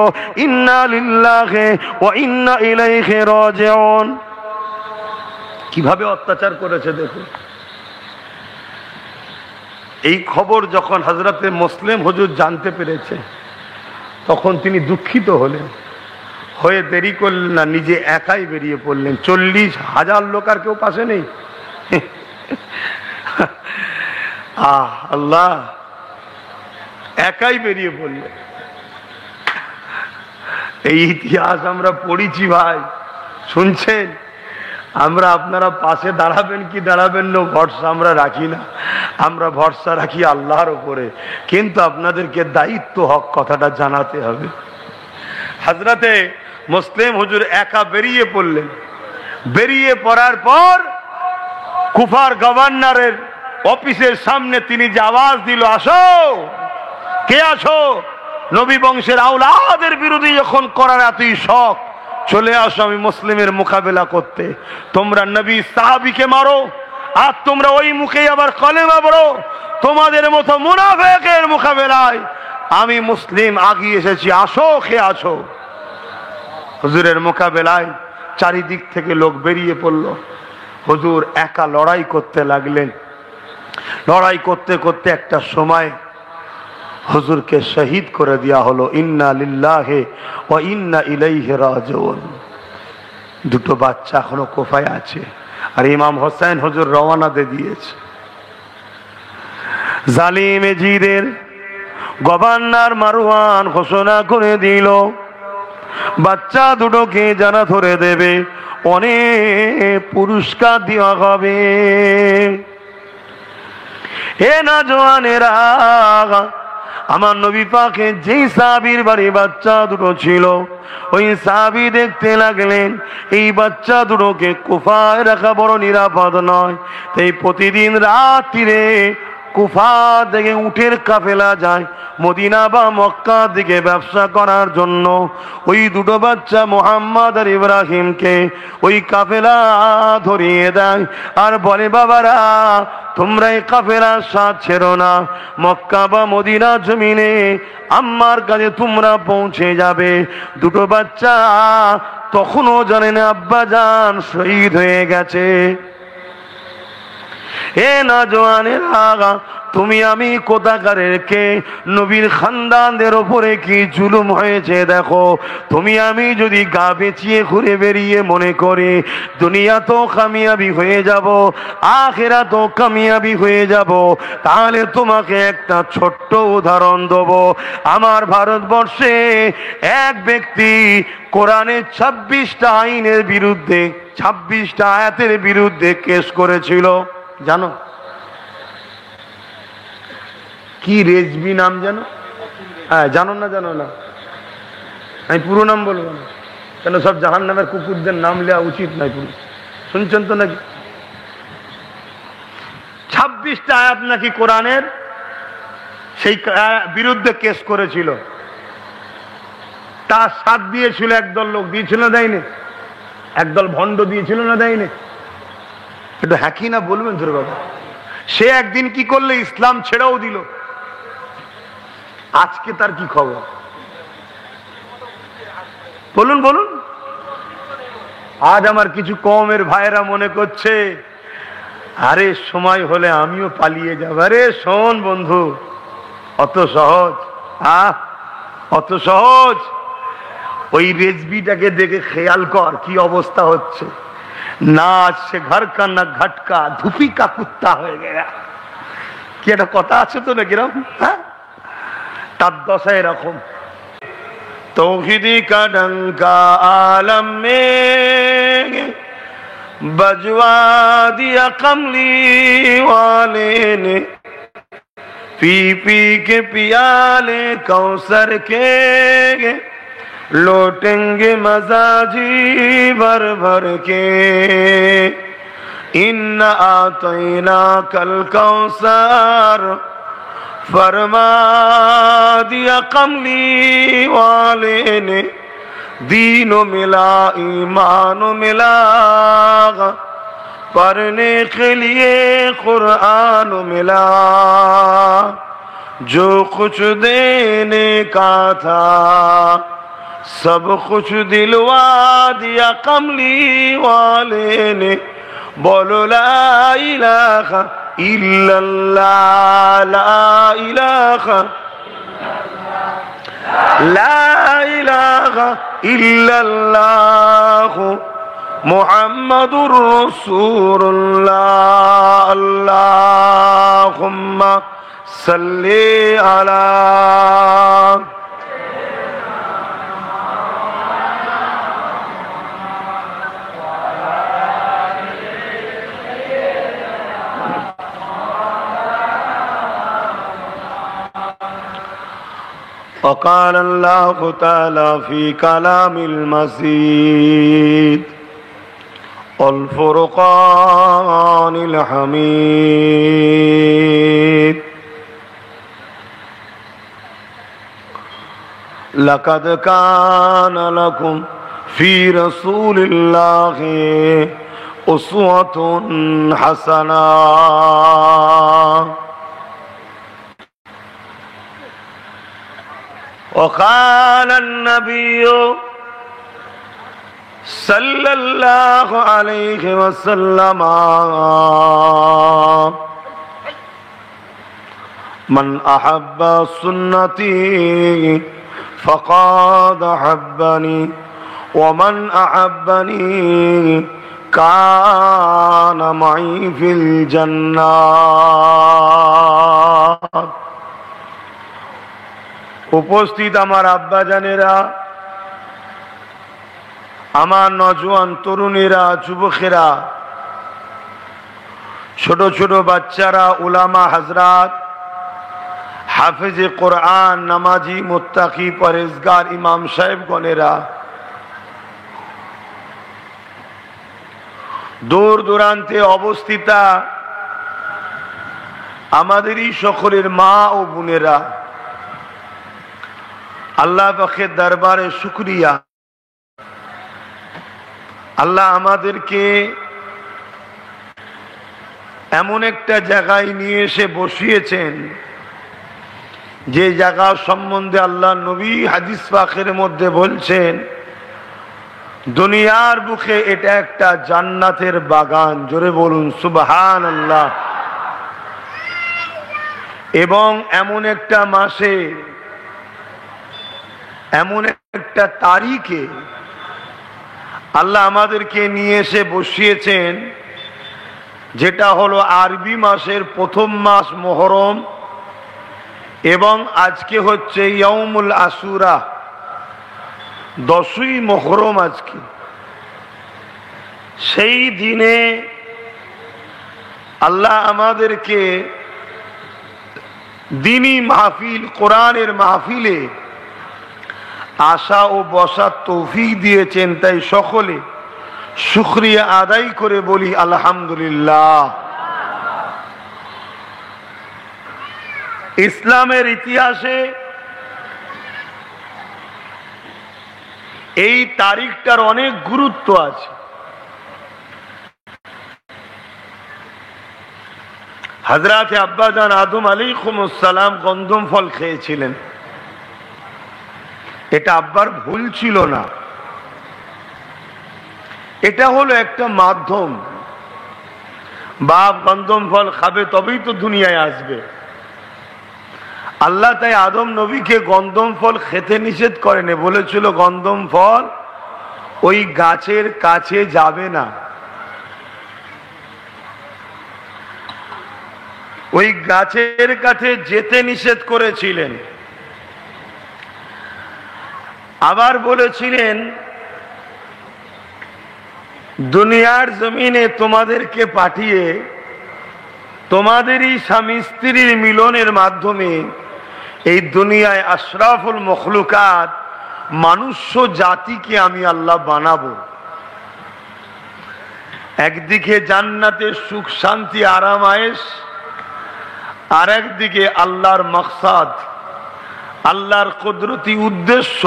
ইন্না লিল্লাহি ওয়া ইন্না ইলাইহি রাজিউন। কিভাবে অত্যাচার করেছে দেখুন। এই খবর যখন হযরতে মুসলিম হুজুর জানতে পেরেছে, তখন তিনি দুঃখিত হলেন, হয়ে দেরি করলেন না, নিজে একাই বেরিয়ে পড়লেন। 40,000 লোক আর কেউ পাশে নেই। আল্লাহ, একাই বেরিয়ে পড়লেন। এই ইতিহাস আমরা পড়িছি ভাই, শুনছেন। আমরা আপনারা পাশে দাঁড়াবেন কি দাঁড়াবেন না ভরসা আমরা রাখি না, আমরা ভরসা রাখি আল্লাহর উপরে। কিন্তু আপনাদেরকে দায়িত্ব হক কথাটা জানাতে হবে। হযরতে মুসলিম হুজুর একা বেরিয়ে পড়লেন। বেরিয়ে পড়ার পর কুফার গভর্নরের অফিসের সামনে তিনি যে আওয়াজ দিল, আসো, কে আছো? নবী বংশের আওলাদের বিরোধী যখন করার এতই শখ, চলে আসো আমি মুসলিমের মোকাবেলা করতে। তোমরা নবী সাহাবীকে মারো, আর তোমরা ওই মুখেই আবার কলেমা পড়ো। তোমাদের মতো মুনাফিকের মোকাবেলায় আমি মুসলিম আগিয়ে এসেছি, আসো, কে আছো? হুজুরের মোকাবেলায় চারিদিক থেকে লোক বেরিয়ে পড়ল। হুজুর একা লড়াই করতে লাগলেন। লড়াই করতে করতে একটা সময় হুজুরকে শহীদ করে দেওয়া হলো। ইন্না লিল্লাহি ওয়া ইন্না ইলাইহি রাজিউন। দুটো বাচ্চা এখনো কোফায় আছে, আর ইমাম হোসেন হুজুর রওনা দিয়ে দিয়েছে। জালিম এজিদের গভর্নর মারওয়ান ঘোষণা করে দিল, বাচ্চা দুটোকে যারা ধরে দেবে অনেক পুরস্কার দেওয়া হবে। এ না জওয়ানেরা, আমার নবী পাকে যেই সাহাবীর বাড়ি বাচ্চা দুটো ছিল, ওই সাহাবী দেখতে লাগলেন এই বাচ্চা দুটোকে কুফায় রাখা বড় নিরাপদ নয়। তাই প্রতিদিন রাত্রিরে কুফা থেকে উটের কাফেলা যায় মদিনা বা মক্কা দিকে ব্যবসা করার জন্য। ওই দুটো বাচ্চা মুহাম্মদ আর ইব্রাহিমকে ওই কাফেলা ধরিয়ে দেয়, আর বলে, বাবারা, তোমরা এই কাফেলার সাথ ছেড়ো না, মক্কা বা মদিনা জমিনে আম্মার কাছে তোমরা পৌঁছে যাবে। দুটো বাচ্চা তখনও জানে না আব্বা জান শহীদ হয়ে গেছে। এ না জওয়ানেরা, তুমি আমি কোথাকারের কে, নবীর খানদানদের ওপরে কি জুলুম হয়েছে দেখো। তুমি আমি যদি গা বেচিয়ে ঘুরে বেরিয়ে মনে করি দুনিয়া তো কামিয়াবি হয়ে যাব, আখিরা তো কামিয়াবি হয়ে যাব, তাহলে তোমাকে একটা ছোট্ট উদাহরণ দেব। আমার ভারতবর্ষে এক ব্যক্তি কোরআনের 26টা আইনের বিরুদ্ধে, 26টা আয়াতের বিরুদ্ধে কেস করেছিল, জানো? কি রেজবি নাম জানো? হ্যাঁ, জানো না? আমি পুরো নাম বলবো না, কেন সব জাহান্নামের কুকুরদের নাম নেওয়া উচিত নয়। পুরো শুনছেন তো নাকি? 26টা আয়াত নাকি কোরআনের সেই বিরুদ্ধে কেস করেছিল, তার সাথ দিয়েছিল একদল লোক, দিয়েছিল না দেয়নি? একদল ভণ্ড দিয়েছিল না দেয়নি? একটু হ্যাঁ কি না বলবেন ধরে বাবা। সে একদিন কি করলে ইসলাম ছেড়েও দিল, আজকে তার কি খবর বলুন বলুন। আজ আমার কিছু কমের ভাইরা মনে করছে আরে সময় হলে আমিও পালিয়ে যাব। আরে শোন বন্ধু, অত সহজ? অত সহজ? ওই রেজবিটাকে দেখে খেয়াল কর কি অবস্থা হচ্ছে। না সে ঘর কা না ঘটকা, ধুপি কা কুত্তা হয়ে গেয়া। কি একটা কথা আছে তো নাকি এরকম? হ্যাঁ, তার দশা এরকম। तौहीदी का डंका आलम में बजवा दिया कमली वाले ने, पी पी के पियाले कौसर के लौटेंगे मजाजी भर भर के। इन्ना आतैना कल कौसर फरमा दिया कमली वाले ने, दीनो मिला ईमानो मिला, पढ़ने के लिए कुरान मिला। जो कुछ देने का था सब कुछ दिलवा दिया कमली वाले ने। बोलो ला इलाहा इल्लल्लाह, ला इलाहा इल्लल्लाह, मुहम्मदुर रसूलुल्लाह। अल्लाहुम्मा सल्ली अला। وقال الله تعالى في كلام المجيد والفرقان الحميد، لقد كان لكم في رسول الله أسوة حسنة. وقال النبي صلى الله عليه وسلم من أحب سنتي فقد أحبني ومن أحبني كان معي في الجنة. উপস্থিত আমার আব্বা জানেরা, আমার নজওয়ান তরুণীরা, যুবকেরা, ছোট ছোট বাচ্চারা, উলামা হযরত, হাফেজে কোরআন, নামাজি, মুত্তাকি, পরেজগার ইমাম সাহেবগণেরা, দূর দূরান্তে অবস্থিতা আমাদেরই সকলের মা ও বোনেরা, আল্লাহ পাকের দরবারে শুকরিয়া। আল্লাহ আমাদেরকে এমন একটা জায়গায় নিয়ে এসে বসিয়েছেন যে জায়গা সম্বন্ধে আল্লাহ নবী হাদিস পাকের মধ্যে বলছেন দুনিয়ার বুকে এটা একটা জান্নাতের বাগান। জোরে বলুন সুবহানাল্লাহ। এবং এমন একটা মাসে, এমন একটা তারিখে আল্লাহ আমাদেরকে নিয়ে এসে বসিয়েছেন যেটা হলো আরবি মাসের প্রথম মাস মুহররম, এবং আজকে হচ্ছে ইয়াউমুল আশুরা, 10ই মুহররম আজকে। সেই দিনে আল্লাহ আমাদেরকে দিনী মাহফিল, কোরআনের মাহফিলে আসা ও বসার তৌফিক দিয়েছেন, তাই সকলে শুকরিয়া আদায় করে বলি আলহামদুলিল্লাহ। ইসলামের ইতিহাসে এই তারিখটার অনেক গুরুত্ব আছে। হযরত আব্বাজান আদম আলাইহিস সালাম গন্ধম ফল খেয়েছিলেন, এটা আব্বার ভুল ছিল না, এটা হলো একটা মাধ্যম। বাপ গন্ধম ফল খাবে তবেই তো দুনিয়ায় আসবে। আল্লাহ তাই আদম নবীকে গন্ধম ফল খেতে নিষেধ করেনি, বলেছিল গন্ধম ফল ওই গাছের কাছে যাবে না, ওই গাছের কাছে যেতে নিষেধ করেছিলেন। আবার বলেছিলেন দুনিয়ার জমিনে তোমাদেরকে পাঠিয়ে তোমাদেরই স্বামী স্ত্রীর মিলনের মাধ্যমে এই দুনিয়ায় আশরাফুল মখলুকাত মানুষ্য জাতিকে আমি আল্লাহ বানাবো। একদিকে জান্নাতের সুখ শান্তি আরাম আয়েশ, আর একদিকে আল্লাহর মাকসাদ, আল্লাহর কুদরতি উদ্দেশ্য।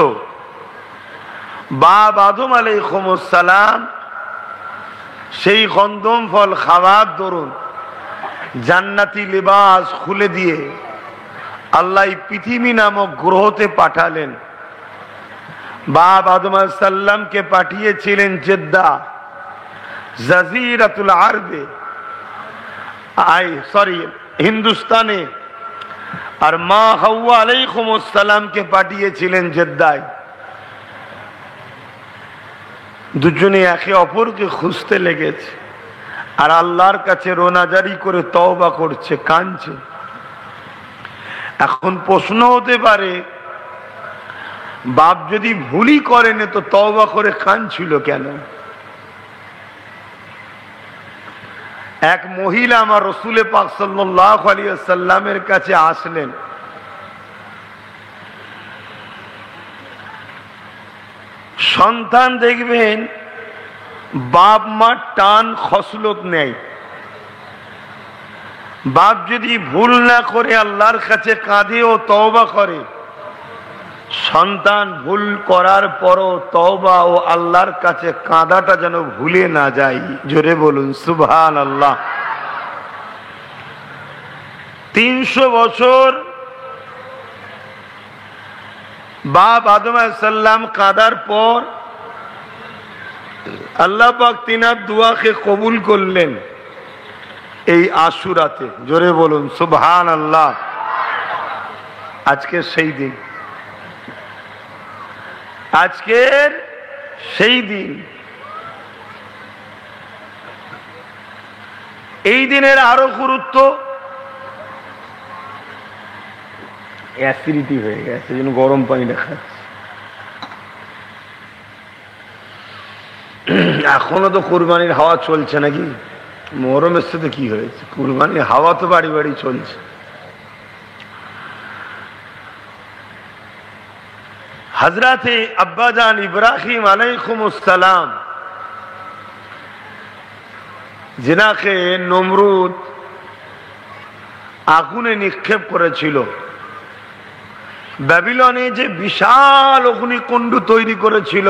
বাপ আদম আলাইহিস সালাম সেই গন্ধম ফল খাওয়ার দরুন জান্নাতি লিবাস খুলে দিয়ে আল্লাহ পৃথিবী নামক গ্রহতে পাঠালেন। বাপ আদম আলাইহিস সালামকে পাঠিয়েছিলেন জেদ্দা, জাজিরাতুল আরবে, হিন্দুস্তানে, আর মা হাওয়া আলাইহিস সালামকে পাঠিয়েছিলেন জেদ্দায়। দুজনে একে অপরকে খুঁজতে লেগেছে আর আল্লাহর কাছে রোনাজারি করে তওবা করছে, কাঁদছে। এখন প্রশ্ন হতে পারে বাপ যদি ভুলই করেন তো তওবা করে কাঁদছিল কেন? এক মহিলা আমার রাসূল পাক সাল্লাল্লাহু আলাইহি ওয়াসাল্লামের কাছে আসলেন। সন্তান দেখবেন বাপ মা টান খসলত নেই, বাপ যদি ভুল না করে আল্লাহর কাছে কাঁদে ও তওবা করে, সন্তান ভুল করার পরও তওবা ও আল্লাহর কাছে কাঁদাটা যেন ভুলে না যায়। জোরে বলুন সুবহানাল্লাহ। 300 বছর বাপ আদম আলাইহিস সালাম কাঁদার পর আল্লাহ পাক তিনার দুয়াকে কবুল করলেন এই আশুরাতে। জোরে বলুন সুবহানাল্লাহ। আজকে সেই দিন, আজকের সেই দিন। এই দিনের আরো গুরুত্ব, অ্যাসিডিটি হয়ে গেছে, যেন গরম পানি দেখাচ্ছে। এখনো তো কুরবানির হাওয়া চলছে নাকি? মহরমের সাথে কি হয়েছে? কুরবানির হাওয়া তো বাড়ি বাড়ি চলছে। হযরতে আব্বাজান ইব্রাহিম আলাইহিস সালাম, যিনাকে নমরুদ আগুনে নিক্ষেপ করেছিল, ব্যাবিলনে যে বিশাল অগ্নিকুণ্ড তৈরি করেছিল,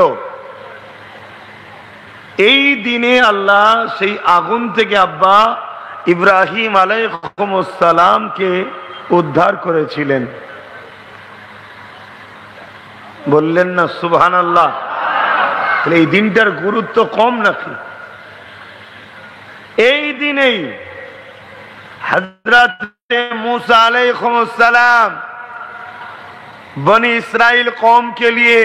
এই দিনে আল্লাহ সেই আগুন থেকে আব্বা ইব্রাহিম আলাইহিস সালামকে উদ্ধার করেছিলেন। বললেন না সুবহানাল্লাহ? এই দিনটার গুরুত্ব কম নাকি? এই দিনেই হযরত मूसा अलैहिस्सलाम बनी इस्राइल कौम के लिए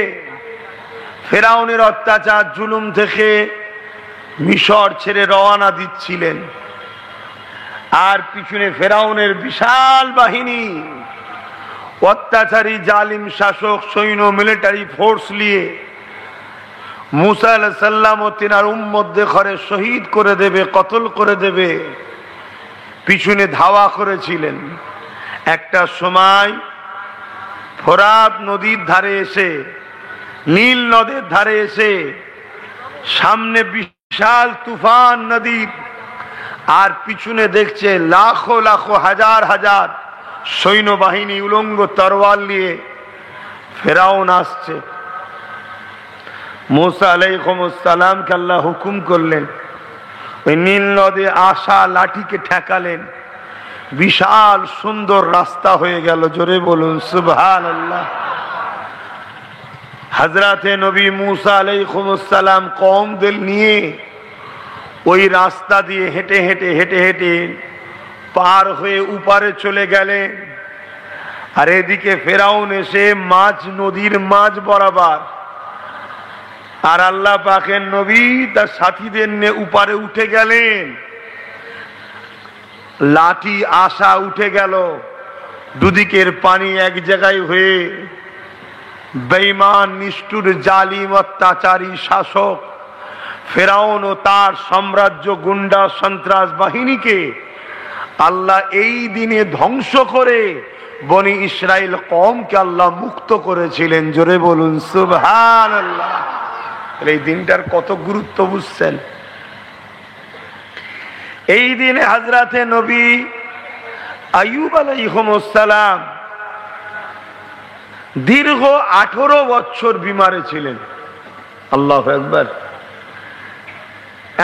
ফেরাউনের অত্যাচার জুলুম থেকে মিশর ছেড়ে রওনা দিচ্ছিলেন, আর পিছনে ফেরাউনের বিশাল বাহিনী, অত্যাচারী জালিম শাসক সৈন্য মিলিটারি ফোর্স নিয়ে मूसा আলাইহিস সালাম ও তিনার উম্মতদের ঘরে শহীদ করে দেবে, কতল করে দেবে, পিছনে ধাওয়া করেছিলেন। একটা সময় ফোরাত নদীর ধারে এসে, নীল নদের ধারে এসে, সামনে বিশাল তুফান নদী, আর পিছনে দেখছে লাখো লাখো হাজার হাজার সৈন্যবাহিনী উলঙ্গ তরোয়াল নিয়ে ফেরাউন আসছে। মুসা আলাইহিস সালামকে আল্লাহ হুকুম করলেন, ওই নীল নদে আসা লাঠিকে ঠেকালেন, বিশাল সুন্দর রাস্তা হয়ে গেল। জোরে বলুন সুবহানাল্লাহ। হযরতে নবী মুসা আলাইহিস সালাম কওমদের নিয়ে ওই রাস্তা দিয়ে হেঁটে হেঁটে হেঁটে হেঁটে পার হয়ে উপারে চলে গেলেন। আর এদিকে ফেরাউন এসে মাঝ নদীর মাঝ বরাবর, আর আল্লাহ পাকের নবী তার সাথীদের নিয়ে উপারে উঠে গেলেন। লাঠি আশা উঠে গেল, দুদিকের পানি এক জায়গায় হয়ে বেঈমান নিষ্ঠুর জালিম অত্যাচারী শাসক ফেরাউন ও তার সাম্রাজ্য গুন্ডা সন্ত্রাস বাহিনীকে আল্লাহ এই দিনে ধ্বংস করে বনি ইসরাইল কওমকে আল্লাহ মুক্ত করেছিলেন। জোরে বলুন সুবহানাল্লাহ। এই দিনটার কত গুরুত্ব বুঝছেন? এই দিনে হযরতে নবী আইয়ুব আলাইহিস সালাম দীর্ঘ 18 বছর বিমারে ছিলেন। আল্লাহু আকবার।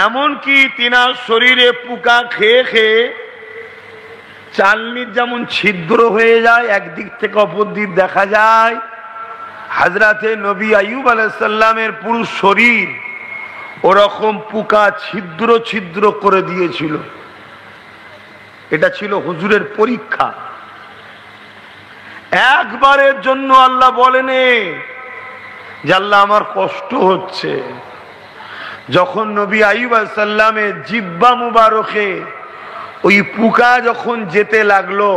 এমনকি তিনার শরীরে পোকা খেয়ে খেয়ে চালনির যেমন ছিদ্র হয়ে যায়, একদিক থেকে অপর দিক দেখা যায়, হযরতে নবী আইয়ুব আলাইহিস সালামের পুরো শরীর ওরকম পোকা ছিদ্র ছিদ্র করে দিয়েছিল। এটা ছিল হুজুরের পরীক্ষা। একবারের জন্য আল্লাহ বলেনি যে আল্লাহ আমার কষ্ট হচ্ছে। যখন নবী আইয়ুব আলাইহিস সালামের জিহ্বা মুবারকে ওই পোকা যখন যেতে লাগলো,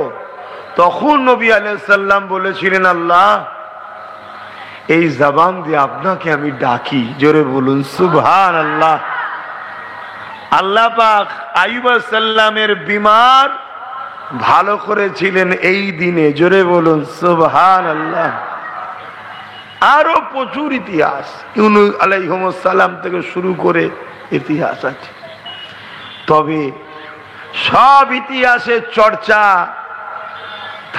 তখন নবী আলাইহিস সালাম বলেছিলেন, আল্লাহ এই জবান দিয়ে আপনাকে আমি ডাকি। জোরে বলুন সুবহানাল্লাহ। আল্লাহ পাক আইয়ুব আলাইহিস সালামের বিমার ভালো করেছিলেন এই দিনে। জোরে বলুন সুবহানাল্লাহ। আরো প্রচুর ইতিহাস ইউনুস আলাইহিস সালাম থেকে শুরু করে ইতিহাস আছে। তবে সব ইতিহাসের চর্চা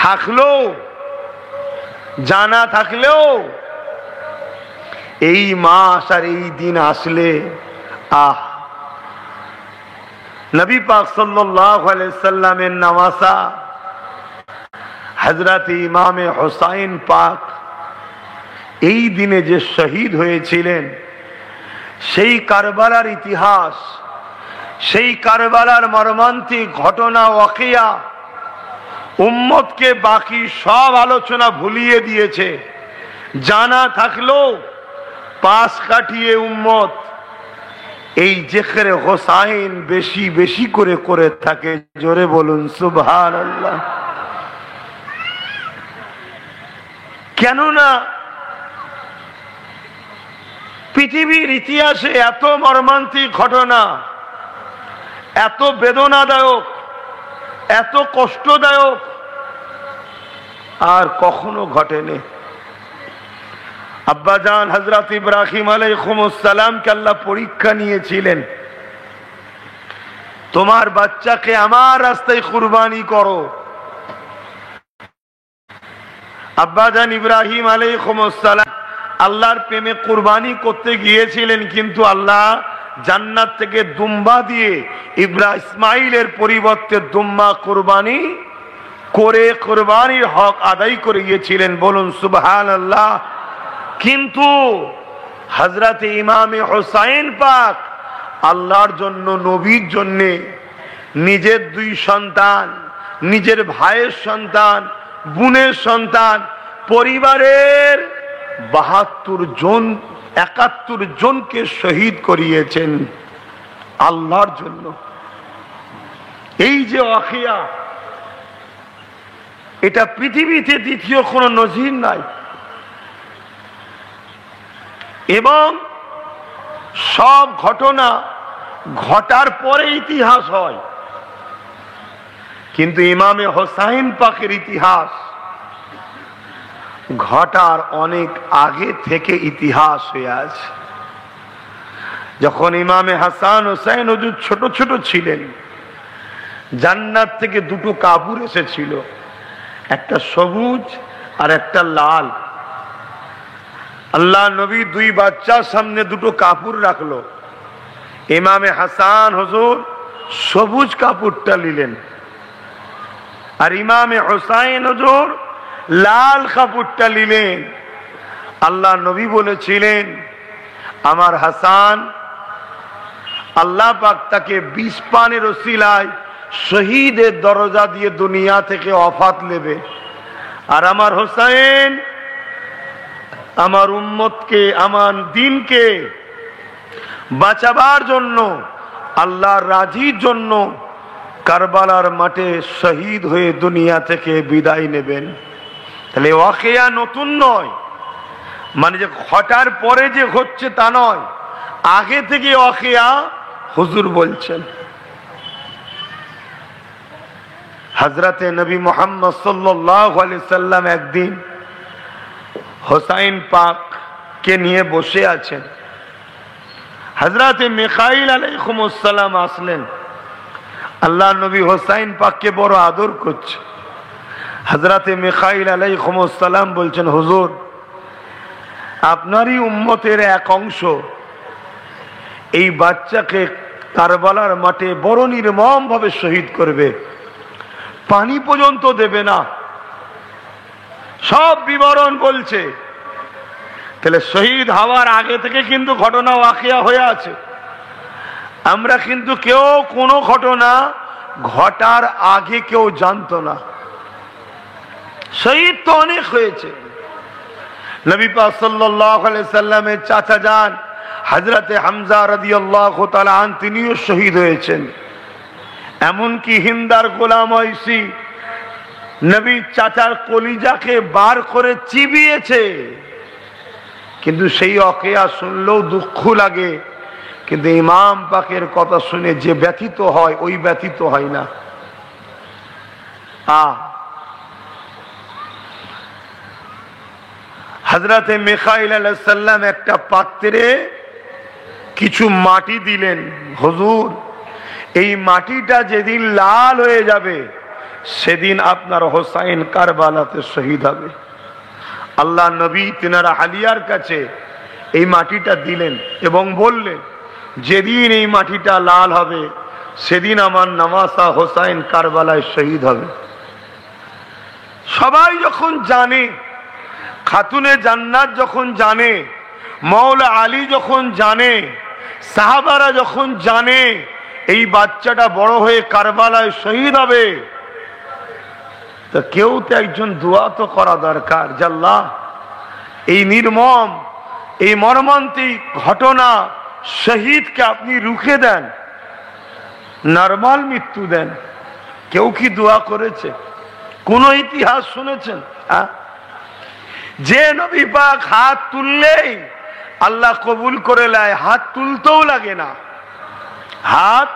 থাকলেও, জানা থাকলেও, এই মাস আর এই দিন আসলে নবী পাক সাল্লাল্লাহু আলাইহি সাল্লামের নওয়াসা হযরত ইমামে হুসাইন পাক এই দিনে যে শহীদ হয়েছিলেন, সেই কারবালার ইতিহাস, সেই কারবালার মর্মান্তিক ঘটনা ওয়াকিয়া উম্মতকে বাকি সব আলোচনা ভুলিয়ে দিয়েছে। জানা থাকলেও পাশ কাটিয়ে উম্মত এই জিকির হোসাইন বেশি বেশি করে করে থাকে। জোরে বলুন সুবহানাল্লাহ। কেননা পৃথিবীর ইতিহাসে এত মর্মান্তিক ঘটনা, এত বেদনাদায়ক, এত কষ্টদায়ক আর কখনো ঘটেনি। আব্বাজান হযরত ইব্রাহিম আলাইহিস সালামকে আল্লাহ পরীক্ষা নিয়েছিলেন, তোমার বাচ্চাকে আমার রাস্তায় কুরবানি করো। আব্বাজান ইব্রাহিম আলাইহিস সালাম আল্লাহর প্রেমে কুরবানি করতে গিয়েছিলেন, কিন্তু আল্লাহ জান্নাত থেকে দুম্বা দিয়ে ইসমাইলের পরিবর্তে দুম্বা কুরবানি করে কুরবানির হক আদায় করে গিয়েছিলেন। বলুন সুবহানাল্লাহ। কিন্তু হযরতে ইমামে হুসাইন পাক আল্লাহর জন্য, নবীর জন্য নিজের 2 সন্তান, নিজের ভাইয়ের সন্তান, বোনের সন্তান, পরিবারের 72 জন 71 জনকে শহীদ করিয়েছেন আল্লাহর জন্য। এই যে ওয়াকিয়া, এটা পৃথিবীতে দ্বিতীয় কোনো নজির নাই। এবং সব ঘটনা ঘটার পরে ইতিহাস হয়। কিন্তু ইমামে হোসাইন পাকের ইতিহাস ঘটার অনেক আগে থেকে ইতিহাস হয়ে আছে। যখন ইমামে হাসান হোসাইন হুজুর ছোট ছোট ছিলেন, জান্নাত থেকে দুটো কাপড় এসেছিল, একটা সবুজ আর একটা লাল। আল্লাহ নবী দুই বাচ্চার সামনে দুটো কাপড় রাখলো। ইমামে হাসান হুজুর সবুজ কাপড়টা নিলেন, আর ইমামে হোসাইন হুজুর লাল কাপড়টা নিলেন। আল্লাহ নবী বলেছিলেন, আমার হাসান আল্লাহ পাক তাকে 20 পানের ওসিলায় শহীদের দরজা দিয়ে দুনিয়া থেকে ওফাত নেবে, আর আমার হোসাইন আমার উম্মতকে, আমার দ্বীনকে বাঁচাবার জন্য, আল্লাহর রাজির জন্য কারবালার মাঠে শহীদ হয়ে দুনিয়া থেকে বিদায় নেবেন। তাহলে ওয়াকিয়া নতুন নয়, মানে যে ঘটার পরে যে হচ্ছে তা নয়, আগে থেকে ওয়াকিয়া হুজুর বলছেন। হযরতে নবী মুহাম্মদ সাল্লাল্লাহু আলাইহি সাল্লাম একদিন হোসাইন পাক কে নিয়ে বসে আছেন। হযরতে মিকাইল আলাইহিস সালাম আসলেন। আল্লাহ নবী হোসাইন পাককে বড় আদর করছে। হযরতে মিকাইল আলাইহিস সালাম বলছেন, হুজুর আপনারই উম্মতের এক অংশ এই বাচ্চাকে কারবালার মাঠে বড় নির্মম ভাবে শহীদ করবে, পানি পর্যন্ত দেবে না, সব বিবরণ বলছে। তাহলে শহীদ হওয়ার আগে থেকে কিন্তু ঘটনা ওয়াকিয়া হয়ে আছে। আমরা কিন্তু কেউ কোনো ঘটনা ঘটার আগে কেউ জানতো না। শহীদ তো অনেক হয়েছে। নবী পাক সাল্লাল্লাহু আলাইহি সাল্লামের চাচা যান হযরতে হামজা রাদিয়াল্লাহু তাআলা আন, তিনিও শহীদ হয়েছেন। এমনকি হিন্দার গোলাম ঐসি নবী চাচার কলিজাকে বার করে চিবিয়েছে। কিন্তু সেই ওয়াকিয়া শুনলেও দুঃখ লাগে, কিন্তু ইমাম পাকের কথা শুনে যে ব্যথিত হয় ওই ব্যথিত হয় না। হযরতে মিকাইল আলাইহিস সালাম একটা পাত্রে কিছু মাটি দিলেন, হুজুর এই মাটিটা যেদিন লাল হয়ে যাবে সেদিন আপনার হোসাইন কারবালাতে শহীদ হবে। আল্লাহ নবী তিনারা আলিয়ার কাছে এই মাটিটা দিলেন এবং বললেন, যেদিন এই মাটিটা লাল হবে সেদিন আমার নামাসা হোসাইন কারবালায় শহীদ হবে। সবাই যখন জানে, খাতুনে জান্নাত যখন জানে, মৌলা আলী যখন জানে, সাহাবারা যখন জানে এই বাচ্চাটা বড় হয়ে কারবালায় শহীদ হবে, তো কেউ তো একজন দোয়া তো করা দরকার, যে আল্লাহ এই নির্মম, এই মর্মান্তিক ঘটনা শহীদকে আপনি রুখে দেন, নরমাল মৃত্যু দেন। কেউ কি দোয়া করেছে? কোন ইতিহাস শুনেছেন? যে নবী পাক হাত তুললেই আল্লাহ কবুল করে নেয়, হাত তুলতেও লাগে না, হাত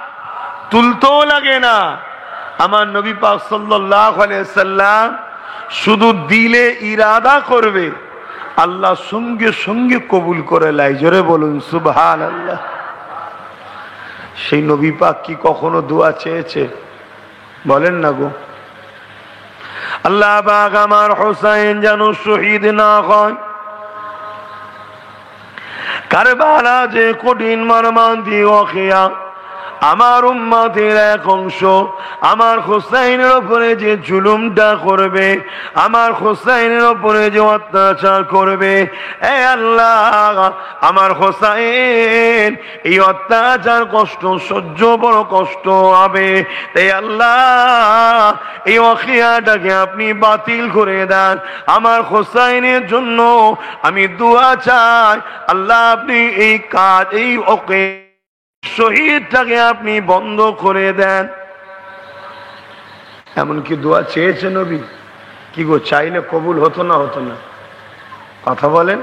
তুলতেও লাগে না। আমার নবী পাক সাল্লাল্লাহু আলাইহি সাল্লাম শুধু দিলে ইরাদা করবে, আল্লাহ সঙ্গে সঙ্গে কবুল করে নেয়। জোরে বলুন সুবহানাল্লাহ। সেই নবী পাক কি কখনো দোয়া চেয়েছে? বলেন না গো। আল্লাহ পাক আমার হোসাইন যেন শহীদ না হয়। কারবালা যে কঠিন মর্মান্তিক ওয়াকিয়া, আমার উম্মতের এক অংশ আমার হোসাইনের উপরে যে জুলুমটা করবে, আমার হোসাইনের উপরে যে অত্যাচার করবে, এ আল্লাহ আমার হোসাইন এই অত্যাচার কষ্ট সহ্য বড় কষ্ট হবে। তাই আল্লাহ এই ওয়াকিয়াটাকে আপনি বাতিল করে দেন। আমার হোসাইনের জন্য আমি দোয়া চাই, আল্লাহ আপনি এই কাজ, এই শহীদটাকে আপনি বন্ধ করে দেন। এমনকি দোয়া চেয়েছে নবী, কি গো চাইলে কবুল হতো না? হতো না? কথা বলেন।